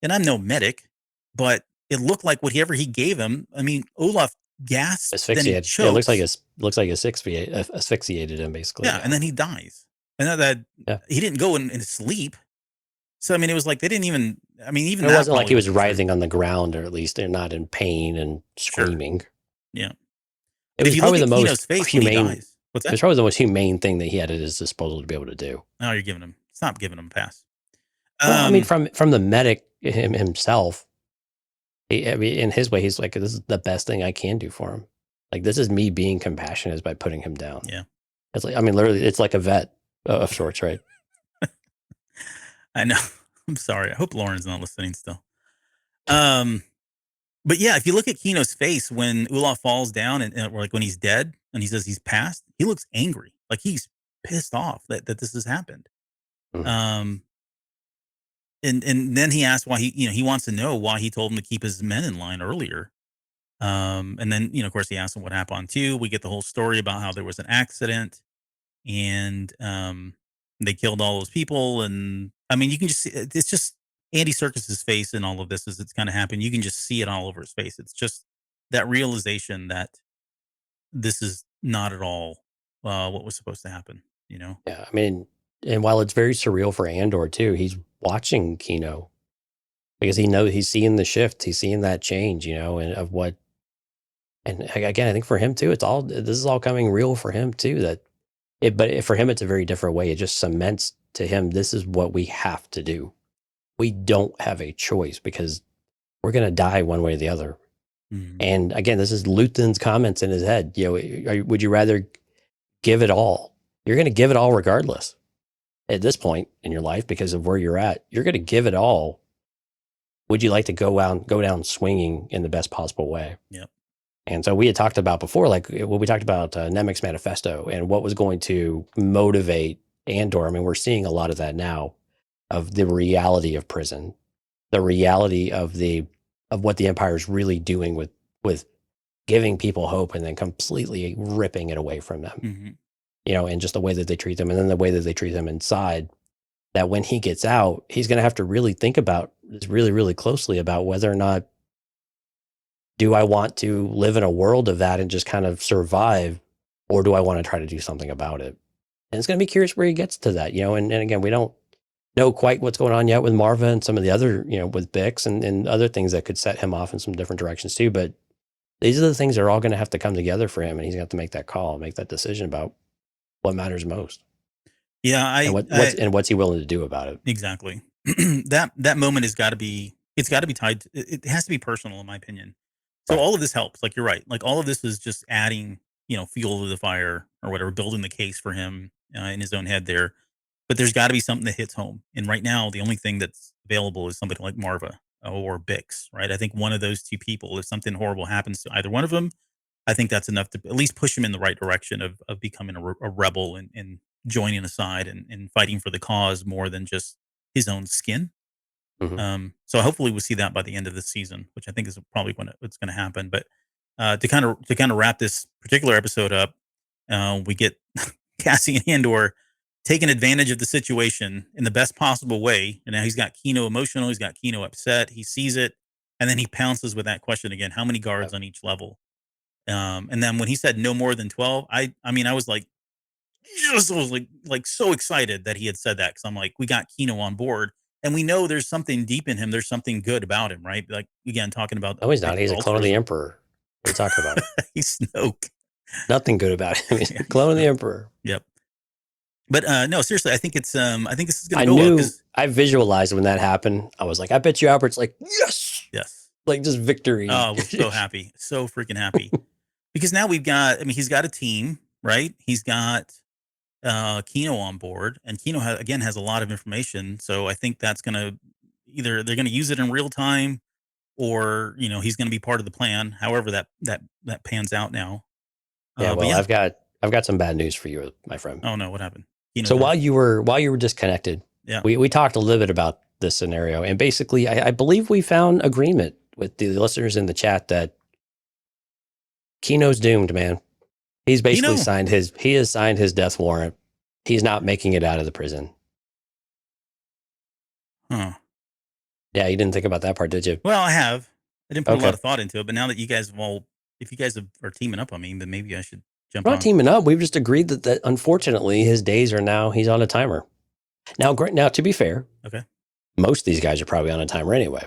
And I'm no medic, but it looked like whatever he gave him, I mean, Olaf gasps, then he Asphyxiated. Yeah, chokes. looks like asphyxiated him basically. Yeah, and then he dies. And that Yeah. he didn't go in sleep. So I mean, it was like they didn't even. I mean, even And it that wasn't like probably he was wasn't true. writhing on the ground, or at least they're not in pain and Sure. screaming. Yeah. It But if was you look probably at the Kino's most face when he humane. dies, what's It that? was probably the most humane thing that he had at his disposal to be able to do. Oh, you're giving him. Stop giving him a pass. Well, I mean, Um. from the medic himself, I mean, in his way, he's like, "This is the best thing I can do for him. Like, this is me being compassionate is by putting him down." Yeah. It's like, I mean, literally, it's like a vet of sorts, right? I know. I'm sorry. I hope Lauren's not listening still. Um. But yeah, if you look at Kino's face when Olaf falls down and or like when he's dead and he says he's passed, he looks angry. Like he's pissed off that this has happened. Mhm. Um. And then he asks why he wants to know why he told him to keep his men in line earlier. And then of course he asks him what happened too. We get the whole story about how there was an accident and they killed all those people. And I mean, you can just see it's just Andy Serkis's face in all of this as it's kind of happened. You can just see it all over his face. It's just that realization that this is not at all what was supposed to happen. You know? Yeah, I mean, and while it's very surreal for Andor too, he's watching Kino because he knows he's seeing the shift, he's seeing that change, and of what. And again, I think for him too, this is all coming real for him too. For him, it's a very different way. It just cements to him, this is what we have to do. We don't have a choice because we're going to die one way or the other. Mhm. And again, this is Luthen's comments in his head. Would you rather give it all? You're going to give it all regardless at this point in your life because of where you're at. You're going to give it all. Would you like to go down swinging in the best possible way? Yep. And so we had talked about before, like when we talked about Nemec's manifesto and what was going to motivate Andor. I mean, we're seeing a lot of that now, of the reality of prison, the reality of what the Empire is really doing with giving people hope and then completely ripping it away from them. Mhm. And just the way that they treat them, and then the way that they treat them inside. That when he gets out, he's going to have to really think about this really, really closely about whether or not do I want to live in a world of that and just kind of survive, or do I want to try to do something about it? And it's going to be curious where he gets to that, and again, we don't know quite what's going on yet with Marva and some of the other, with Bix and other things that could set him off in some different directions too. But these are the things that are all going to have to come together for him, and he's going to have to make that call, make that decision about what matters most Yeah, and what's he willing to do about it. exactly. That moment has got to be it's got to be tied it has to be personal in my opinion. So Right. all of this helps. Like you're right. Like all of this is just adding, fuel to the fire or whatever, building the case for him in his own head there. But there's got to be something that hits home. And right now, the only thing that's available is somebody like Marva or Bix, right? I think one of those two people, if something horrible happens to either one of them, I think that's enough to at least push him in the right direction of becoming a rebel and joining aside and fighting for the cause more than just his own skin. So hopefully we'll see that by the end of the season, which I think is probably when it's going to happen. But to kind of wrap this particular episode up, we get Cassie and Andor taking advantage of the situation in the best possible way. And now he's got Kino emotional, he's got Kino upset, he sees it, and then he pounces with that question again: how many guards on each level? And then when he said no more than 12, I mean I was like, just was like so excited that he had said that because I'm like, we got Kino on board, and we know there's something deep in him. There's something good about him, right? Like again, talking about No, he's not. He's a clone of the altruism. Emperor. What are you talking about? He's Snoke. Nothing good about him. He's Yeah, a he's clone of the Snoke. Emperor. Yep. But no, seriously, I think this is I going to go well knew, because I visualized when that happened. I was like, I bet you Albert's like, yes, yes, like just victory. oh, we're so happy, so freaking happy because now we've got. I mean, he's got a team, right? He's got Kino on board, and Kino again has a lot of information. So I think that's going to either they're going to use it in real time, or he's going to be part of the plan. However that pans out now. Yeah, But well, yeah. I've got some bad news for you, my friend. Oh no, what happened? Kino So died. while you were disconnected, Yeah. we talked a little bit about this scenario, and basically, I believe we found agreement with the listeners in the chat that Kino's doomed, man. He's basically Kino? he has signed his death warrant. He's not making it out of the prison. Huh. Yeah, you didn't think about that part, did you? Well, I have. I didn't put a lot Okay. of thought into it, but now that you guys, well, if you guys are teaming up on me, then maybe I should jump We're on. not teaming up. We've just agreed that unfortunately his days are now, he's on a timer. Now, to be fair, Okay. most of these guys are probably on a timer anyway,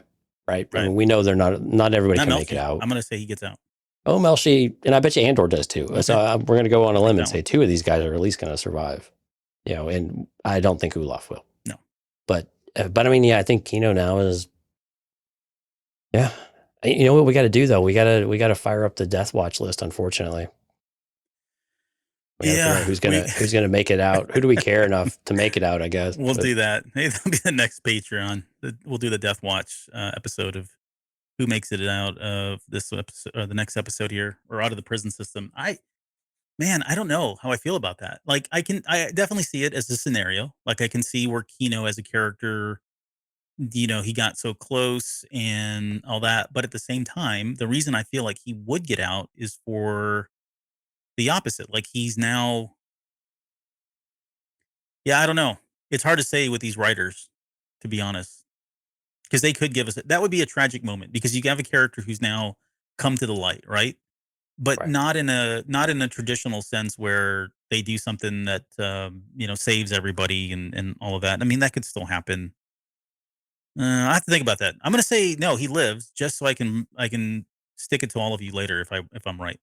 right? I Right. mean, we know they're not everybody Not can make it Melfi. out. I'm going to say he gets out. Oh, Melshi, and I bet you Andor does too. Okay. So we're going to go on a Like limb that and say one. two of these guys are at least going to survive. And I don't think Olaf will. No. But I mean, yeah, I think Kino now is. Yeah, you know what we got to do though? We got to fire up the death watch list. Unfortunately, we got to figure out who's gonna make it out. Who do we care enough to make it out? I guess We'll do that. Hey, that'll be the next Patreon. We'll do the Death Watch episode of who makes it out of this episode, or the next episode here, or out of the prison system. I don't know how I feel about that. Like, I definitely see it as a scenario. Like, I can see where Kino as a character, he got so close and all that. But at the same time, the reason I feel like he would get out is for the opposite. Like, he's now, yeah, I don't know. It's hard to say with these writers, to be honest, because they could give us that would be a tragic moment because you have a character who's now come to the light, right? But Right. not in a traditional sense where they do something that saves everybody and all of that. I mean, that could still happen. I have to think about that. I'm gonna say no. He lives just so I can stick it to all of you later if I'm right,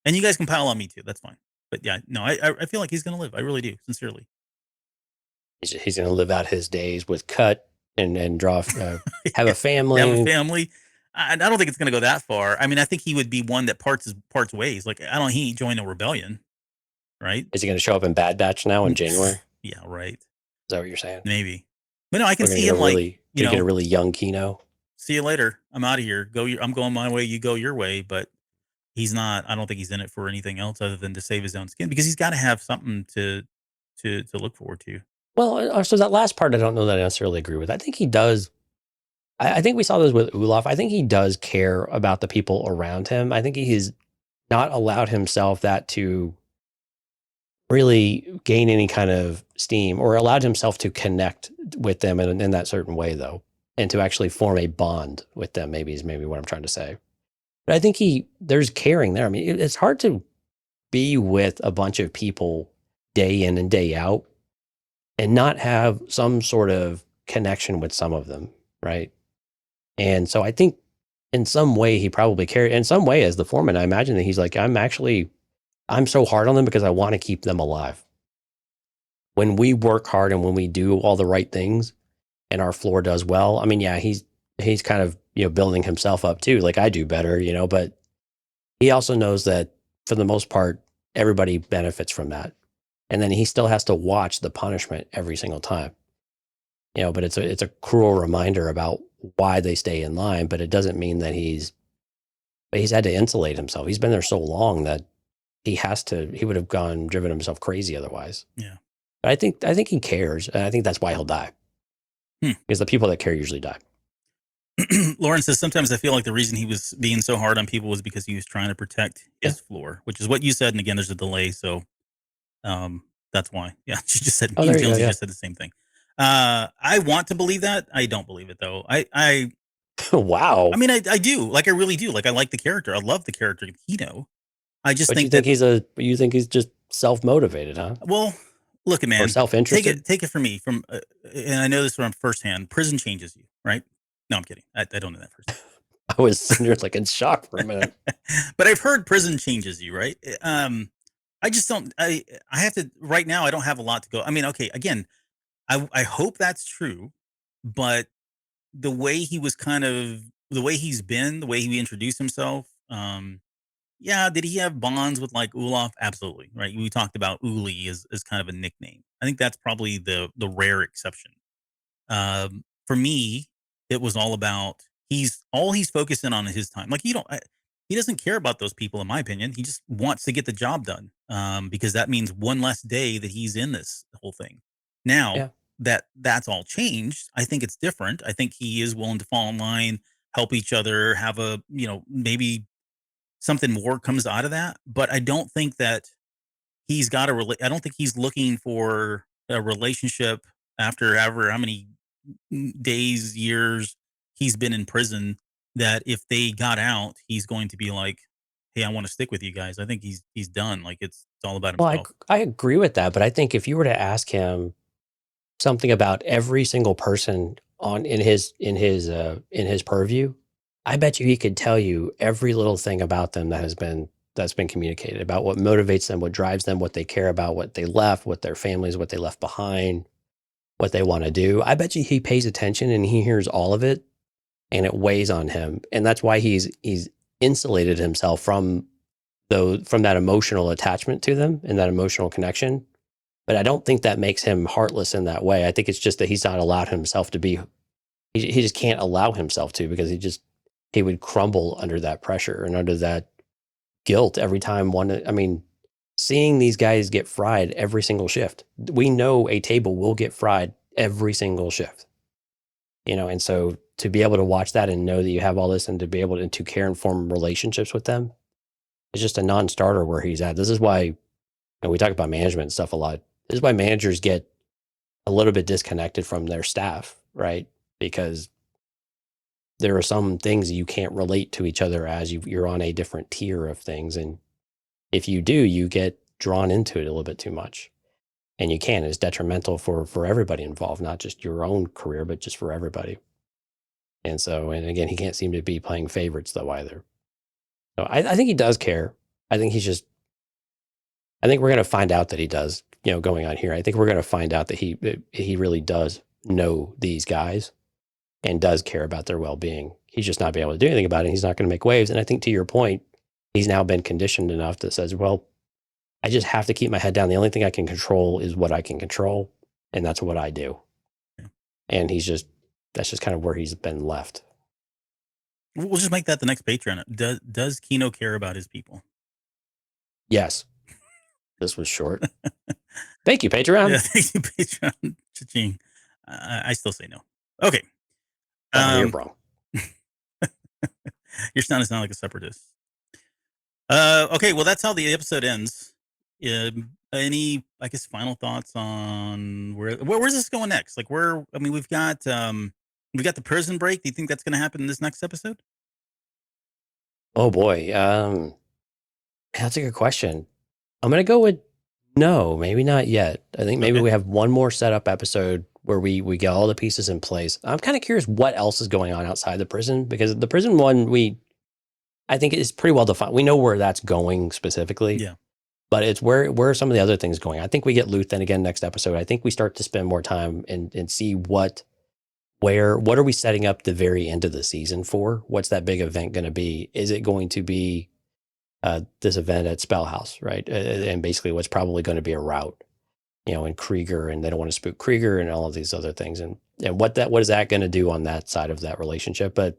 and you guys can pile on me too. That's fine. But yeah, no, I feel like he's gonna live. I really do, sincerely. He's going to live out his days with Cut and draw, have a family. Have a family. I don't think it's gonna go that far. I mean, I think he would be one that parts ways. Like he joined a rebellion, right? Is he going to show up in Bad Batch now in January? Is Yeah, right. that what you're saying? Maybe. But no, I can We're going see to him like, get a really young Kino. see you later. I'm out of here. I'm going my way. You go your way. But he's not. I don't think he's in it for anything else other than to save his own skin because he's got to have something to look forward to. Well, so that last part, I don't know that I necessarily agree with. I think he does. I think we saw this with Olaf. I think he does care about the people around him. I think he has not allowed himself that to really gain any kind of steam or allowed himself to connect with them in that certain way, though, and to actually form a bond with them, maybe is what I'm trying to say. But I think there's caring there. I mean, it's hard to be with a bunch of people day in and day out and not have some sort of connection with some of them, right? And so I think in some way he probably cared. In some way, as the foreman, I imagine that he's like, I'm so hard on them because I want to keep them alive. When we work hard and when we do all the right things and our floor does well, I mean, yeah, he's kind of, building himself up too. Like I do better, but he also knows that for the most part, everybody benefits from that. And then he still has to watch the punishment every single time. But it's a cruel reminder about why they stay in line, but it doesn't mean that he's had to insulate himself. He's been there so long that he would have driven himself crazy otherwise. Yeah. But I think he cares. And I think that's why he'll die. Because the people that care usually die. Lauren says, sometimes I feel like the reason he was being so hard on people was because he was trying to protect his floor, which is what you said. And again, there's a delay. So that's why. Yeah, she just said, me and Jonesy just said the same thing. I want to believe that. I don't believe it, though. Wow. I mean, I do. Like, I really do. Like, I like the character. I love the character Kino. I just but think you think he's just self-motivated, huh? Well, look, man, or self-interested. Take it from me. And I know this from firsthand. Prison changes you, right? No, I'm kidding. I don't know that firsthand. I was sitting there like in shock for a minute. But I've heard prison changes you, right? I just don't. I have to right now. I don't have a lot to go. I mean, okay. Again, I hope that's true, but the way he was the way he's been, the way he introduced himself. Yeah, did he have bonds with like Olaf? Absolutely, right. We talked about Uli as kind of a nickname. I think that's probably the rare exception. For me, it was all about he's focusing on his time. Like he doesn't care about those people, in my opinion. He just wants to get the job done because that means one less day that he's in this whole thing. Now that's all changed. I think it's different. I think he is willing to fall in line, help each other, have a maybe something more comes out of that. But I don't think that he's got I don't think he's looking for a relationship after ever how many days, years he's been in prison, that if they got out, he's going to be like, hey, I want to stick with you guys. I think he's done. Like it's all about himself. Well, I agree with that, but I think if you were to ask him something about every single person in his purview, I bet you he could tell you every little thing about them that's been communicated, about what motivates them, what drives them, what they care about, what they left, what their families, what they left behind, what they want to do. I bet you he pays attention and he hears all of it, and it weighs on him. And that's why he's insulated himself from that emotional attachment to them and that emotional connection. But I don't think that makes him heartless in that way. I think it's just that he's not allowed himself to be, he just can't allow himself to, because he would crumble under that pressure and under that guilt every time seeing these guys get fried every single shift. We know a table will get fried every single shift, and so to be able to watch that and know that you have all this and to be able to care and form relationships with them is just a non-starter where he's at. This is why, we talk about management and stuff a lot. This is why managers get a little bit disconnected from their staff, right? Because there are some things you can't relate to each other as you're on a different tier of things. And if you do, you get drawn into it a little bit too much. And you can. It's detrimental for everybody involved, not just your own career, but just for everybody. And again, he can't seem to be playing favorites though either. So I think he does care. I think we're going to find out that he does, going on here. I think we're going to find out that he really does know these guys and does care about their well-being. He's just not being able to do anything about it. He's not going to make waves. And I think to your point, he's now been conditioned enough that says, well, I just have to keep my head down. The only thing I can control is what I can control. And that's what I do. Yeah. And that's just kind of where he's been left. We'll just make that the next Patreon. Does Kino care about his people? Yes. This was short. Thank you, Patreon. Yeah, thank you, Patreon. Cha-ching. I still say no. Okay. You're wrong. You're starting to sound like a separatist. Okay, well, that's how the episode ends. Any, I guess, final thoughts on where's this going next? Like, we've got the prison break. Do you think that's going to happen in this next episode? Oh boy, that's a good question. I'm going to go with no, maybe not yet. I think maybe we have one more setup episode where we get all the pieces in place. I'm kind of curious what else is going on outside the prison, because the prison one, I think it's pretty well defined. We know where that's going specifically. Yeah. But it's where are some of the other things going? I think we get Luthen again next episode. I think we start to spend more time and see what are we setting up the very end of the season for? What's that big event going to be? Is it going to be this event at Spellhouse, right? And basically what's probably going to be a route, and Krieger, and they don't want to spook Krieger and all of these other things. And what is that going to do on that side of that relationship? But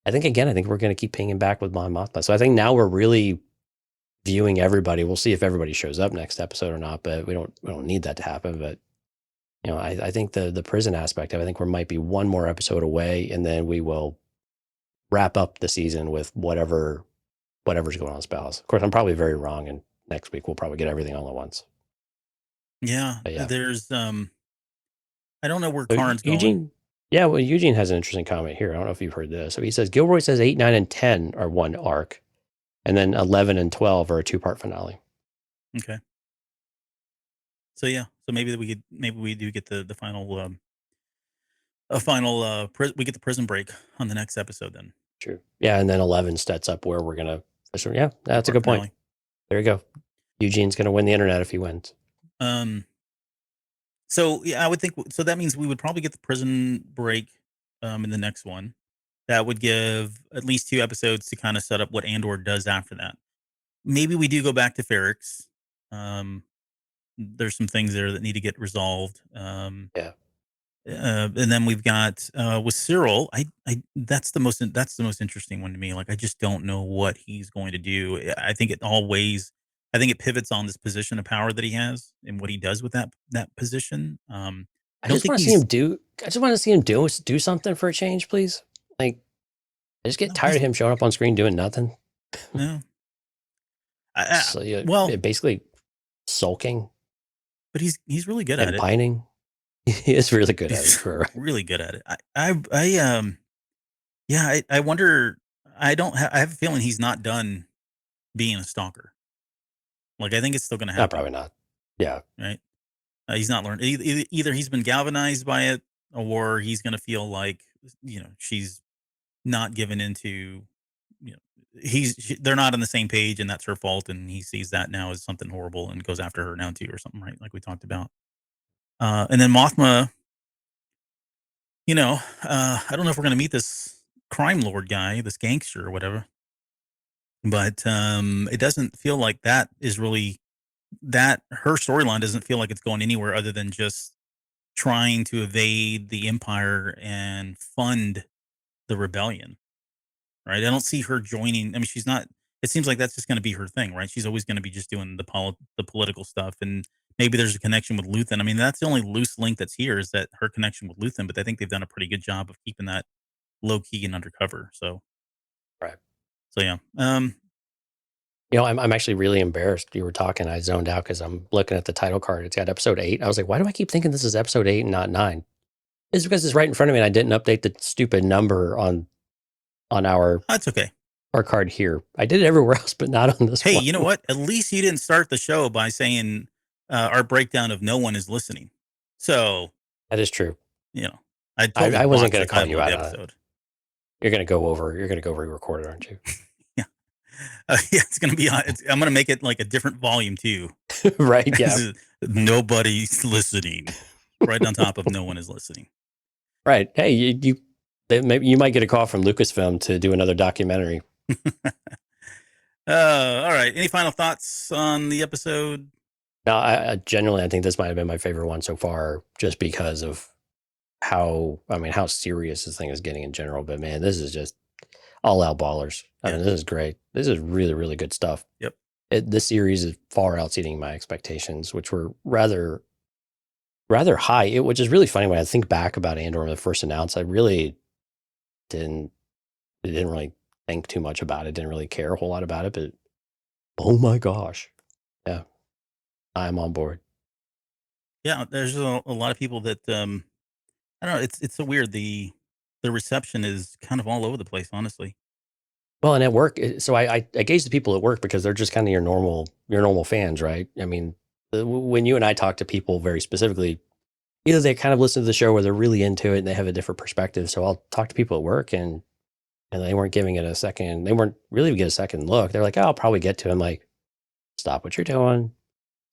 I think we're going to keep pinging back with Mon Mothma. So I think now we're really viewing everybody. We'll see if everybody shows up next episode or not, but we don't need that to happen. But I think the prison aspect of it, I think we might be one more episode away, and then we will wrap up the season with whatever's going on with Spells. Of course, I'm probably very wrong, and next week we'll probably get everything all at once. Yeah, there's I don't know where Karn's Eugene, going. Yeah, well, Eugene has an interesting comment here. I don't know if you've heard this. So he says Gilroy says 8, 9, and 10 are one arc, and then 11 and 12 are a 2-part finale. Okay. So yeah, so maybe we do get the final we get the prison break on the next episode then. True. Yeah, and then 11 sets up where we're gonna. Yeah, that's a good point. There you go. Eugene's gonna win the internet if he wins. So yeah, I would think so. That means we would probably get the prison break in the next one. That would give at least 2 episodes to kind of set up what Andor does after that. Maybe we do go back to Ferrix. There's some things there that need to get resolved. Yeah. And then we've got with Cyril. That's the most interesting one to me. Like I just don't know what he's going to do. I think it pivots on this position of power that he has and what he does with that position. I just want to see him do. I just want to see him do something for a change, please. Like, I just get tired of him showing up on screen doing nothing. No. Basically sulking. But he's really good at it. Pining. He is really good at it. Really good at it. I wonder. I have a feeling he's not done being a stalker. Like I think it's still going to happen. No, probably not. Yeah. Right. He's not learned. Either he's been galvanized by it, or he's going to feel like she's not given into. They're not on the same page, and that's her fault, and he sees that now as something horrible and goes after her now too, or something, right? Like we talked about. And then Mothma. I don't know if we're going to meet this crime lord guy, this gangster or whatever, but it doesn't feel like that is really that her storyline doesn't feel like it's going anywhere other than just trying to evade the Empire and fund the rebellion. Right. I don't see her joining. I mean, she's not, it seems like that's just going to be her thing, right? She's always going to be just doing the political stuff. And maybe there's a connection with Luthen. I mean, that's the only loose link that's here is that her connection with Luthen, but I think they've done a pretty good job of keeping that low key and undercover. So, right. So, yeah. I'm actually really embarrassed. You were talking, I zoned out because I'm looking at the title card. It's got episode 8. I was like, why do I keep thinking this is episode 8 and not 9? It's because it's right in front of me and I didn't update the stupid number on our that's okay. Our card here. I did it everywhere else, but not on this one. Hey, you know what? At least you didn't start the show by saying our breakdown of No One Is Listening. So that is true. I wasn't going to call you out on episode. You're going to go over re-record it, aren't you? Yeah. It's going to be, I'm going to make it like a different volume too. Right. Yeah. Nobody's listening. Right on top of No One Is Listening. Right. Hey, maybe you might get a call from Lucasfilm to do another documentary. All right. Any final thoughts on the episode? No, I think this might have been my favorite one so far, just because of how serious this thing is getting in general. But man, this is just all out ballers. I mean, this is great. This is really, really good stuff. Yep. This series is far exceeding my expectations, which were rather high. Which is really funny when I think back about Andor when it first announced. I really didn't really think too much about it. Didn't really care a whole lot about it. But oh my gosh, yeah, I'm on board. Yeah, there's a lot of people that I don't know. It's so weird. The reception is kind of all over the place, honestly. Well, and at work, so I gauge the people at work because they're just kind of your normal fans, right? I mean, when you and I talk to people very specifically, either they kind of listen to the show or they're really into it and they have a different perspective. So I'll talk to people at work and they weren't giving it a second. They weren't really get a second look. They're like, oh, I'll probably get to it. I'm like, stop what you're doing.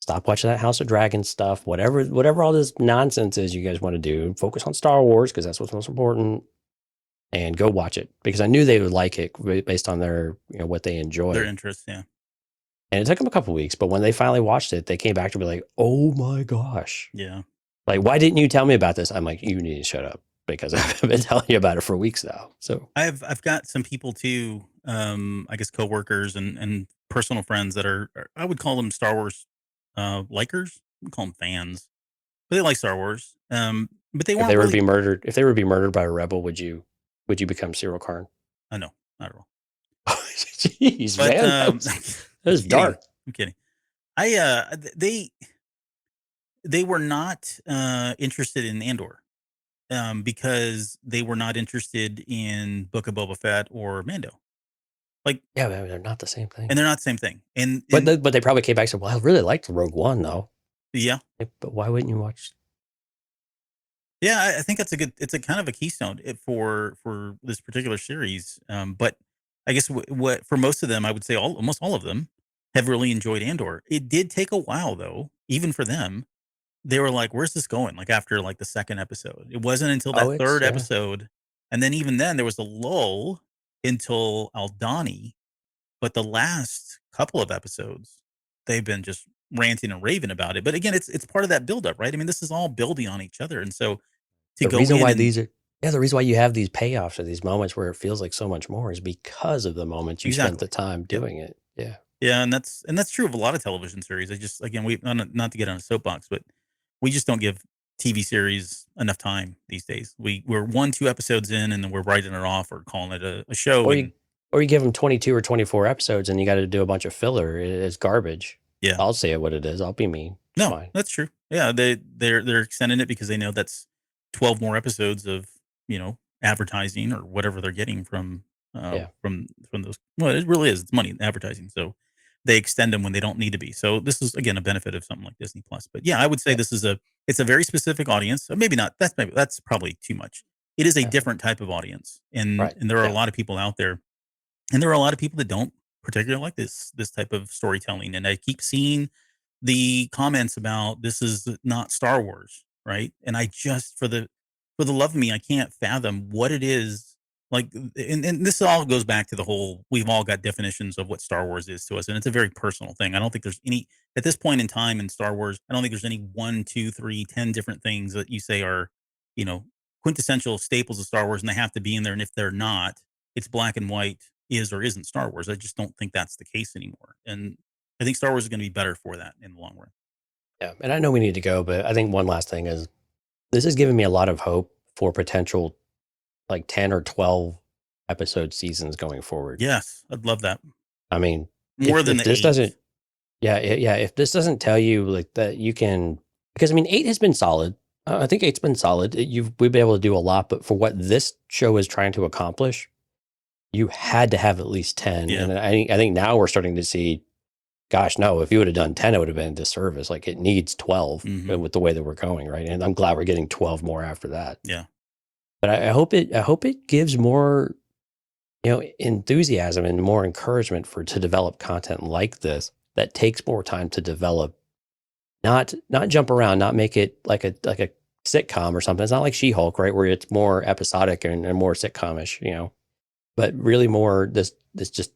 Stop watching that House of Dragons stuff. Whatever all this nonsense is you guys want to do. Focus on Star Wars because that's what's most important. And go watch it because I knew they would like it based on their, what they enjoy. Their interests, yeah. And it took them a couple of weeks, but when they finally watched it, they came back to me like, "Oh my gosh, yeah! Like, why didn't you tell me about this?" I'm like, "You need to shut up because I've been telling you about it for weeks now." So I've got some people too, I guess coworkers and personal friends that are I would call them Star Wars likers. I would call them fans, but they like Star Wars. But they If weren't they were to really. be murdered, by a rebel, would you become Cyril Karn? No, not at all. Jeez, But man, that I'm was kidding. dark. I'm kidding. They were not interested in Andor because they were not interested in Book of Boba Fett or Mando. Like, Yeah, man, they're not the same thing. and they're not the same thing. And But they probably came back and said, "Well, I really liked Rogue One, though." yeah, But why wouldn't you watch? yeah, I think it's a kind of a keystone for this particular series. But I guess what for most of them, I would say almost all of them have really enjoyed Andor. It did take a while though, even for them. They were like, "Where's this going?" Like after like the second episode, it wasn't until Oh, that it's third episode, and then even then there was a lull until Aldani. But the last couple of episodes, they've been just ranting and raving about it. But again, it's part of that buildup, right? I mean, this is all building on each other, and so to the go reason in why and these are. Yeah, the reason why you have these payoffs or these moments where it feels like so much more is because of the moments you spent the exactly, time yep. doing it. Yeah. Yeah, and that's true of a lot of television series. I just again we not to get on a soapbox, but we just don't give TV series enough time these days. We're 1, 2 episodes in, and then we're writing it off or calling it a show. Or And you give them 22 or 24 episodes and you got to do a bunch of filler. It's garbage. yeah, I'll say it what it is. I'll be mean. It's no, fine. that's true. Yeah, they're extending it because they know that's 12 more episodes of advertising or whatever they're getting Yeah. from those. Well, it really is. It's money advertising, so they extend them when they don't need to be. So this is again a benefit of something like Disney Plus. But yeah, I would say Yeah. this is it's a very specific audience. Maybe not. That's probably too much. It is a Yeah. different type of audience, and Right. and there are a Yeah. lot of people out there, and there are a lot of people that don't particularly like this type of storytelling. And I keep seeing the comments about this is not Star Wars, right? And I just for the love of me, I can't fathom what it is like. And this all goes back to the whole we've all got definitions of what Star Wars is to us, and it's a very personal thing. I don't think there's any at this point in time in Star Wars. I don't think there's any 1, 2, 3, 10 different things that you say are, you know, quintessential staples of Star Wars, and they have to be in there. And if they're not, it's black and white is or isn't Star Wars. I just don't think that's the case anymore. And I think Star Wars is going to be better for that in the long run. Yeah. And I know we need to go, but I think one last thing is this has given me a lot of hope for potential like 10 or 12 episode seasons going forward. Yes, I'd love that. I mean, More than if the this 8. doesn't, yeah. If this doesn't tell you like that you can, because I mean, 8 has been solid. I think 8's been solid. We've been able to do a lot, but for what this show is trying to accomplish, you had to have at least 10. Yeah. And I think now we're starting to see, gosh, no, if you would have done 10, it would have been a disservice. Like it needs 12 with the way that we're going, right? And I'm glad we're getting 12 more after that. Yeah. But I hope it gives more, enthusiasm and more encouragement to develop content like this that takes more time to develop. Not jump around, not make it like a sitcom or something. It's not like She-Hulk, right, where it's more episodic and more sitcomish, but really more this just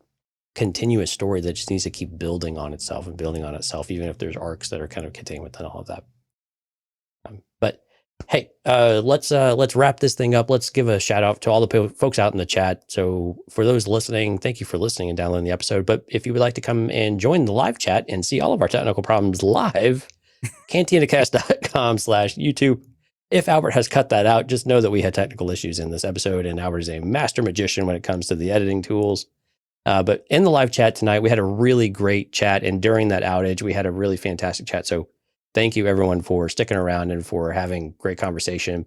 continuous story that just needs to keep building on itself, even if there's arcs that are kind of contained within all of that. But hey, let's wrap this thing up. Let's give a shout out to all the folks out in the chat. So for those listening, thank you for listening and downloading the episode. But if you would like to come and join the live chat and see all of our technical problems live, cantinacast.com/YouTube. If Albert has cut that out, just know that we had technical issues in this episode, and Albert is a master magician when it comes to the editing tools. But in the live chat tonight, we had a really great chat, and during that outage, we had a really fantastic chat. So thank you, everyone, for sticking around and for having great conversation.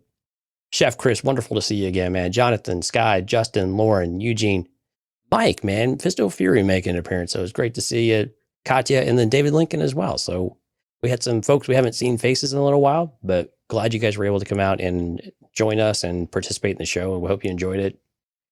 Chef Chris, wonderful to see you again, man. Jonathan, Sky, Justin, Lauren, Eugene, Mike, man, Fisto Fury making an appearance. So it was great to see you, Katya, and then David Lincoln as well. So we had some folks we haven't seen faces in a little while, but glad you guys were able to come out and join us and participate in the show. And we hope you enjoyed it.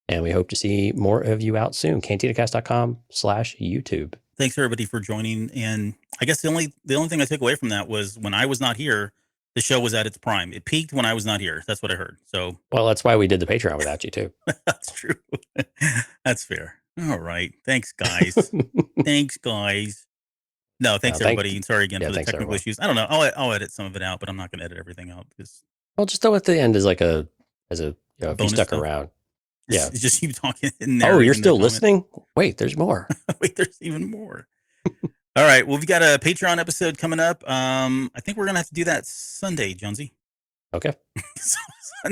And we hope to see more of you out soon. cantinacast.com/YouTube. Thanks everybody for joining. And I guess the only thing I took away from that was when I was not here, the show was at its prime. It peaked when I was not here. That's what I heard. So well, that's why we did the Patreon without you too. That's true. That's fair. All right. Thanks, guys. Thanks, guys. No, thanks everybody. And sorry again for the technical issues. I don't know. I'll edit some of it out, but I'm not going to edit everything out because. Well, just throw it at the end as if you stuck around. Just you talking in there. Oh, you're still listening? Wait, there's more. Wait, there's even more. All right. Well, we've got a Patreon episode coming up. I think we're going to have to do that Sunday, Jonesy. Okay.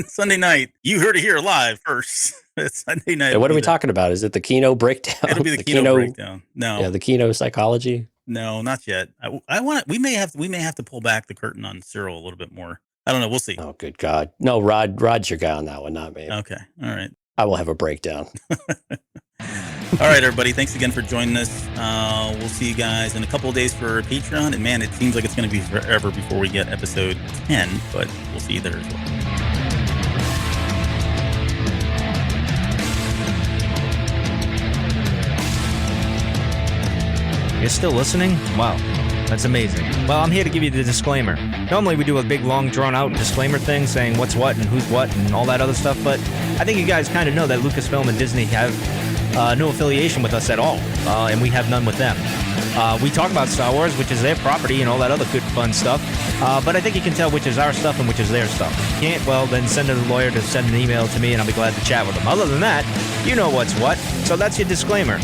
Sunday night. You heard it here live first. Sunday night. And what are we talking about? Is it the Kino breakdown? It'll be the Kino breakdown. No. Yeah, the Kino psychology. No, not yet. I want. We may have to pull back the curtain on Cyril a little bit more. I don't know. We'll see. Oh, good God. No, Rod's your guy on that one, not me. Okay. All right. I will have a breakdown. All right, everybody. Thanks again for joining us. We'll see you guys in a couple of days for Patreon. And man, it seems like it's going to be forever before we get episode 10, but we'll see you there as well. You're still listening? Wow, that's amazing. Well, I'm here to give you the disclaimer. Normally we do a big, long, drawn-out disclaimer thing saying what's what and who's what and all that other stuff, but I think you guys kind of know that Lucasfilm and Disney have no affiliation with us at all, and we have none with them. We talk about Star Wars, which is their property and all that other good, fun stuff, but I think you can tell which is our stuff and which is their stuff. If you can't, well, then send a lawyer to send an email to me, and I'll be glad to chat with them. Other than that, you know what's what, so that's your disclaimer.